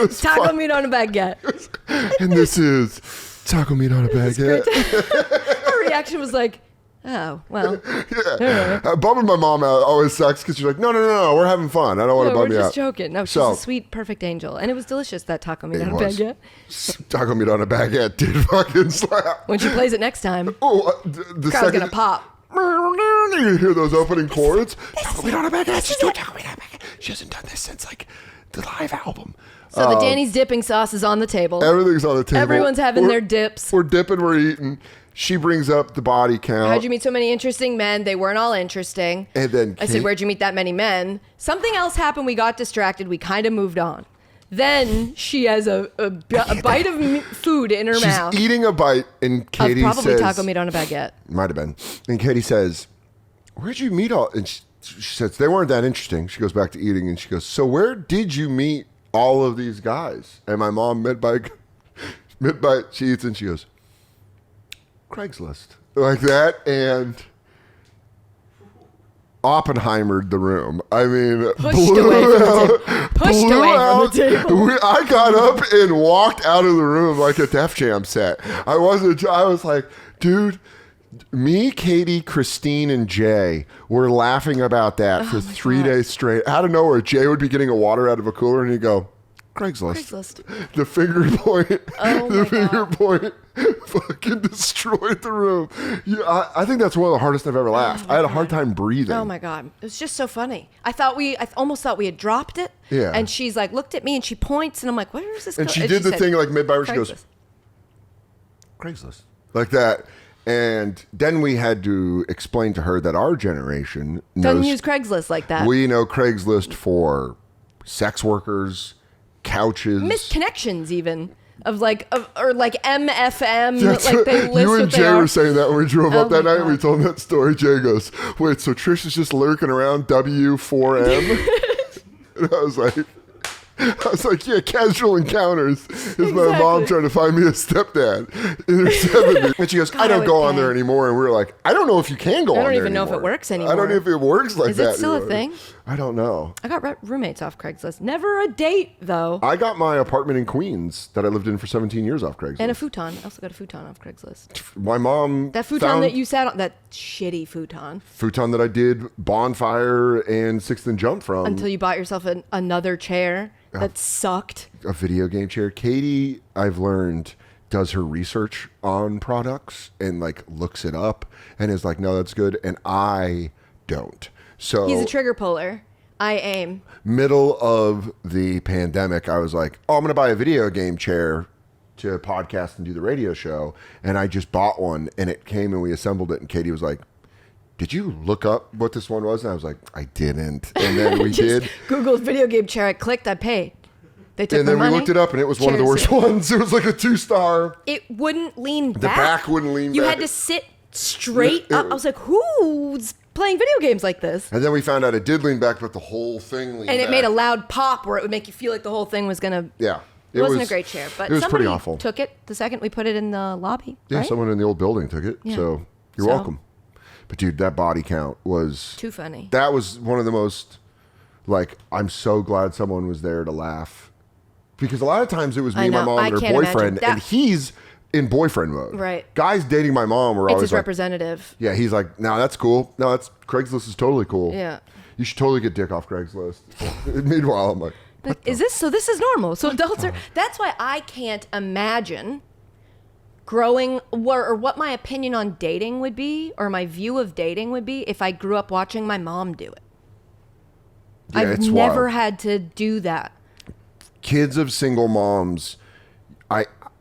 Taco meat on a baguette. And this is taco meat on a baguette. Her reaction was like, oh, well. Yeah. Bumming my mom out always sucks because she's like, no, we're having fun. I don't want to bum you out. We're just joking. No, she's a sweet, perfect angel. And it was delicious, that taco meat on a baguette. Taco meat on a baguette did fucking slap. When she plays it next time, the crowd's going to pop. You hear those opening chords? Taco meat on a baguette. She's doing taco meat on a baguette. She hasn't done this since like the live album. So the Danny's dipping sauce is on the table. Everything's on the table. Everyone's having their dips. We're dipping, we're eating. She brings up the body count. How'd you meet so many interesting men? They weren't all interesting. And then I said, where'd you meet that many men? Something else happened. We got distracted. We kind of moved on. Then she has a bite of food in her mouth. She's eating a bite, and Katie says... Probably taco meat on a baguette. Might have been. And Katie says, where'd you meet all... And she says, they weren't that interesting. She goes back to eating, and she goes, so where did you meet all of these guys? And my mom, mid-bite, she eats, and she goes... Craigslist, like that, and Oppenheimered the room. I mean, pushed away from the table. I got up and walked out of the room like a Def Jam set. I was like, dude, me, Katie, Christine, and Jay were laughing about that for 3 days straight. Out of nowhere, Jay would be getting a water out of a cooler, and he'd go, Craigslist. The finger point. Point fucking destroyed the room. Yeah, I think that's one of the hardest I've ever laughed. I had a hard time breathing. Oh my God. It was just so funny. I almost thought we had dropped it. Yeah. And she's like, looked at me and she points and I'm like, where is this And she did the thing like mid-bite where she goes, Craigslist. Like that. And then we had to explain to her that our generation Doesn't knows use Craigslist like that. we know Craigslist for sex workers, couches. Misconnections even. Or like MFM. That's Like they what- list you and what they Jay are. were saying that when we drove up Oh that my night. We told him that story. Jay goes, "Wait, so Trish is just lurking around W4M?" And I was like, yeah, casual encounters is my mom trying to find me a stepdad in her 70s. And she goes, I don't go on there anymore. And we were like, I don't know if you can go on I there don't even know if it anymore. works anymore. I don't know if it works like Is that it still a anymore. thing? I don't know. I got roommates off Craigslist. Never a date though. I got my apartment in Queens that I lived in for 17 years off Craigslist. And a futon. I also got a futon off Craigslist. My mom That futon found that you sat on, that shitty futon. futon that I did Bonfire and Sixth and Jump from. Until you bought yourself another chair that sucked. A video game chair. Katie, I've learned, does her research on products and like looks it up and is like, no, that's good. And I don't. So He's a trigger puller. I aim. middle of the pandemic, I was like, oh, I'm going to buy a video game chair to podcast and do the radio show. And I just bought one and it came and we assembled it. And Katie was like, did you look up what this one was? And I was like, I didn't. And then we Just did. Googled video game chair. I clicked. I paid. They took And my then we money. looked it up and it was one of the Chairs. worst ones. It was like a 2-star. It wouldn't lean The back. back wouldn't lean You back. had to sit straight Yeah, up. I was like, who's playing video games like this? And then we found out it did lean back, but the whole thing leaned And it back. made a loud pop where it would make you feel like the whole thing was going to... Yeah. It wasn't a great chair, but it was somebody pretty awful. took it the second we put it in the lobby. Yeah, right? someone in the old building took it. Yeah. So you're So- welcome. But dude, that body count was Too funny. That was one of the most like I'm so glad someone was there to laugh. Because a lot of times it was me I and my know. mom I and her can't imagine boyfriend, that- and he's in boyfriend mode. Right. Guys dating my mom were It's always his like, representative. yeah, he's like, no, that's cool. No, that's Craigslist is totally cool. Yeah. You should totally get dick off Craigslist. Meanwhile, I'm like, But is this so? This is normal. So adults are. That's why I can't imagine growing or what my opinion on dating would be, or my view of dating would be, if I grew up watching my mom do it. Yeah, I've it's never wild. had to do that. Kids of single moms,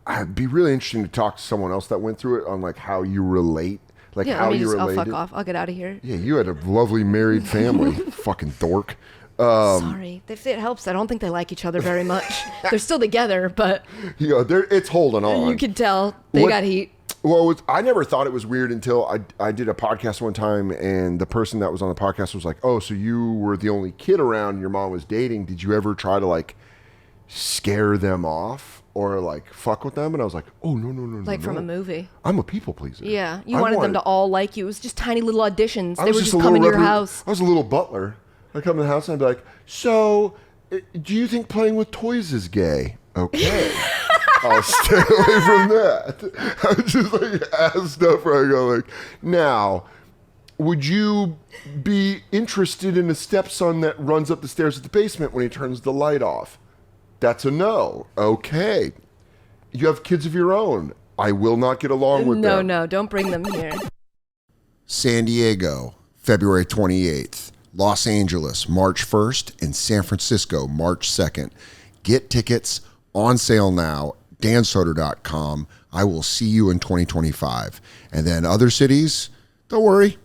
I'd be really interesting to talk to someone else that went through it on like how you relate, like Yeah, how let me you just. I'll related. fuck off. I'll get out of here. Yeah, you had a lovely married family, fucking dork. Sorry, if it helps, I don't think they like each other very much. They're still together, but You know, it's holding on. you can tell they What- got heat. Well, I never thought it was weird until I did a podcast one time, and the person that was on the podcast was like, "Oh, so you were the only kid around, and your mom was dating. Did you ever try to like scare them off or like fuck with them?" And I was like, "Oh no, Like from no. a movie. I'm a people pleaser. Yeah, you I wanted them to all like you. It was just tiny little auditions. They were just coming to your house. I was a little butler. I'd come to the house and I'd be like, "So, do you think playing with toys is gay?" Okay. I'll stay away from that. I was just like ask stuff where I go like, now, would you be interested in a stepson that runs up the stairs at the basement when he turns the light off? That's a no. Okay. You have kids of your own. I will not get along with them. No, don't bring them here. San Diego, February 28th. Los Angeles, March 1st. And San Francisco, March 2nd. Get tickets on sale now. dansoder.com. I will see you in 2025. And then other cities, don't worry.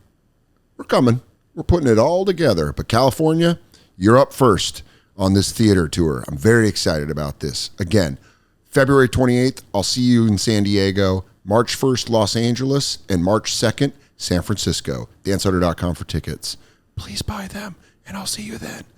We're coming. We're putting it all together. But California, you're up first on this theater tour. I'm very excited about this. Again, February 28th, I'll see you in San Diego. March 1st, Los Angeles. And March 2nd, San Francisco. dansoder.com for tickets. Please buy them, and I'll see you then.